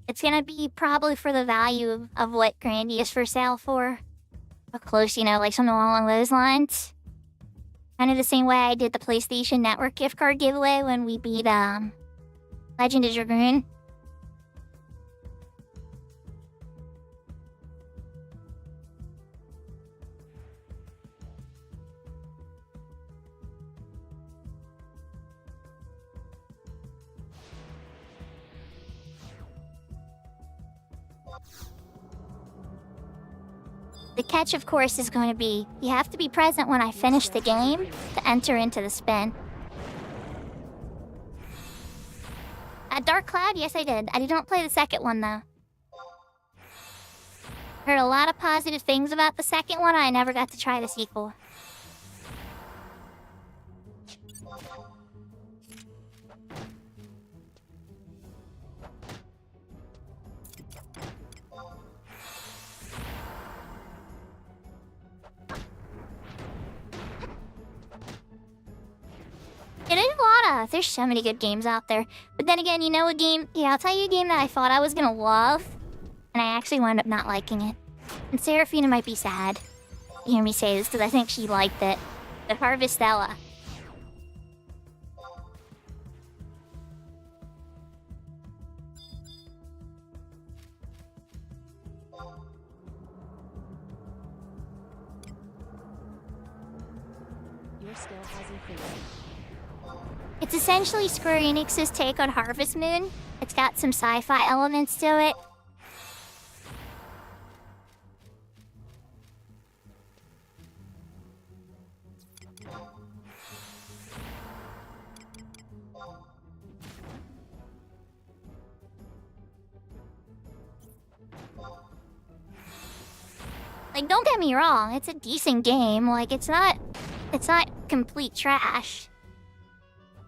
It's gonna be probably for the value of what Grandia is for sale for. Or close, you know, like something along those lines. Kind of the same way I did the PlayStation Network gift card giveaway when we beat, Legend of Dragoon. The catch, of course, is going to be, you have to be present when I finish the game to enter into the spin. Dark Cloud? Yes, I did. I did not play the second one, though. Heard a lot of positive things about the second one. I never got to try the sequel. Yeah, there's there's so many good games out there. But then again, you know a game... Yeah, I'll tell you a game that I thought I was gonna love. And I actually wound up not liking it. And Seraphina might be sad to hear me say this, because I think she liked it. But Harvestella. Your skill has increased. It's essentially Square Enix's take on Harvest Moon. It's got some sci-fi elements to it. Like, don't get me wrong, it's a decent game. Like, it's not complete trash.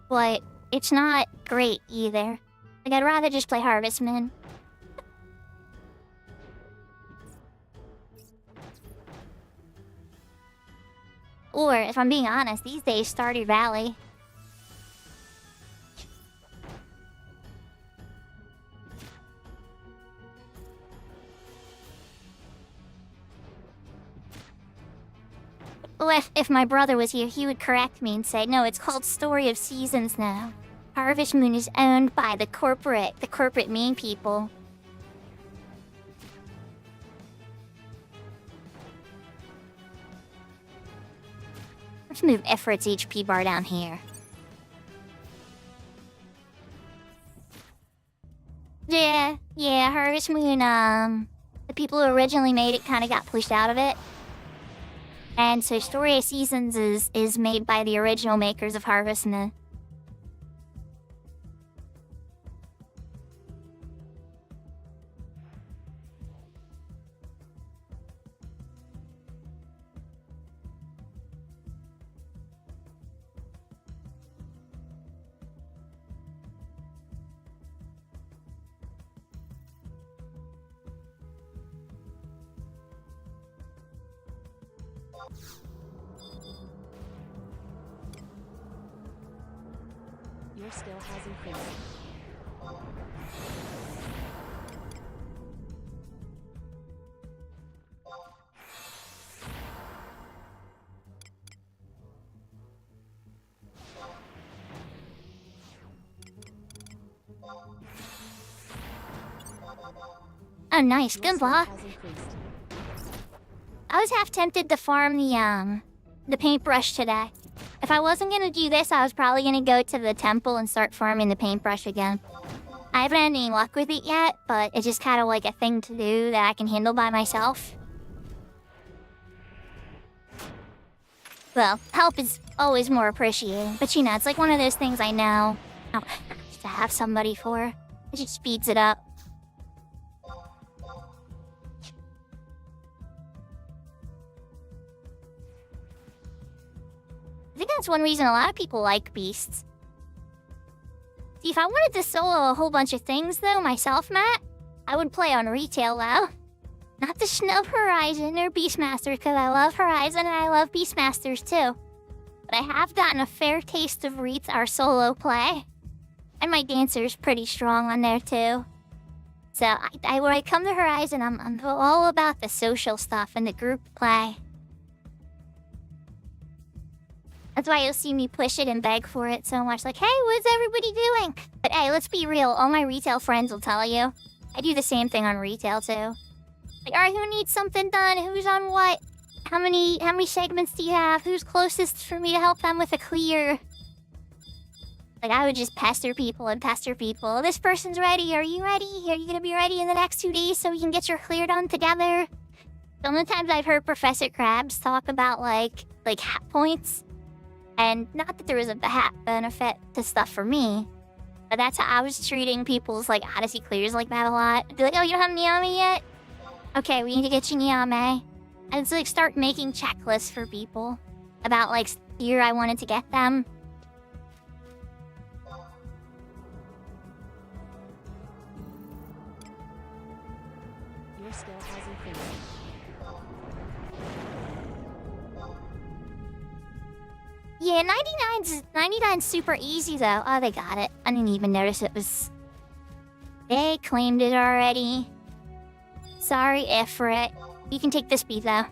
But it's not great either. Like, I'd rather just play Harvest Moon. Or, if I'm being honest, these days, Stardew Valley. Oh, if my brother was here, he would correct me and say, no, it's called Story of Seasons now. Harvest Moon is owned by the corporate mean people. Let's move Effort's HP bar down here. Yeah, Harvest Moon, the people who originally made it kind of got pushed out of it. And so Story of Seasons is made by the original makers of Harvest Moon. Your skill has increased. Oh, nice. Your Good skill luck. has increased. I was half tempted to farm the paintbrush today. If I wasn't gonna do this, I was probably gonna go to the temple and start farming the paintbrush again. I haven't had any luck with it yet, but it's just kind of like a thing to do that I can handle by myself. Well, help is always more appreciated, but you know, it's like one of those things I know to have somebody for. It just speeds it up. I think that's one reason a lot of people like Beasts. See, if I wanted to solo a whole bunch of things, though, myself, Matt, I would play on retail, though. Not to snub Horizon or Beastmasters, because I love Horizon and I love Beastmasters, too. But I have gotten a fair taste of our solo play. And my dancer's pretty strong on there, too. So, when I come to Horizon, I'm all about the social stuff and the group play. That's why you'll see me push it and beg for it so much. Like, hey, what's everybody doing? But hey, let's be real. All my retail friends will tell you. I do the same thing on retail, too. Like, alright, who needs something done? Who's on what? How many segments do you have? Who's closest for me to help them with a clear? Like, I would just pester people and pester people. This person's ready. Are you ready? Are you gonna be ready in the next 2 days so we can get your clear done together? Sometimes I've heard Professor Krabs talk about, like hat points. And not that there was a hat benefit to stuff for me, But that's how I was treating people's like Odyssey clears like that a lot. I'd be like, oh, you don't have Niame yet? Okay, we need to get you Niame. I'd like start making checklists for people about like year I wanted to get them. Your skill has increased. Yeah, 99's super easy though. Oh, they got it. I didn't even notice it was... They claimed it already. Sorry, Ifrit. You can take this beat though.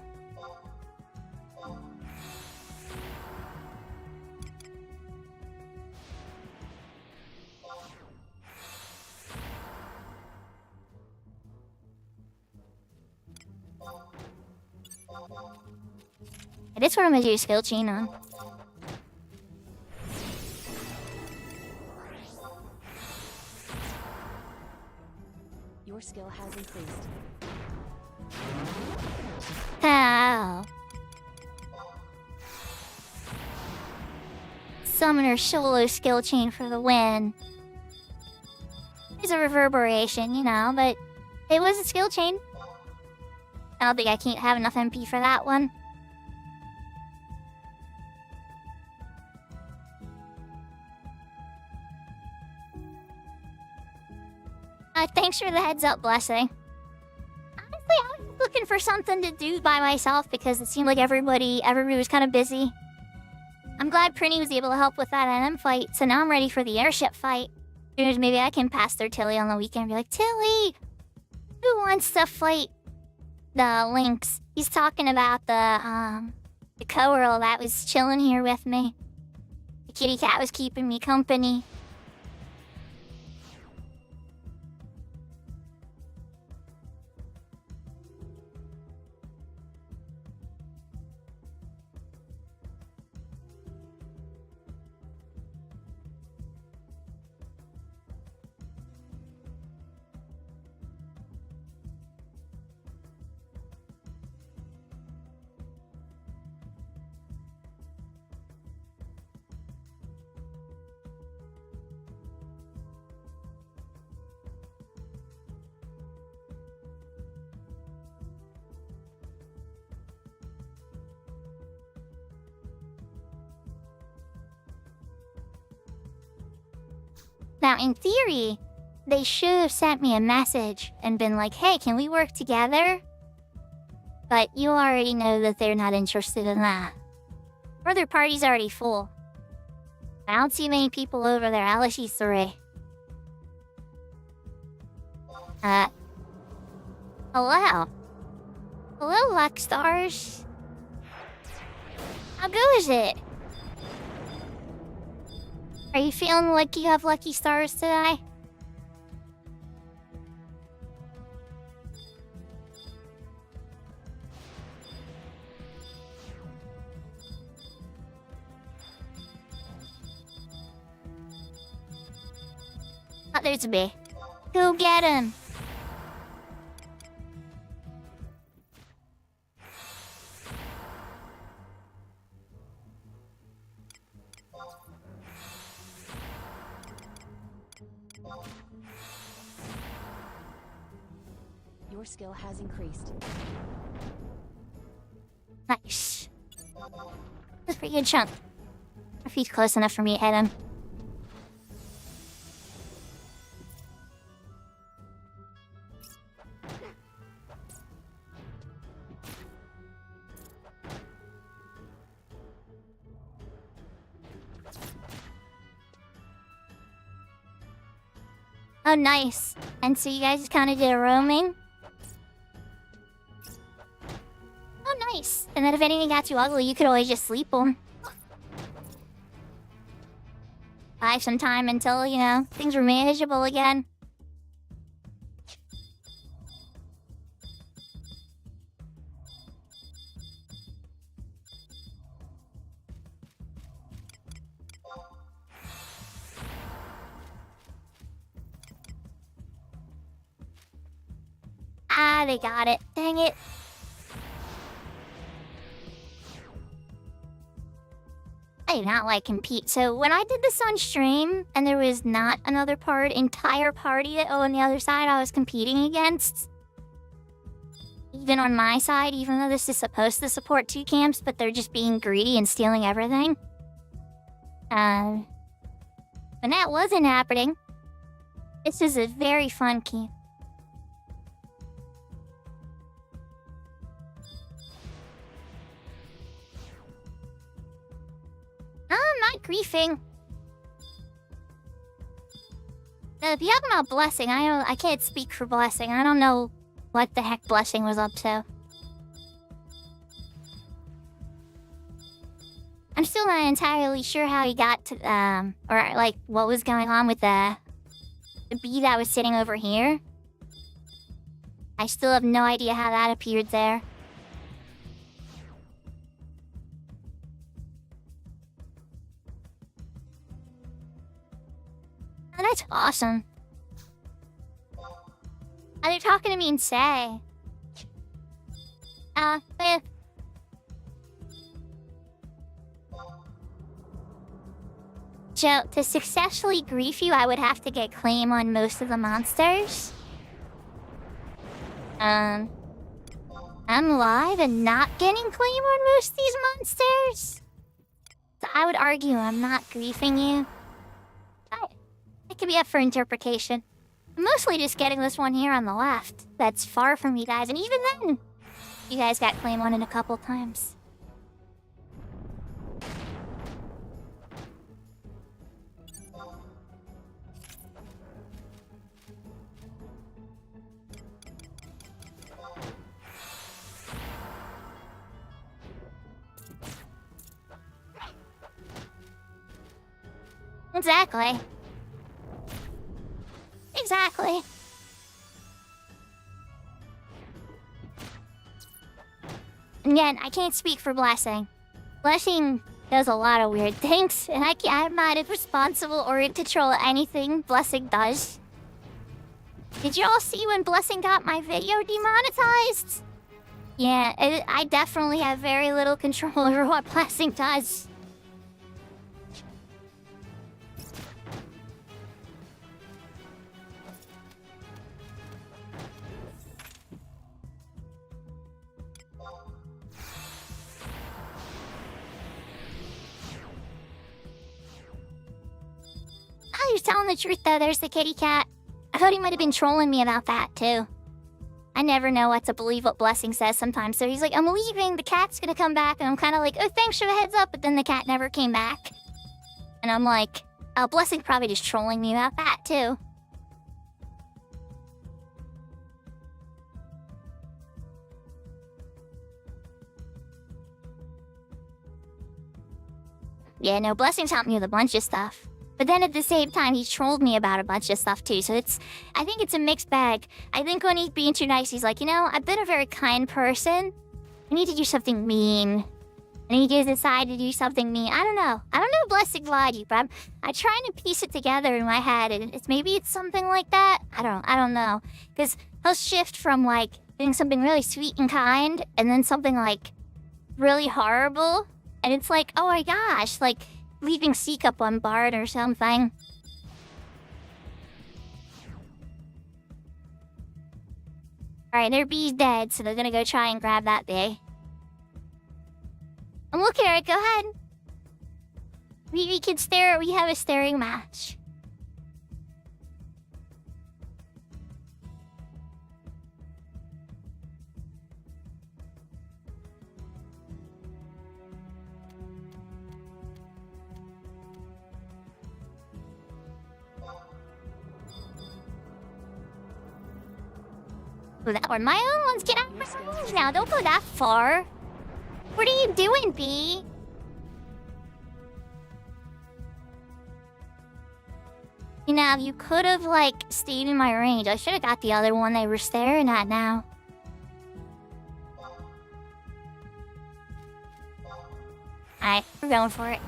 It is what I'm gonna do skill chain on. Your skill has increased. Ow. Summoner solo skill chain for the win. It's a reverberation, you know, but it was a skill chain. I don't think I can't have enough MP for that one. Thanks for the heads up, Blessing. Honestly, I was looking for something to do by myself because it seemed like everybody was kind of busy. I'm glad Prinny was able to help with that NM fight, so now I'm ready for the airship fight. Maybe I can pass through Tilly on the weekend and be like, Tilly, who wants to fight the Lynx? He's talking about the co-girl that was chilling here with me. The kitty cat was keeping me company. Now, in theory, they should have sent me a message and been like, hey, can we work together? But you already know that they're not interested in that. Or their party's already full. I don't see many people over there, Alishi 3. Hello. Hello, Luckstars. How good is it? Are you feeling like you have lucky stars today? Oh, there's a bee. Go get him. Your skill has increased. Nice. That's a pretty good chunk. Our feet's close enough for me to hit him. Oh, nice. And so you guys just kind of did a roaming? Oh, nice. And then if anything got too ugly, you could always just sleep them. Buy some time until, you know, things were manageable again. Ah, they got it. Dang it. I do not like compete. So when I did this on stream and there was not another entire party on the other side I was competing against, even on my side, even though this is supposed to support two camps, but they're just being greedy and stealing everything. When that wasn't happening, this is a very fun camp. I'm not griefing. If you talking about Blessing, I can't speak for Blessing. I don't know what the heck Blessing was up to. I'm still not entirely sure how he got to, or like what was going on with the bee that was sitting over here. I still have no idea how that appeared there. Oh, that's awesome. Are they talking to me and say? But... So, to successfully grief you, I would have to get claim on most of the monsters. I'm live and not getting claim on most of these monsters. So I would argue I'm not griefing you. It could be up for interpretation. I'm mostly just getting this one here on the left. That's far from you guys, and even then, you guys got claim on it a couple times. Exactly. Exactly. And again, I can't speak for Blessing. Blessing does a lot of weird things, and I'm not responsible or in control of anything Blessing does. Did you all see when Blessing got my video demonetized? Yeah, I definitely have very little control over what Blessing does. Oh, you're telling the truth though, there's the kitty cat. I thought he might have been trolling me about that too. I never know what to believe what Blessing says sometimes. So he's like, I'm leaving, the cat's gonna come back. And I'm kind of like, oh, thanks for the heads up. But then the cat never came back. And I'm like, oh, Blessing probably just trolling me about that too. Yeah, no, Blessing's helped me with a bunch of stuff. But then at the same time, he's trolled me about a bunch of stuff too. So I think it's a mixed bag. I think when he's being too nice, he's like, you know, I've been a very kind person. I need to do something mean. And he does decide to do something mean. I don't know. I don't know if Blessing lied to you, but I'm trying to piece it together in my head. And maybe it's something like that. I don't know. Because he'll shift from like doing something really sweet and kind and then something like really horrible. And it's like, oh my gosh, like leaving Seek up on Bard or something. Alright, their bee's dead, so they're gonna go try and grab that bee. And look here, go ahead. We can stare, we have a staring match. That one. My own ones get out of my range now. Don't go that far. What are you doing, Bee? You know, you could have, like, stayed in my range. I should have got the other one they were staring at now. Alright, we're going for it.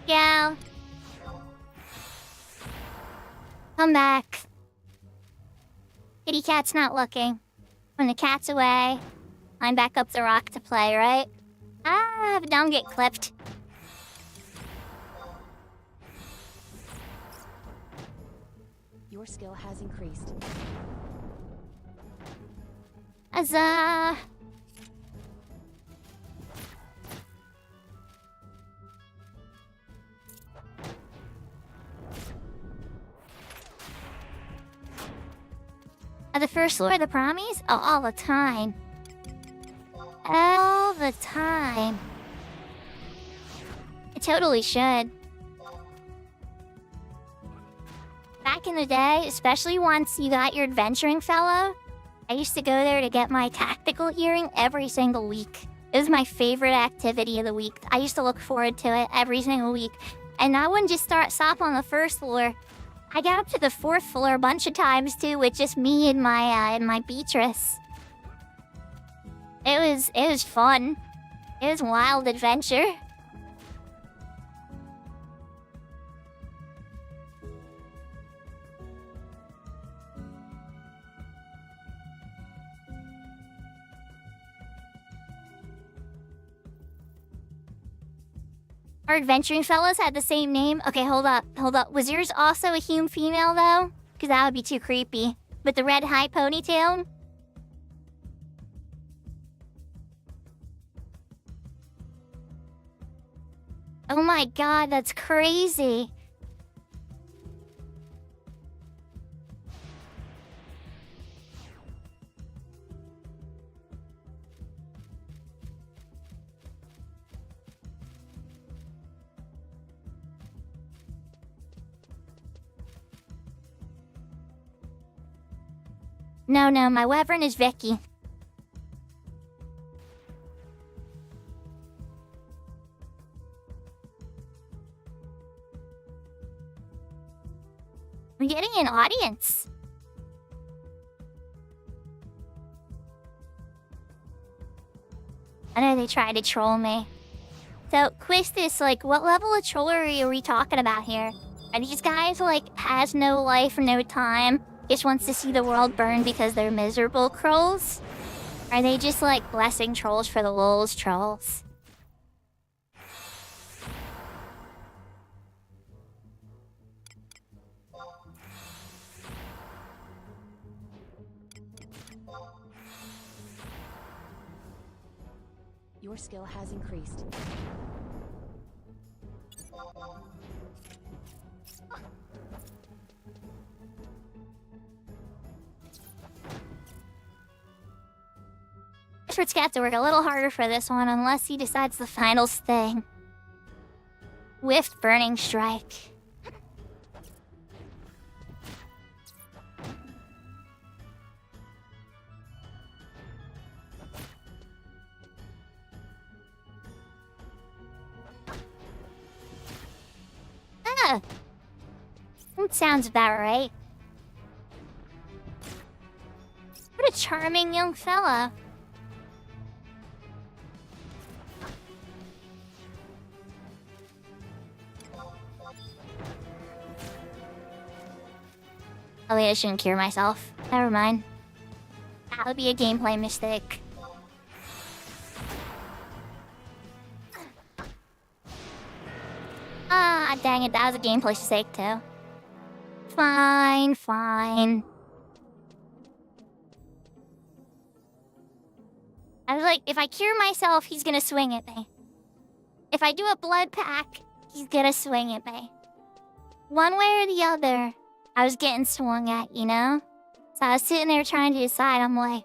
Go. Come back. Kitty cat's not looking. When the cat's away, climb back up the rock to play, right? Ah, but don't get clipped. Your skill has increased. Huzzah! The first floor of the promise? Oh, all the time. All the time. I totally should. Back in the day, especially once you got your adventuring fellow, I used to go there to get my tactical hearing every single week. It was my favorite activity of the week. I used to look forward to it every single week. And I wouldn't just stop on the first floor. I got up to the 4th floor a bunch of times too, with just me and my Beatrice. It was fun. It was a wild adventure. Our adventuring fellows had the same name. Okay, hold up. Was yours also a human female, though? Because that would be too creepy. With the red high ponytail? Oh my god, that's crazy. No, my wyvern is Vicky. We're getting an audience. I know they tried to troll me. So, Quistis, like, what level of trollery are we talking about here? Are these guys, like, has no life, no time? Just wants to see the world burn because they're miserable trolls? Are they just like blessing trolls for the lulz trolls? Your skill has increased. Effort's got to work a little harder for this one unless he decides the finals thing. Whiffed Burning Strike. Ah! That sounds about right. What a charming young fella. Oh wait, I shouldn't cure myself. Never mind. That would be a gameplay mistake. Ah, dang it, that was a gameplay mistake too. Fine. I was like, if I cure myself, he's gonna swing at me. If I do a blood pack, he's gonna swing at me. One way or the other, I was getting swung at, you know? So I was sitting there trying to decide, I'm like,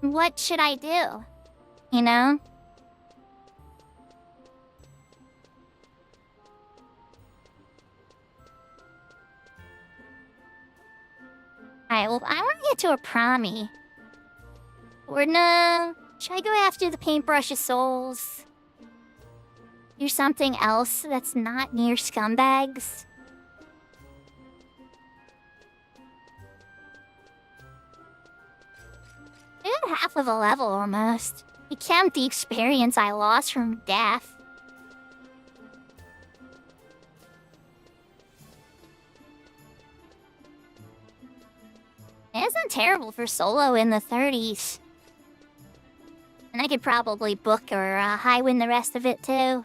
what should I do? You know? Alright, well, I want to get to a promi. Or no, should I go after the paintbrush of souls? Do something else that's not near scumbags? I got half of a level almost. I count the experience I lost from death. It isn't terrible for solo in the 30s. And I could probably book or high win the rest of it too.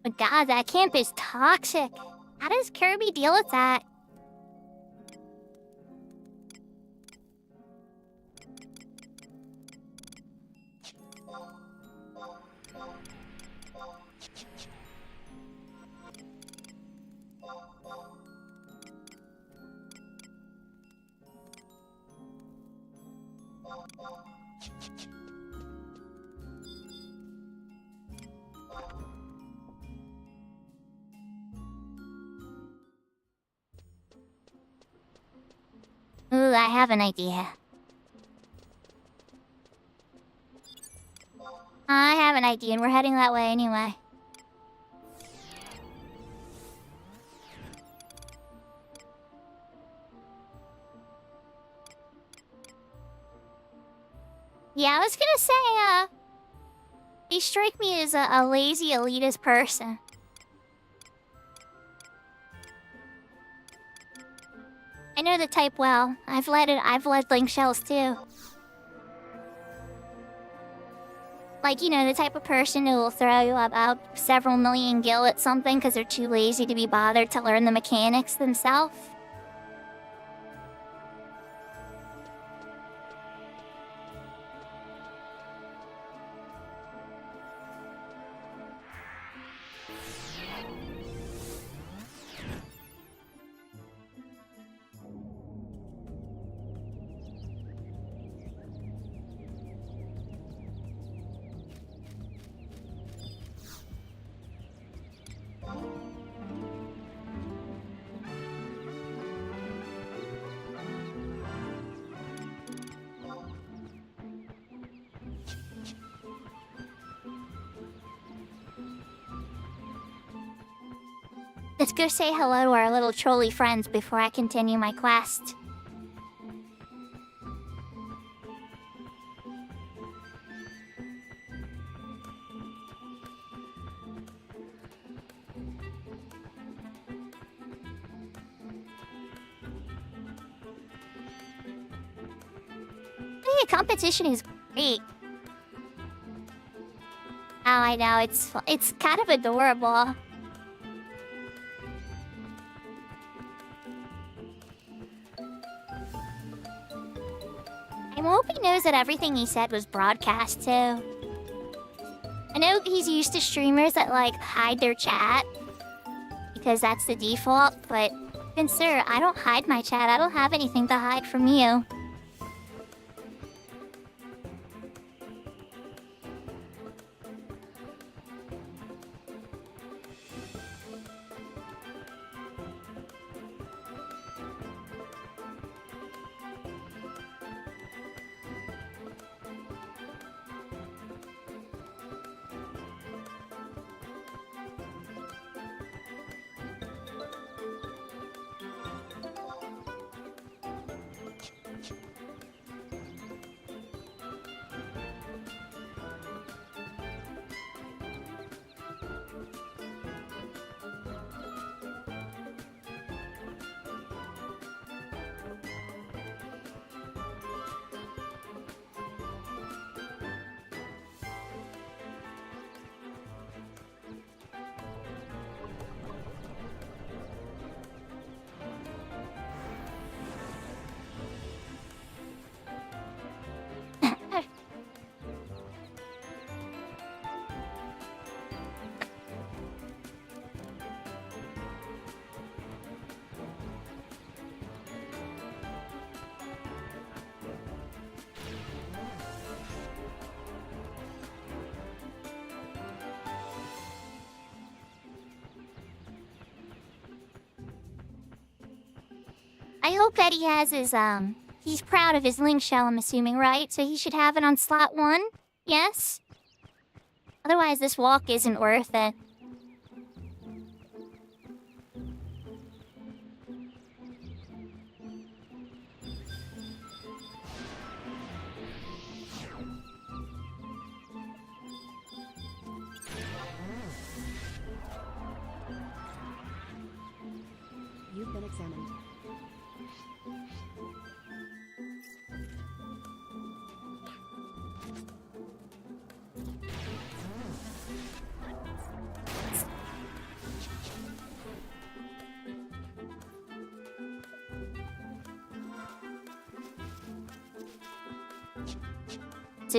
But God, that camp is toxic. How does Kirby deal with that? Ooh, I have an idea. I have an idea, and we're heading that way anyway. Yeah, I was gonna say, you strike me as a lazy elitist person. I know the type well. I've led link shells too. Like, you know, the type of person who will throw you about several million gil at something because they're too lazy to be bothered to learn the mechanics themselves. Let's go say hello to our little trolley friends before I continue my quest. The competition is great. Oh, I know, it's kind of adorable. I hope he knows that everything he said was broadcast too. I know he's used to streamers that like hide their chat because that's the default, but sir, I don't hide my chat. I don't have anything to hide from you. I hope that he has his, he's proud of his link shell, I'm assuming, right? So he should have it on slot 1? Yes? Otherwise, this walk isn't worth it. You've been examined.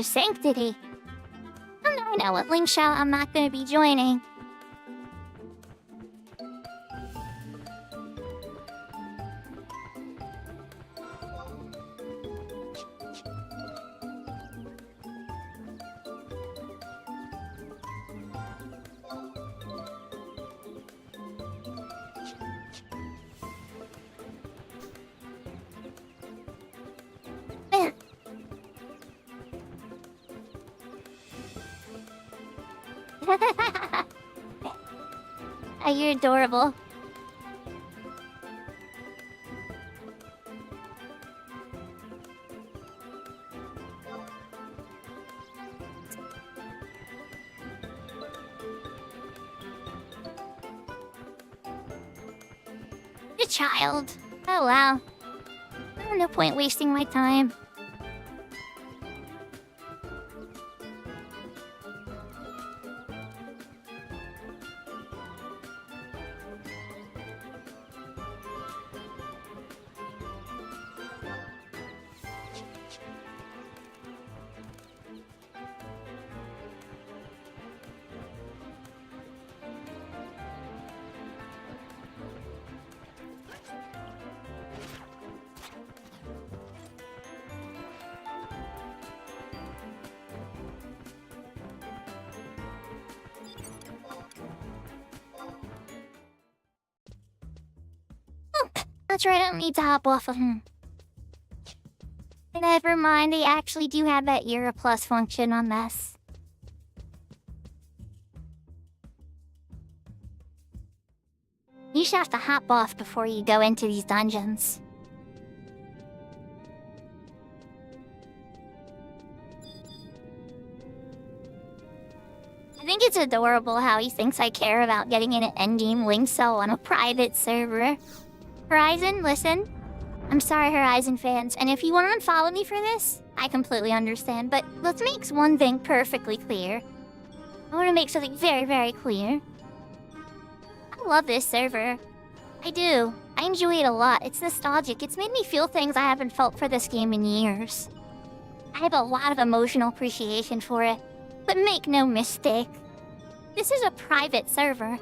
sense of sanctity. I know at Link Shout I'm not going to be joining. You're adorable. A child. Oh wow. No point wasting my time. That's right, I don't need to hop off of him. Never mind, they actually do have that Era Plus function on this. You should have to hop off before you go into these dungeons. I think it's adorable how he thinks I care about getting in an endgame link cell on a private server. Horizon, listen. I'm sorry, Horizon fans, and if you want to unfollow me for this, I completely understand, but let's make one thing perfectly clear. I want to make something very, very clear. I love this server. I do. I enjoy it a lot. It's nostalgic. It's made me feel things I haven't felt for this game in years. I have a lot of emotional appreciation for it. But make no mistake, this is a private server.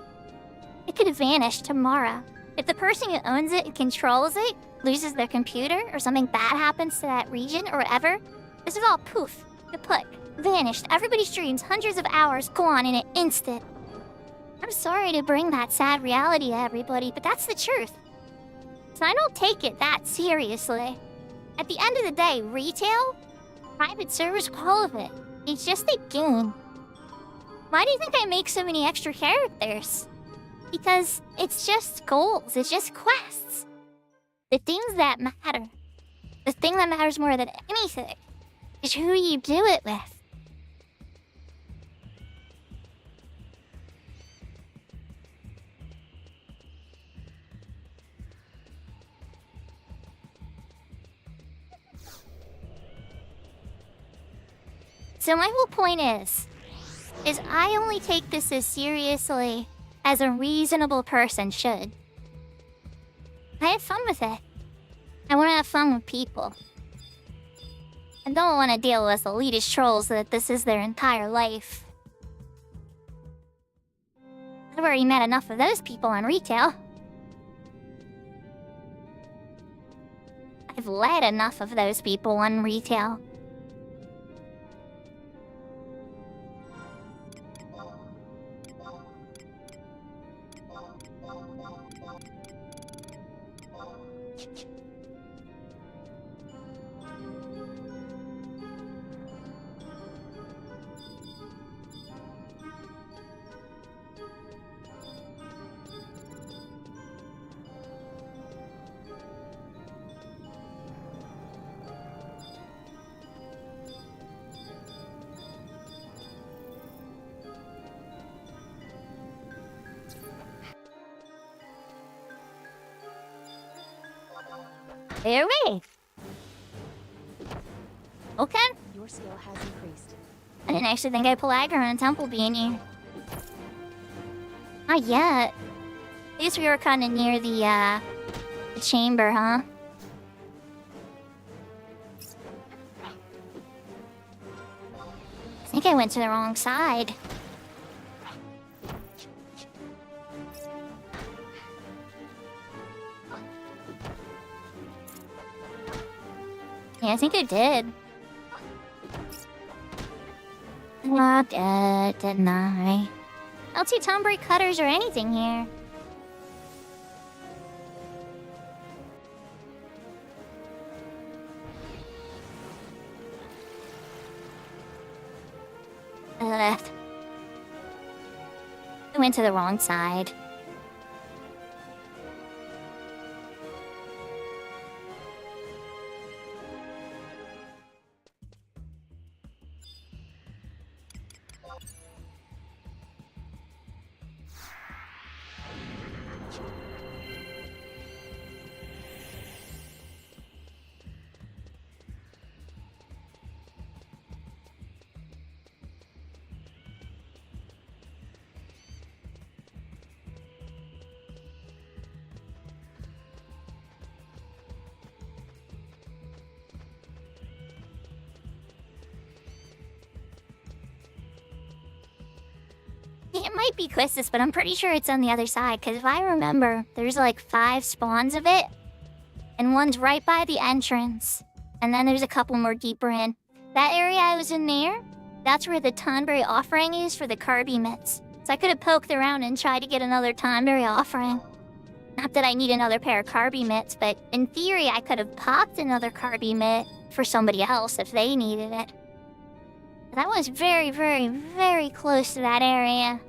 It could vanish tomorrow. If the person who owns it and controls it loses their computer or something bad happens to that region or whatever, this is all poof, kaput, vanished. Everybody's dreams, hundreds of hours gone in an instant. I'm sorry to bring that sad reality to everybody, but that's the truth. So I don't take it that seriously. At the end of the day, retail, private servers, all of it, it's just a game. Why do you think I make so many extra characters? Because it's just goals, it's just quests. The things that matter, the thing that matters more than anything, is who you do it with. So my whole point is I only take this as seriously as a reasonable person should. I have fun with it. I want to have fun with people. I don't want to deal with elitist trolls that this is their entire life. I've already met enough of those people on retail. I've led enough of those people on retail. There we. Okay. Your skill has increased. I didn't actually think I'd pull aggro on a temple being here. Not yet. At least we were kind of near the chamber, huh? think I went to the wrong side. Yeah, I think I did. Not dead, didn't I? I don't see tomberry cutters or anything here. I went to the wrong side. It might be Quistis, but I'm pretty sure it's on the other side, because if I remember, there's like 5 spawns of it, and one's right by the entrance, and then there's a couple more deeper in. That area I was in there, that's where the Tonberry offering is for the Kirby mitts. So I could have poked around and tried to get another Tonberry offering. Not that I need another pair of Kirby mitts, but in theory I could have popped another Kirby mitt for somebody else if they needed it. That was very, very, very close to that area.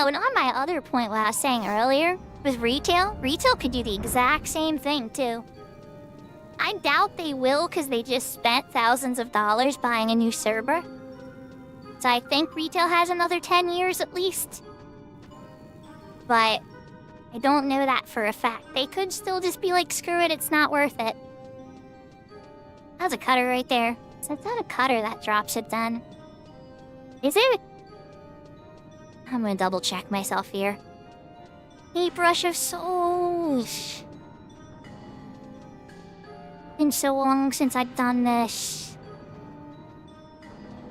Oh, and on my other point what I was saying earlier, with retail could do the exact same thing too. I doubt they will because they just spent thousands of dollars buying a new server. So I think retail has another 10 years at least. But I don't know that for a fact. They could still just be like, screw it, it's not worth it. That's a cutter right there. So it's not a cutter that drops it then. Is it? I'm gonna double check myself here. Paintbrush of Souls. Been so long since I've done this.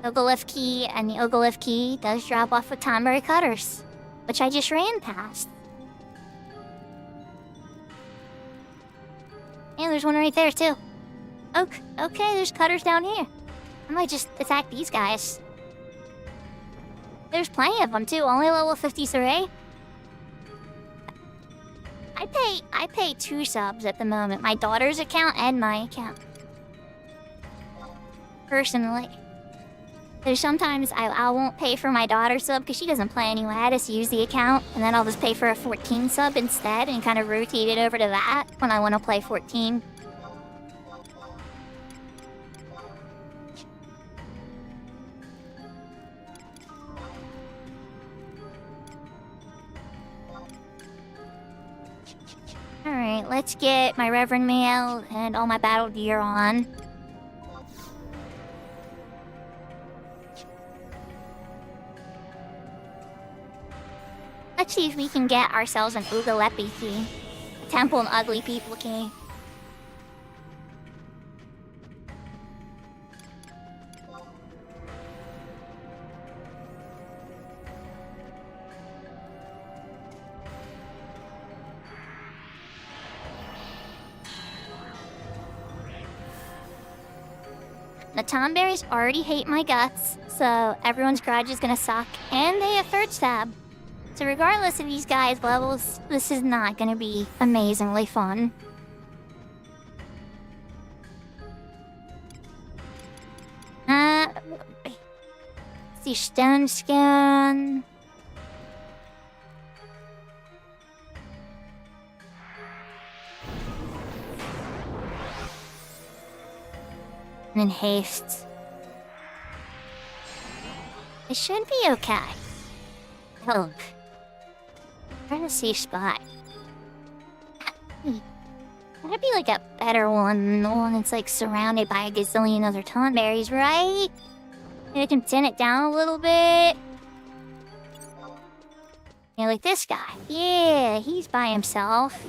Ogolith key, and the Ogolith key does drop off with Tonberry cutters, which I just ran past. And there's one right there too. Okay, there's cutters down here. I might just attack these guys. There's plenty of them too, only level 53. I pay 2 subs at the moment, my daughter's account and my account. Personally. There's sometimes I won't pay for my daughter's sub because she doesn't play anyway. I just use the account and then I'll just pay for a 14 sub instead and kind of rotate it over to that when I want to play 14. Alright, let's get my Reverend Mail and all my battle gear on. Let's see if we can get ourselves an Ugalepi key. A Temple and Ugly People key. The Tonberries already hate my guts, so everyone's grudge is gonna suck, and they have third stab. So regardless of these guys' levels, this is not gonna be amazingly fun. See, Stone Skin. in haste. It should be okay. Look. Trying to see a spot. Gotta be like a better one than the one that's like surrounded by a gazillion other tonberries, right? Maybe I can thin it down a little bit. Yeah, like this guy. Yeah, he's by himself.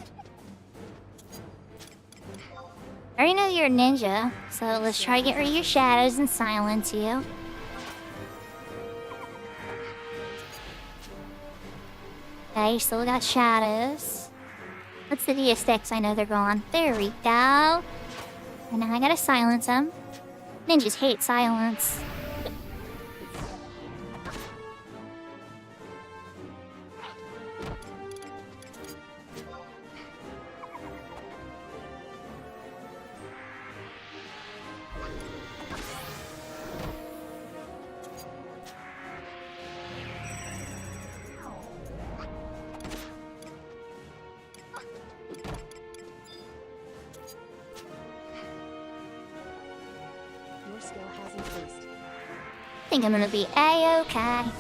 I already know you're a ninja, so let's try to get rid of your shadows and silence you. Okay, still got shadows. What's the D sticks? I know they're gone. There we go. And now I gotta silence them. Ninjas hate silence. Your skill has increased. I think I'm gonna be A-okay.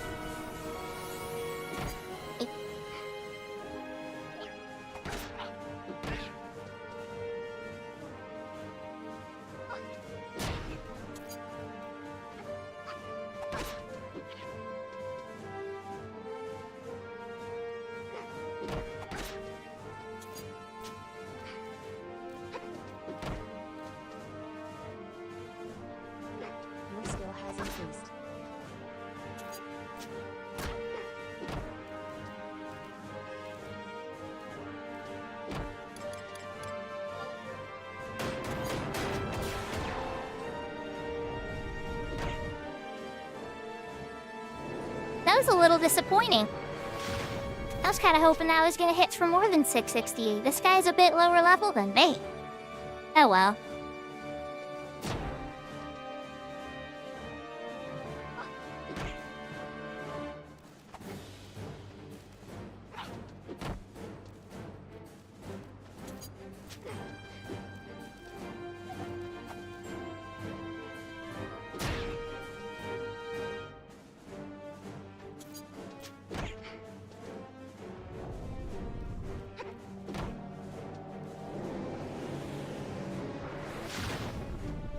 Your skill has increased. That was a little disappointing. I was kind of hoping I was gonna hit for more than 668. This guy's a bit lower level than me. Oh well.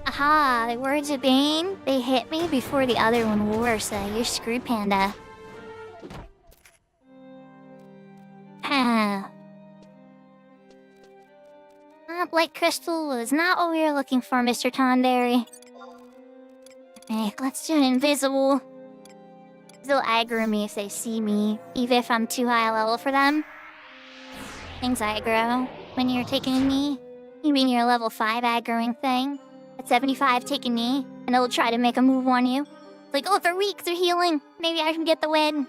Aha, the words of Bane, they hit me before the other one wore, so you're screwed, Panda. Light crystal was not what we were looking for, Mr. Tonberry. Okay, let's do invisible. They'll aggro me if they see me, even if I'm too high level for them. Things aggro when you're taking a knee. You mean your level 5 aggroing thing? At 75 taking knee, and it'll try to make a move on you. Like, oh, they're weak, they're healing. Maybe I can get the win.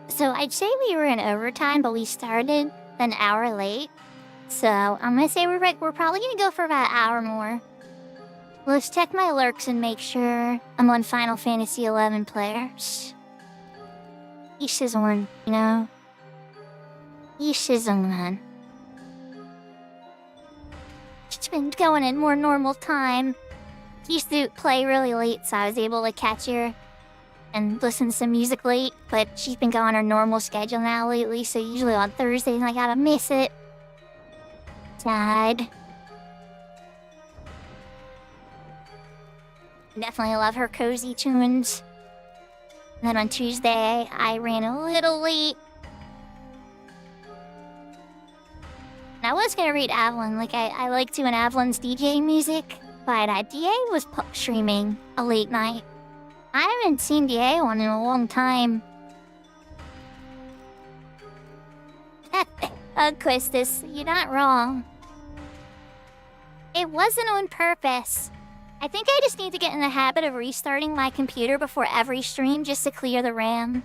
So I'd say we were in overtime, but we started an hour late. So I'm gonna say we're probably gonna go for about an hour more. Let's check my lurks and make sure I'm on Final Fantasy XI players. Each is one, you know? Each is one. Just been going in more normal time. Used to play really late, so I was able to catch her and listen to some music late, but she's been going her normal schedule now lately, so usually on Thursdays I gotta miss it. Sad. Definitely love her cozy tunes. And then on Tuesday, I ran a little late. And I was gonna read Avalon, like I like doing Avalon's DJ music, but DA was streaming a late night. I haven't seen DA one in a long time. Quistis, you're not wrong. It wasn't on purpose. I think I just need to get in the habit of restarting my computer before every stream just to clear the RAM.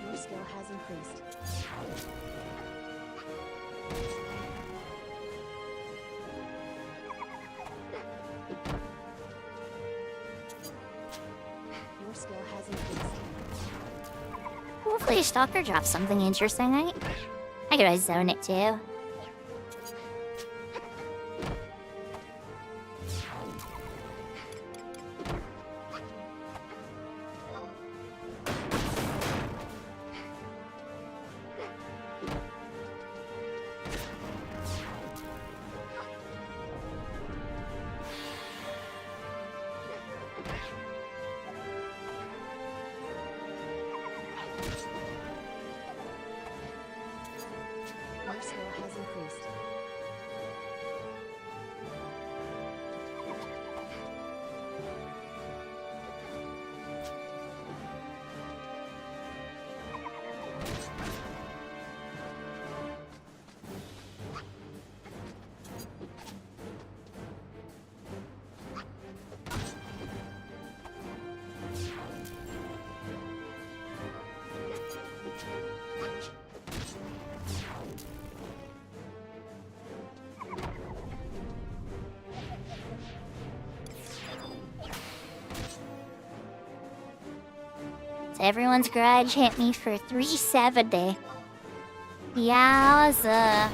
Your skill has increased. Your skill has increased. Hopefully Stalker drops something interesting, right? I could always zone it too. Your skill has increased. So everyone's grudge hit me for 370. Yowza.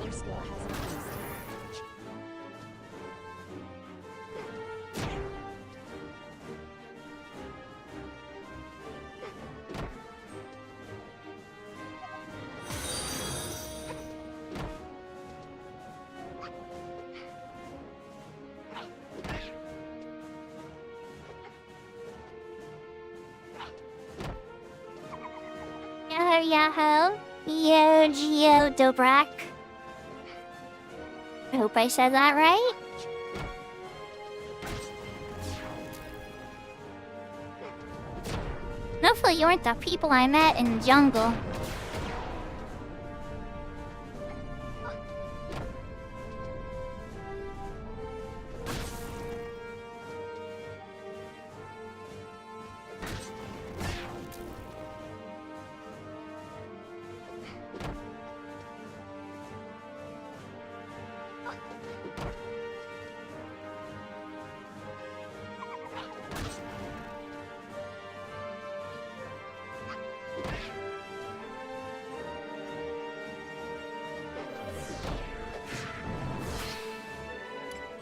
Your skill has increased. Yahoo! Yo, Geo Dobrak. I hope I said that right. Hopefully you weren't the people I met in the jungle.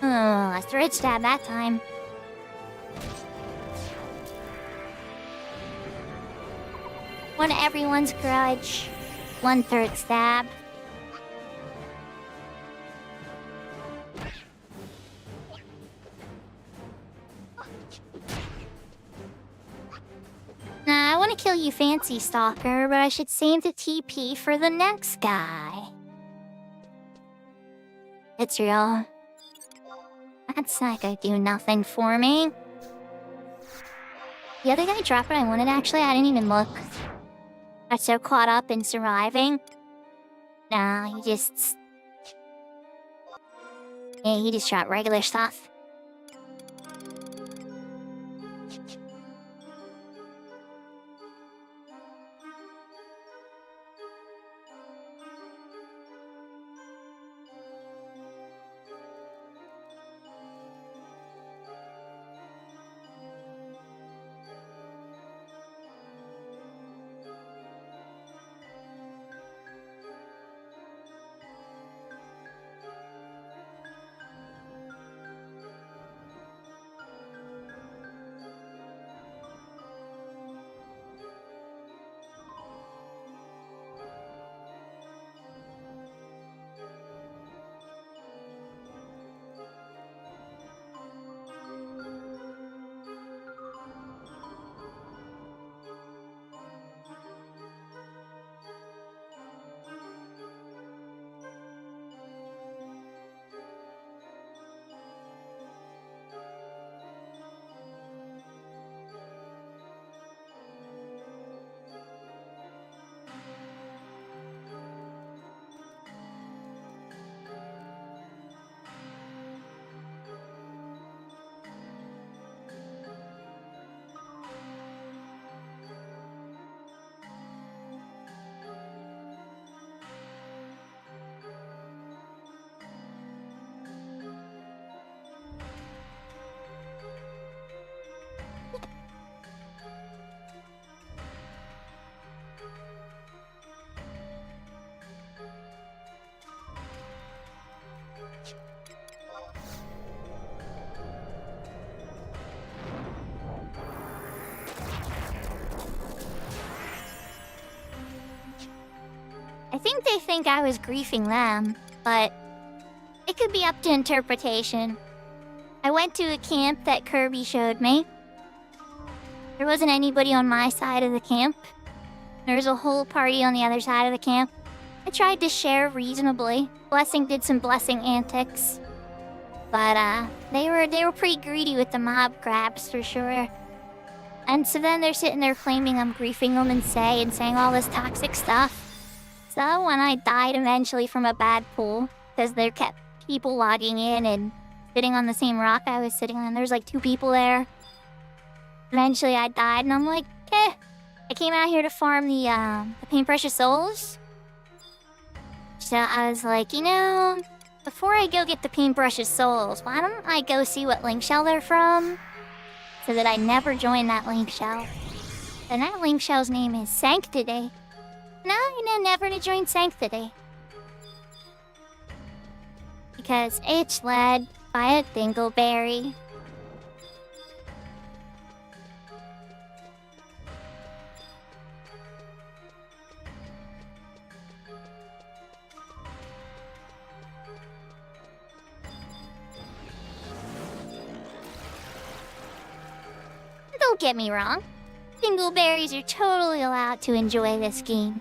Oh, a thread stab that time. One everyone's grudge. 1/3 stab. Nah, I want to kill you, Fancy Stalker, but I should save the TP for the next guy. It's real. That psycho do nothing for me. The other guy dropped what I wanted, actually. I didn't even look. I got so caught up in surviving. Nah, he just... Yeah, he just dropped regular stuff. I think they think I was griefing them, but it could be up to interpretation. I went to a camp that Kirby showed me. There wasn't anybody on my side of the camp. There was a whole party on the other side of the camp. I tried to share reasonably. Blessing did some blessing antics. But they were pretty greedy with the mob grabs for sure. And so then they're sitting there claiming I'm griefing them and saying all this toxic stuff. So when I died eventually from a bad pool, because there kept people logging in and sitting on the same rock I was sitting on, there's like 2 people there. Eventually I died and I'm like, I came out here to farm the paintbrushes souls. So I was like, you know, before I go get the paintbrushes souls, why don't I go see what link shell they're from? So that I never join that link shell. And that link shell's name is Sanctity. No, never to join Sanctity. because it's led by a dingleberry. Don't get me wrong. Dingleberries are totally allowed to enjoy this game.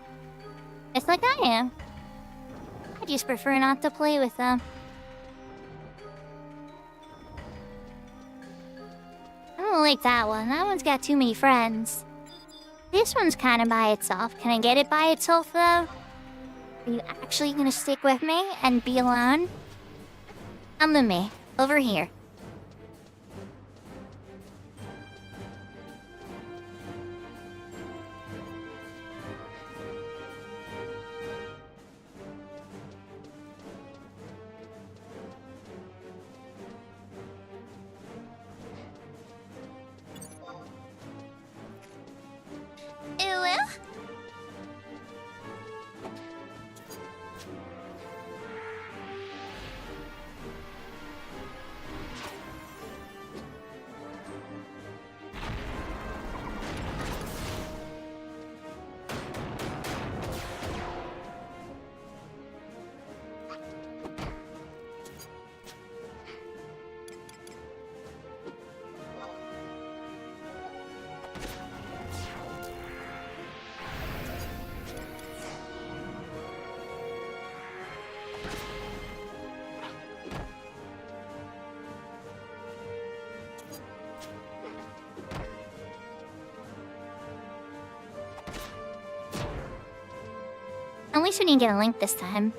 Just like I am. I just prefer not to play with them. I don't like that one. That one's got too many friends. This one's kind of by itself. Can I get it by itself, though? Are you actually gonna stick with me and be alone? Come to me. Over here. At least we didn't get a link this time.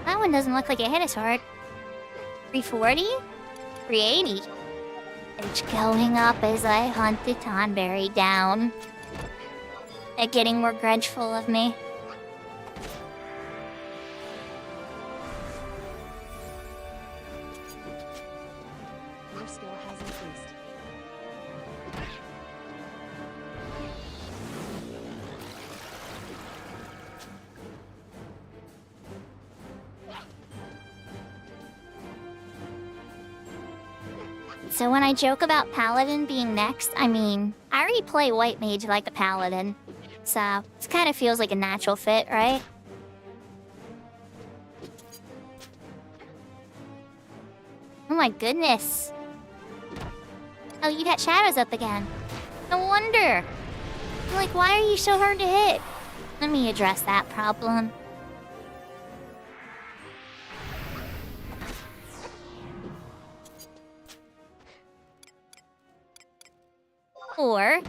That one doesn't look like it hit us hard. 340? 380. It's going up as I hunt the Tonberry down. They're getting more grudgeful of me. Your skill has increased. So when I joke about Paladin being next, I mean, I already play White Mage like a Paladin. So, it kind of feels like a natural fit, right? Oh my goodness. Oh, you got shadows up again. No wonder. Like, why are you so hard to hit? Let me address that problem.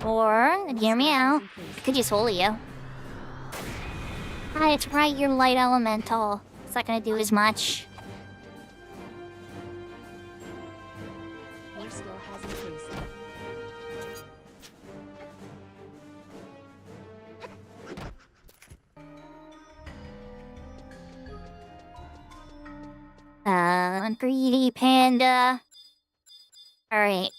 Or, hear me out. I could use Holy you. Ah, it's right, you're light elemental. It's not gonna do as much. Your skill has increased. Greedy panda. Alright,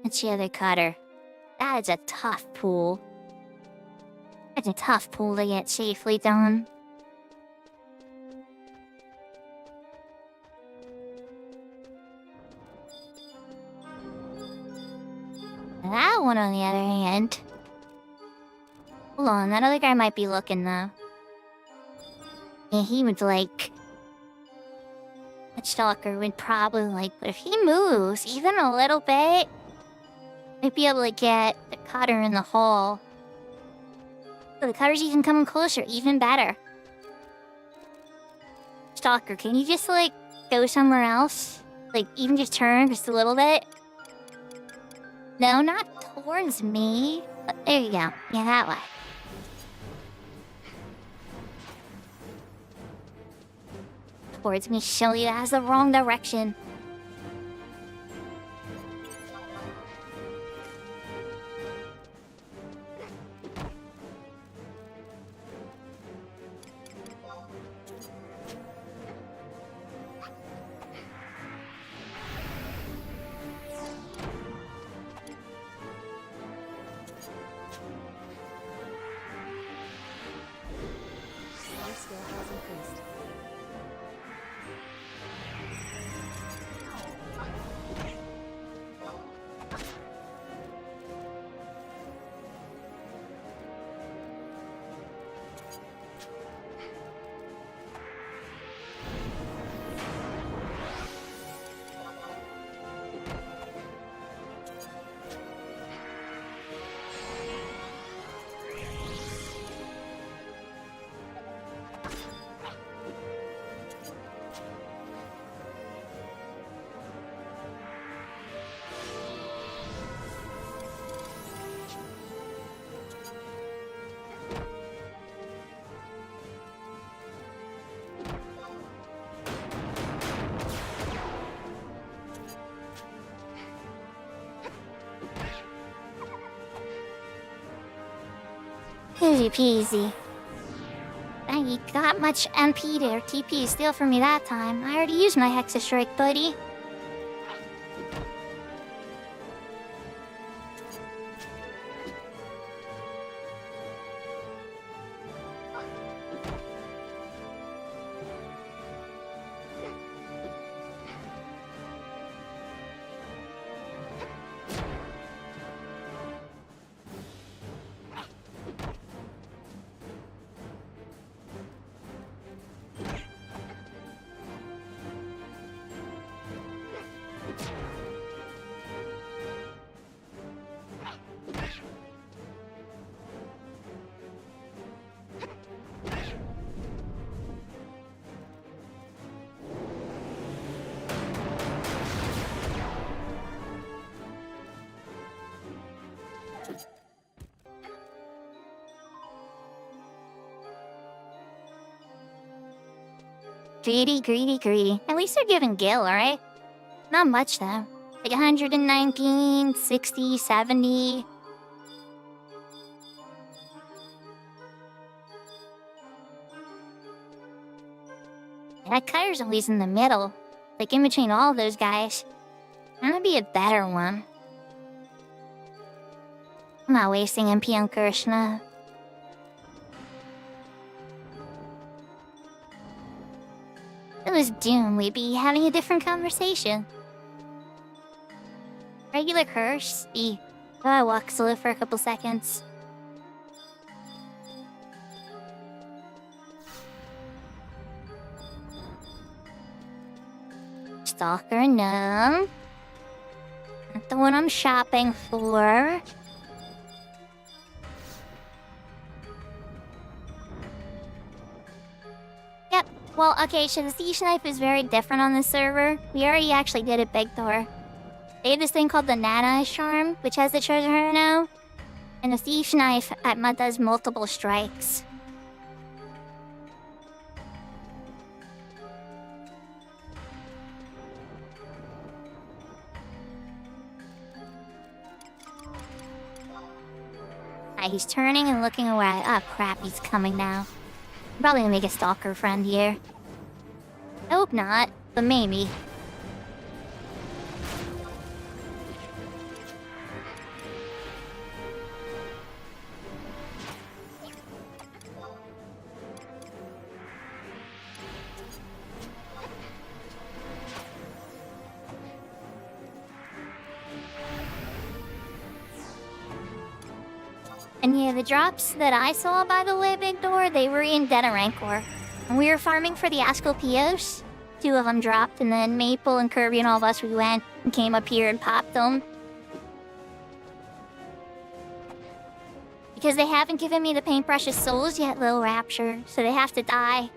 It's the other cutter. That is a tough pull. That's a tough pull to get safely done. That one, on the other hand. Hold on, that other guy might be looking though. Yeah, he would like. That stalker would probably like, but if he moves even a little bit, might be able to get the cutter in the hole. So the cutter's even coming closer, even better. Stalker, can you just like go somewhere else? Like even just turn just a little bit? No, not towards me. But there you go. Yeah, that way. Towards me, show you that's the wrong direction. Easy peasy. I got much MP or TP steal from me that time. I already used my Hexa Strike, buddy. Greedy, greedy, greedy. At least they're giving Gil, alright? Not much, though. Like 119, 60, 70. That cutter's always in the middle. Like in between all those guys. I'm gonna be a better one. I'm not wasting MP on Krishna. It was Doom, we'd be having a different conversation. Regular curse, I walk slow for a couple seconds. Stalker, no. Not the one I'm shopping for. Yep, well, okay, so the siege knife is very different on this server. We already actually did it big door. They have this thing called the Nana Charm, which has the treasure hunter now. And the siege knife does multiple strikes. He's turning and looking away. Oh crap, he's coming now. I'm probably gonna make a stalker friend here. I hope not, but maybe. And yeah, the drops that I saw, by the way, Big Door, they were in Dead Rancor. And we were farming for the Asclepios. 2 of them dropped, and then Maple and Kirby and all of us, we went and came up here and popped them. Because they haven't given me the Paintbrush's souls yet, Lil Rapture, so they have to die.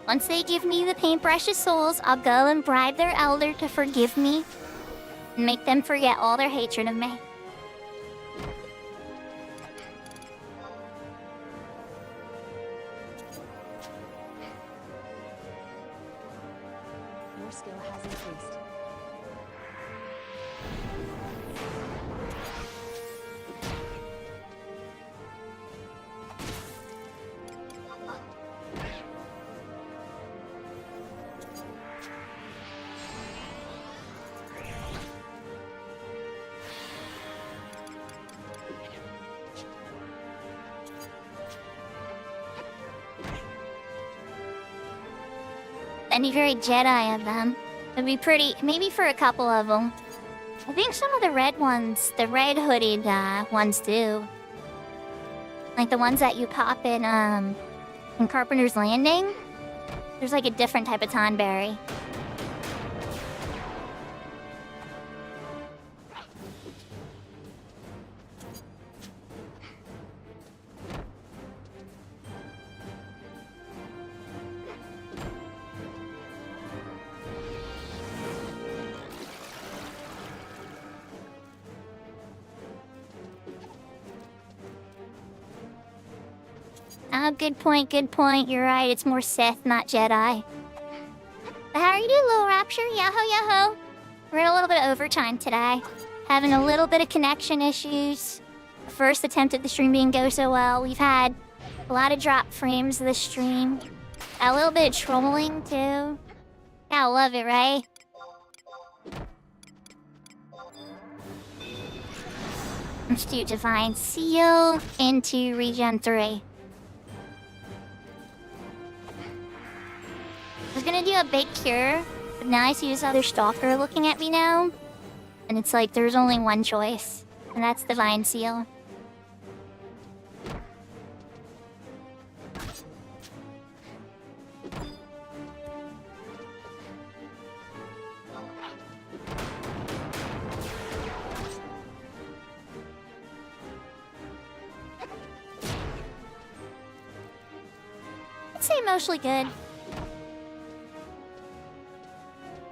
Once they give me the Paintbrush's souls, I'll go and bribe their elder to forgive me. And make them forget all their hatred of me. Your skill has increased. That'd be very Jedi of them. It'd be pretty, maybe for a couple of them. I think some of the red ones, the red hooded ones do. Like the ones that you pop in Carpenter's Landing. There's like a different type of Tonberry. Oh, good point, good point. You're right, it's more Sith, not Jedi. But how are you doing, Little Rapture? Yahoo, yahoo. We're in a little bit of overtime today. having a little bit of connection issues. The first attempt at the stream didn't go so well. We've had a lot of drop frames this stream. A little bit of trolling too. Gotta love it, right? Let's do Divine Seal into Regen 3. I was gonna do a big cure, but now I see this other stalker looking at me now. And it's like there's only one choice, and that's Divine Seal. I'd say mostly good.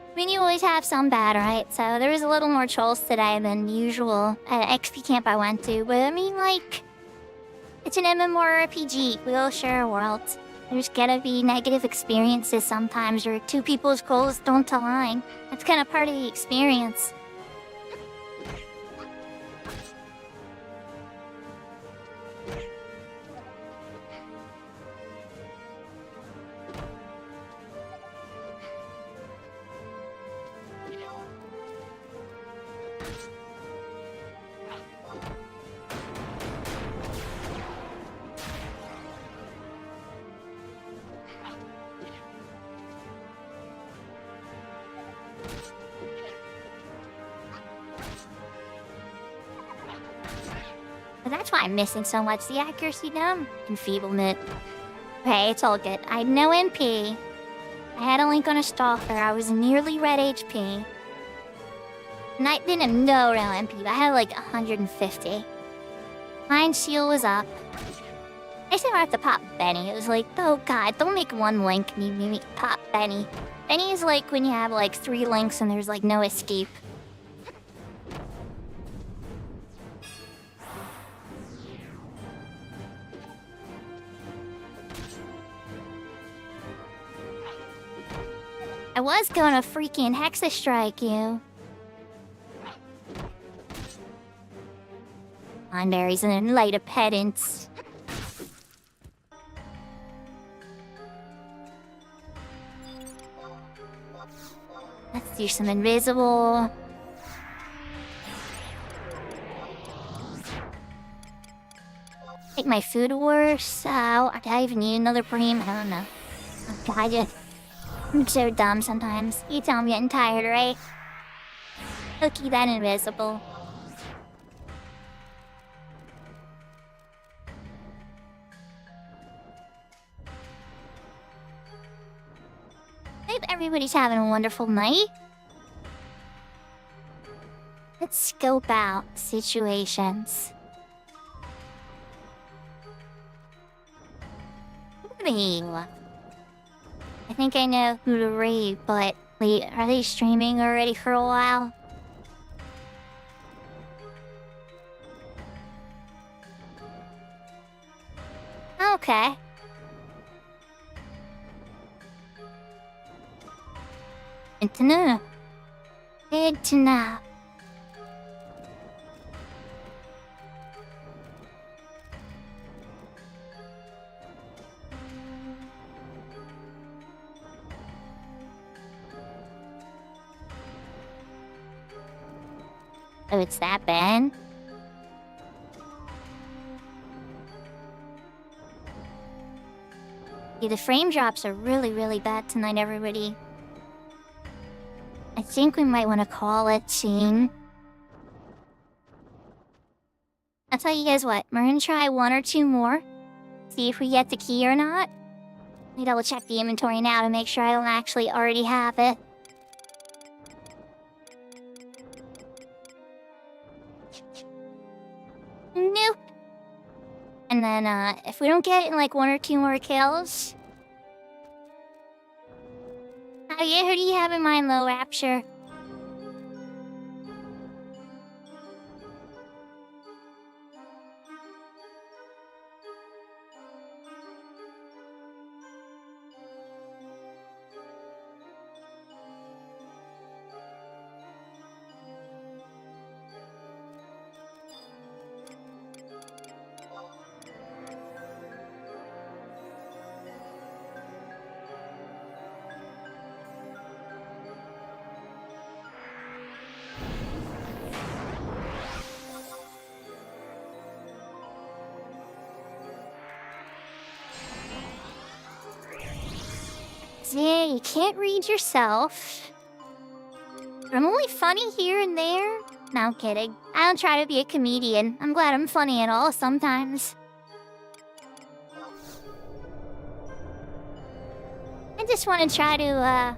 I mean, you always have some bad, right? So there was a little more trolls today than usual at XP camp I went to. But I mean, like, it's an MMORPG. We all share a world. There's gonna be negative experiences sometimes, or two people's goals don't align. That's kind of part of the experience. But that's why I'm missing so much. The accuracy dumb. Enfeeblement. Okay, it's all good. I had no NP. I had a link on a stalker. I was nearly red HP. And I didn't have no real NP, but I had like 150. Mind Seal was up. I said I have to pop Benny. It was like, oh god, don't make one link me make pop Benny. Benny is like when you have like 3 links and there's like no escape. I was gonna freaking Hexa Strike you. On berries and then light of pedants. Let's do some invisible. Take my food worse. Oh, do I even need another preem? I don't know. Oh, God, I'm so dumb sometimes. You tell I'm getting tired, right? I'll keep that invisible. Hope everybody's having a wonderful night. Let's scope out situations. Ooh. I think I know who to raid, but wait, are they streaming already for a while? Okay. Good to know. Good to know. Oh, it's that bad? Yeah, the frame drops are really, really bad tonight, everybody. I think we might want to call it soon. I'll tell you guys what, we're gonna try 1 or 2 more. See if we get the key or not. Let me double check the inventory now to make sure I don't actually already have it. Nope. And then, if we don't get it in like 1 or 2 more kills... Oh yeah, who do you have in mind, Low Rapture? Yeah, you can't read yourself. I'm only funny here and there. No, I'm kidding. I don't try to be a comedian. I'm glad I'm funny at all sometimes. I just want to try to,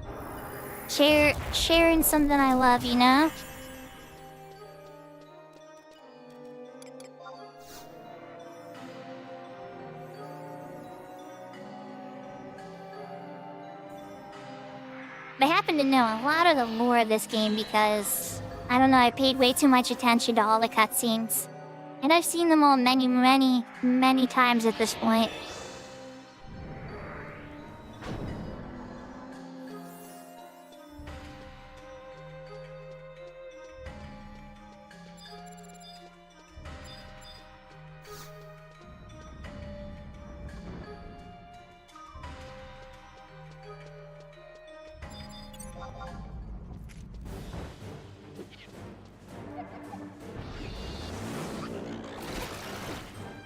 share in something I love, you know? I happen to know a lot of the lore of this game because, I don't know, I paid way too much attention to all the cutscenes. And I've seen them all many times at this point.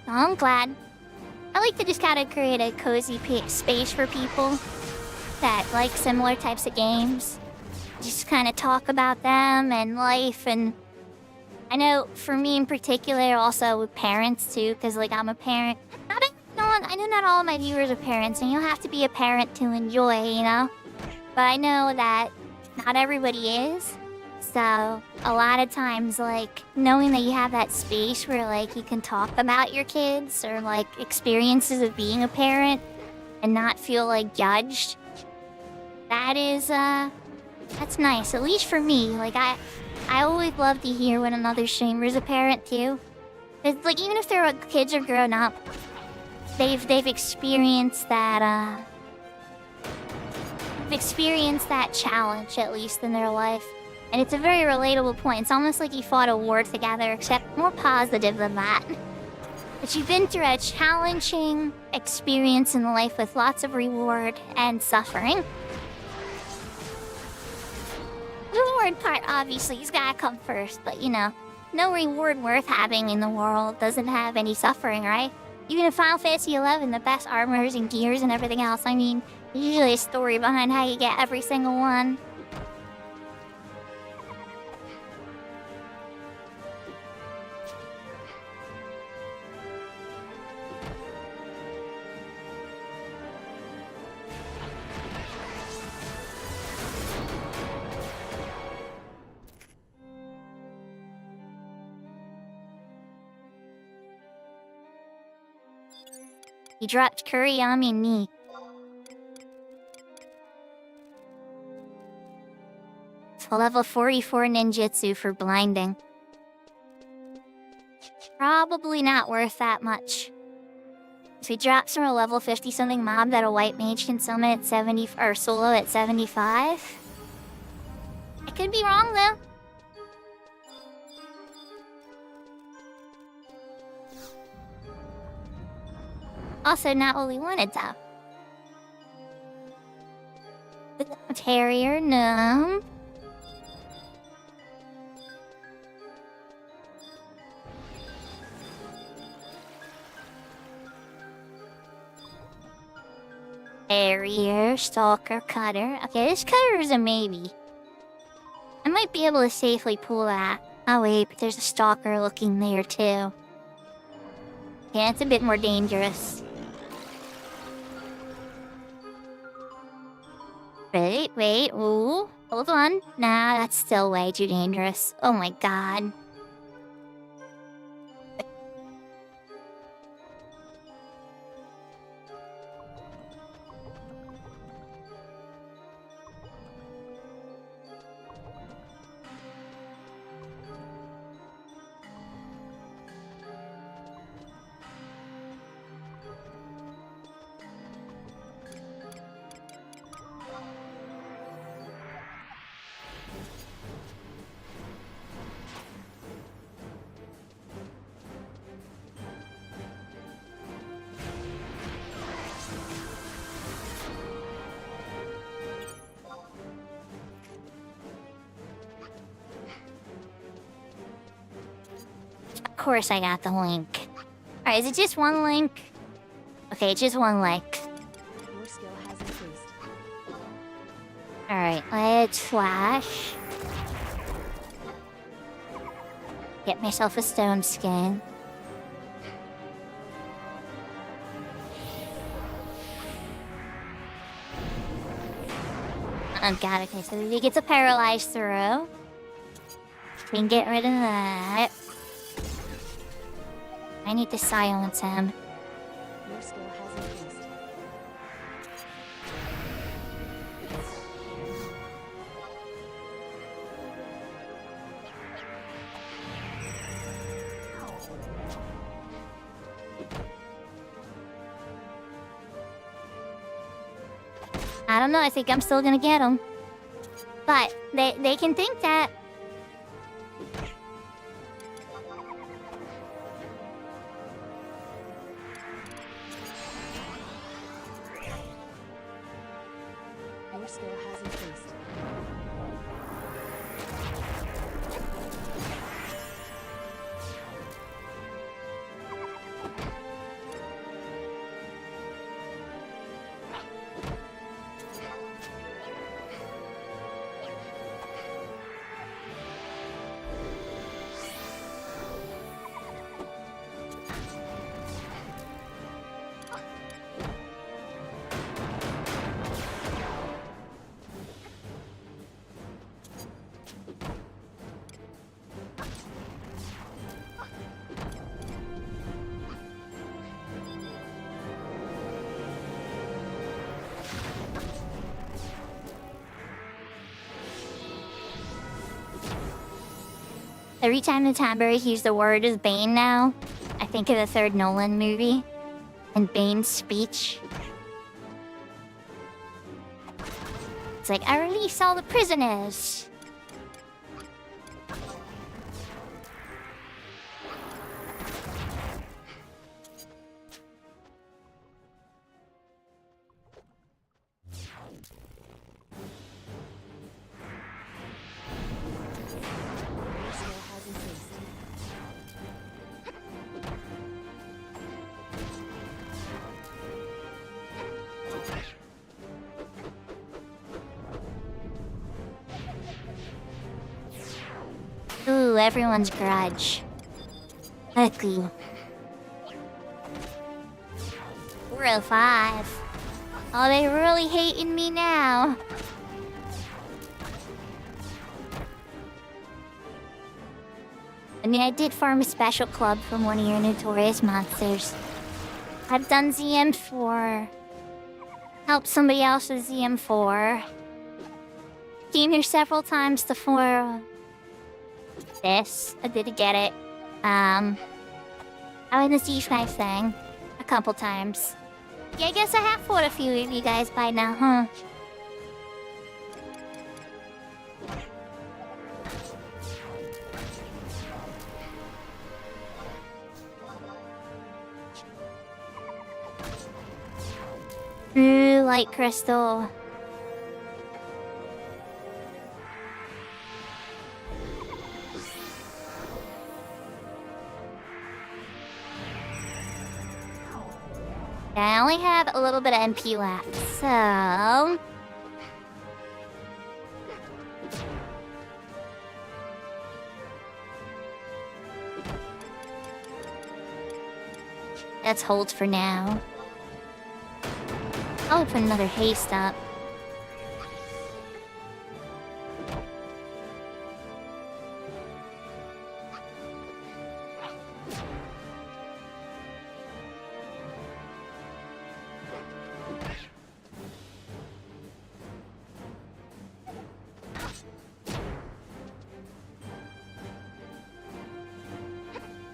I'm glad. I like to just kind of create a cozy space for people that like similar types of games. Just kind of talk about them and life, and I know for me in particular, also with parents too, because like I'm a parent. I know not all of my viewers are parents, and you don't have to be a parent to enjoy, you know? But I know that not everybody is. So, a lot of times, like, knowing that you have that space where, like, you can talk about your kids or, like, experiences of being a parent and not feel, like, judged, that is, that's nice. At least for me. Like, I always love to hear when another streamer's a parent, too. It's, like, even if their kids are grown up, they've experienced that, challenge, at least, in their life. And it's a very relatable point. It's almost like you fought a war together, except more positive than that. But you've been through a challenging experience in life with lots of reward and suffering. The reward part, obviously, has gotta come first, but you know, no reward worth having in the world doesn't have any suffering, right? Even in Final Fantasy XI, the best armors and gears and everything else, I mean, there's usually a story behind how you get every single one. He dropped Kuriyami ni. So level 44 ninjutsu for blinding. Probably not worth that much. So he drops from a level 50 something mob that a white mage can summon at 70 or solo at 75. I could be wrong though. Also, not what we wanted, though. Terrier, no. Terrier, Stalker, Cutter. Okay, this Cutter is a maybe. I might be able to safely pull that. Oh wait, but there's a Stalker looking there, too. Yeah, it's a bit more dangerous. Wait, ooh, hold on. Nah, that's still way too dangerous. Oh my god. Of course I got the link. Alright, is it just one link? Okay, just one link. Your skill has increased. Alright, let's flash. Get myself a stone skin. Oh god, okay, so he gets a paralyzed throw. We can get rid of that. I need to silence him. Your skill has increased. I don't know, I think I'm still gonna get him. But they can think that. Your skill has increased. Every time the Tamburus use the word as Bane now, I think of the third Nolan movie and Bane's speech. It's like, I release all the prisoners. Your skill has increased. Ooh, everyone's grudge. Ugly. 405. Oh, they really hating me now. I mean, I did farm a special club from one of your notorious monsters. I've done ZM4. Helped somebody else with ZM4. Came here several times for this. I did get it. I went the Z5 thing a couple times. Yeah, I guess I have fought a few of you guys by now, huh? Ooh, light crystal. I only have a little bit of MP left, so... let's hold for now. I'll put another haste up.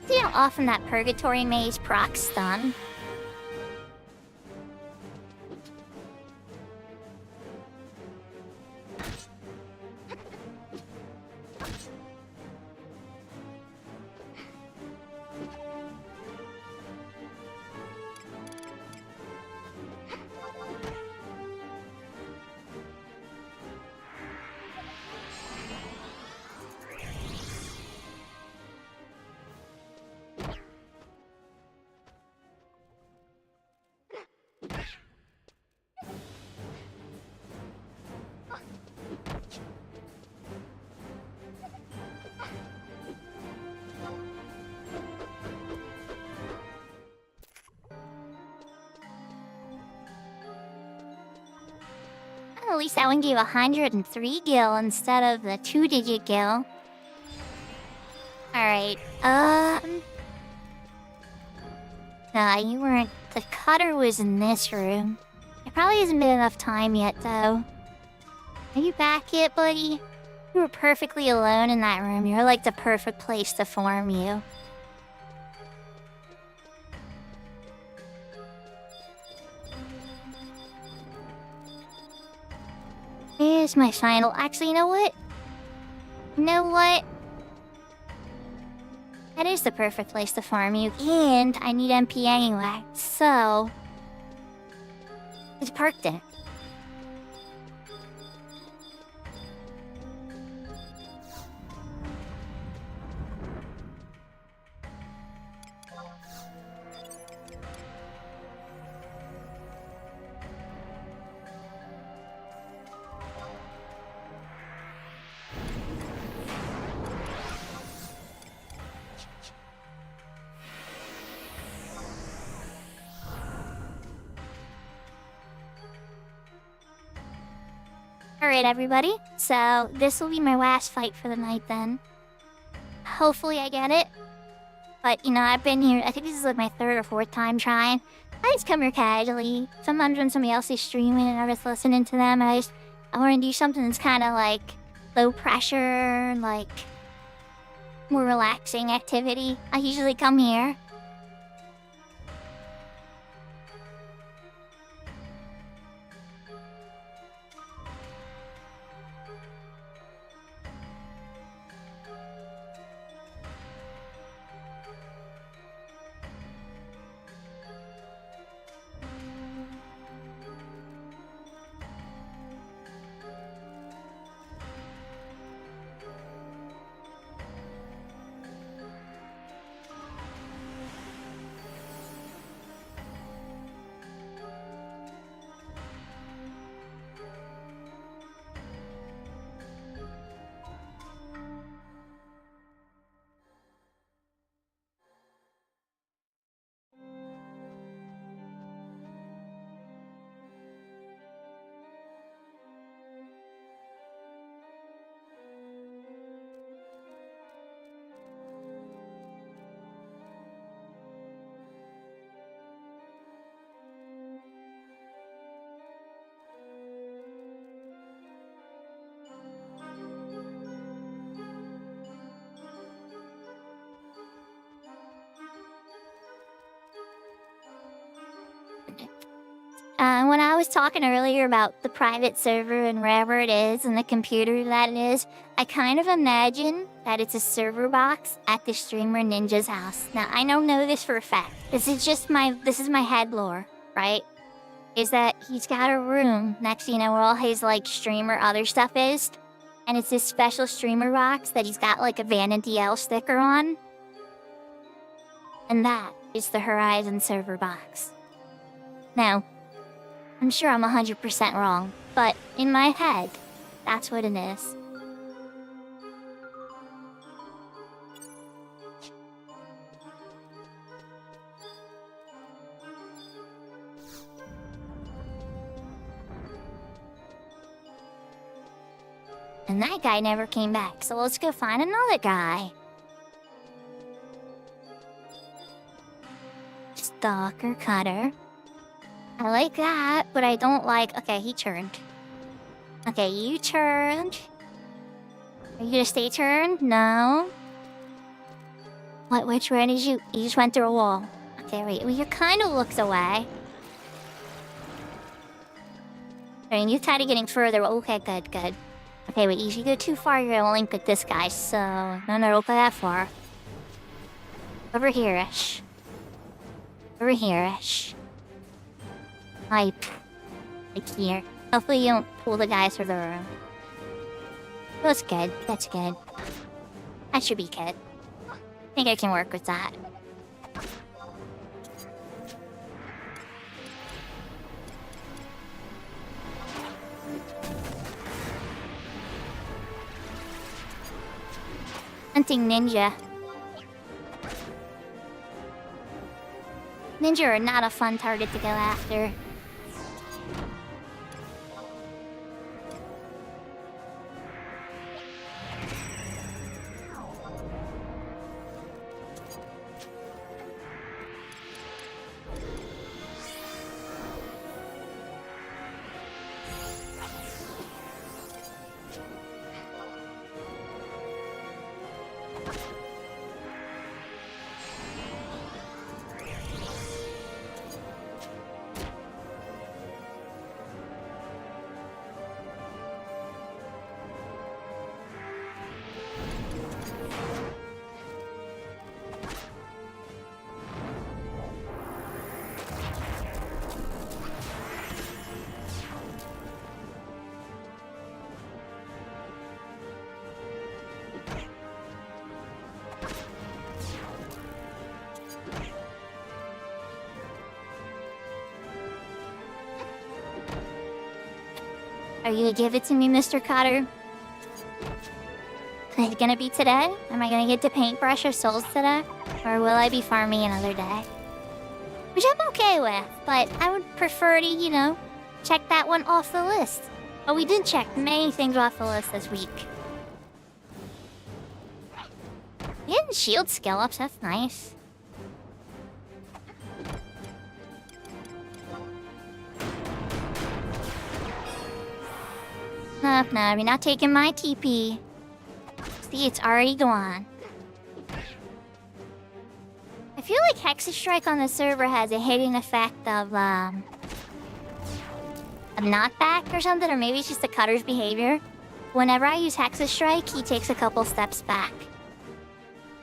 See how often that Purgatory Maze procs stun? at least that one gave 103 gil instead of the 2-digit gil. Alright, Nah, you weren't. The cutter was in this room. It probably hasn't been enough time yet, though. Are you back yet, buddy? You were perfectly alone in that room. You're like the perfect place to form you. Here's my final. Actually, you know what? You know what? That is the perfect place to farm you, and I need MP anyway, so... Just park there. Alright, everybody. So, this will be my last fight for the night then. Hopefully I get it. But, you know, I've been here, I think this is like my 3rd or 4th time trying. I just come here casually. Sometimes when somebody else is streaming and I'm just listening to them, I want to do something that's kind of like low pressure, like more relaxing activity. I usually come here. When I was talking earlier about the private server and wherever it is and the computer that it is, I kind of imagine that it's a server box at the streamer Ninja's house. Now, I don't know this for a fact. This is my head lore, right? Is that he's got a room next to, you know, where all his, like, streamer other stuff is. And it's this special streamer box that he's got, like, a Vanity L sticker on. And that is the Horizon server box. Now, I'm sure I'm 100% wrong, but in my head, that's what it is. And that guy never came back, so let's go find another guy. Stalker Cutter. I like that, but I don't like... Okay, he turned. Okay, you turned. Are you gonna stay turned? No. What? Which way did you... You just went through a wall. Okay, wait. Well, you kind of looked away. I mean, you tried getting further. Okay, good, good. Okay, wait. If you go too far, you're gonna link with this guy, so... No, don't go that far. Over here-ish. Over here-ish. Like here. Hopefully you don't pull the guys through the room. That's good. That's good. That should be good. I think I can work with that. Hunting Ninja. Ninja are not a fun target to go after. Are you gonna give it to me, Mr. Cotter? Is it gonna be today? Am I gonna get to paintbrush or souls today? Or will I be farming another day? Which I'm okay with, but I would prefer to, check that one off the list. But we did check many things off the list this week. Getting shield skill ups, that's nice. No, you're not taking my TP. See, it's already gone. I feel like Hex's Strike on the server has a hidden effect of knockback or something, or maybe it's just the Cutter's behavior. Whenever I use Hex's Strike, he takes a couple steps back.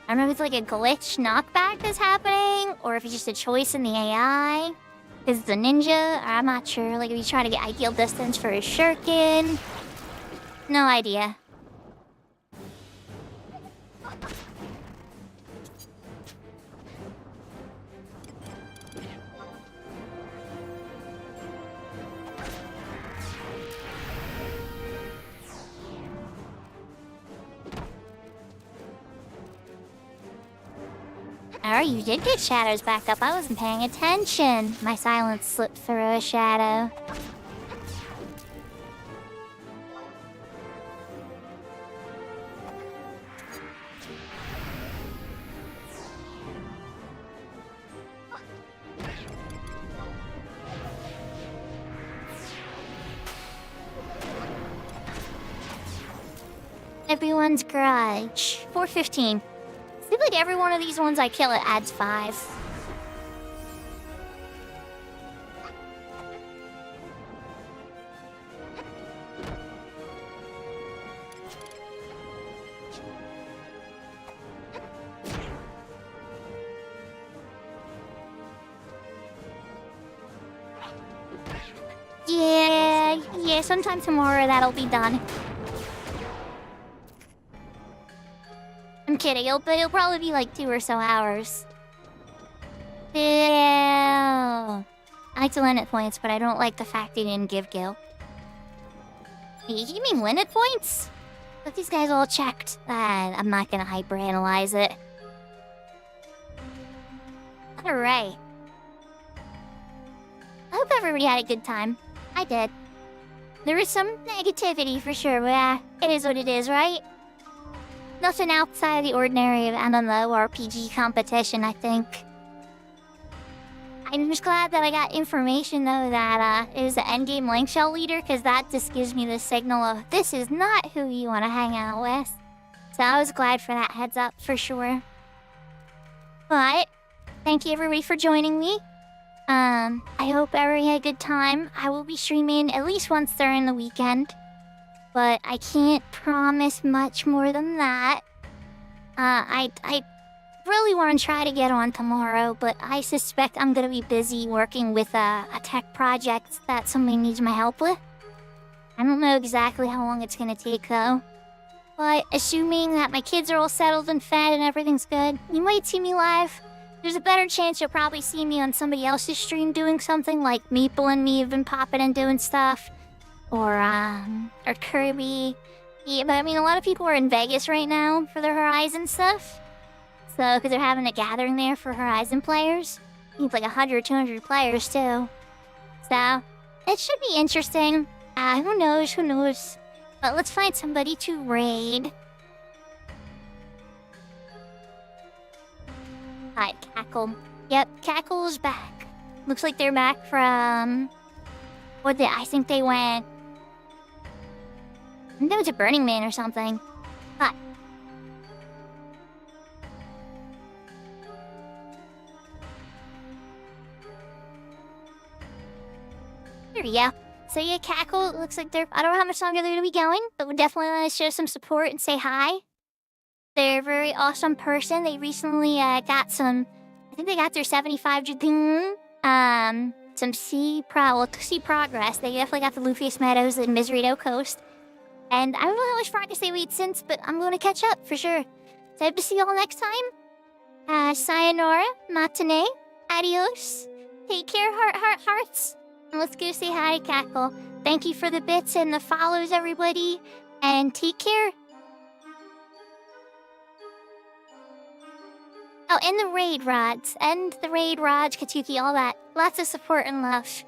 I don't know if it's like a glitch knockback that's happening, or if it's just a choice in the AI. Because it's a ninja, I'm not sure. Like if he's trying to get ideal distance for his shuriken. No idea. Oh, you did get shadows back up. I wasn't paying attention. My silence slipped through a shadow. Everyone's Grudge. 415. Seems like every one of these ones I kill, it adds 5. Yeah, sometime tomorrow that'll be done. I'm kidding, it'll probably be like 2 or so hours. Ew. I like to limit points, but I don't like the fact they didn't give Gil. You mean limit points? But these guys all checked. I'm not gonna hyperanalyze it. Alright. I hope everybody had a good time. I did. There was some negativity for sure, but it is what it is, right? Nothing outside the ordinary of MMORPG competition, I think. I'm just glad that I got information, though, that it was the endgame link shell leader, because that just gives me the signal of this is not who you want to hang out with. So I was glad for that heads up, for sure. But, thank you everybody for joining me. I hope everybody had a good time. I will be streaming at least once during the weekend. But I can't promise much more than that. I really want to try to get on tomorrow, but I suspect I'm gonna be busy working with a tech project that somebody needs my help with. I don't know exactly how long it's gonna take though. But assuming that my kids are all settled and fed and everything's good, you might see me live. There's a better chance you'll probably see me on somebody else's stream doing something, like Meeple and me have been popping and doing stuff. Or Kirby. Yeah, but I mean, a lot of people are in Vegas right now for their Horizon stuff. So, because they're having a gathering there for Horizon players. I think like 100, 200 players too. So, it should be interesting. Who knows. But let's find somebody to raid. Hi, Cackle. Yep, Cackle's back. Looks like they're back from... I think they went... I think that was a Burning Man or something. Hi. There we go. So yeah, Cackle, looks like they're... I don't know how much longer they're gonna be going, but we definitely want to show some support and say hi. They're a very awesome person. They recently got some... I think they got their 75 Juping. Some sea progress. They definitely got the Lufius Meadows and Miserito Coast. And I don't know how much progress they made since, but I'm going to catch up for sure. So I hope to see you all next time. Sayonara, matane, adios. Take care, hearts. And let's go say hi to Cackle. Thank you for the bits and the follows, everybody. And take care. Oh, and the raid rods. And the raid, Raj, Katuki, all that. Lots of support and love.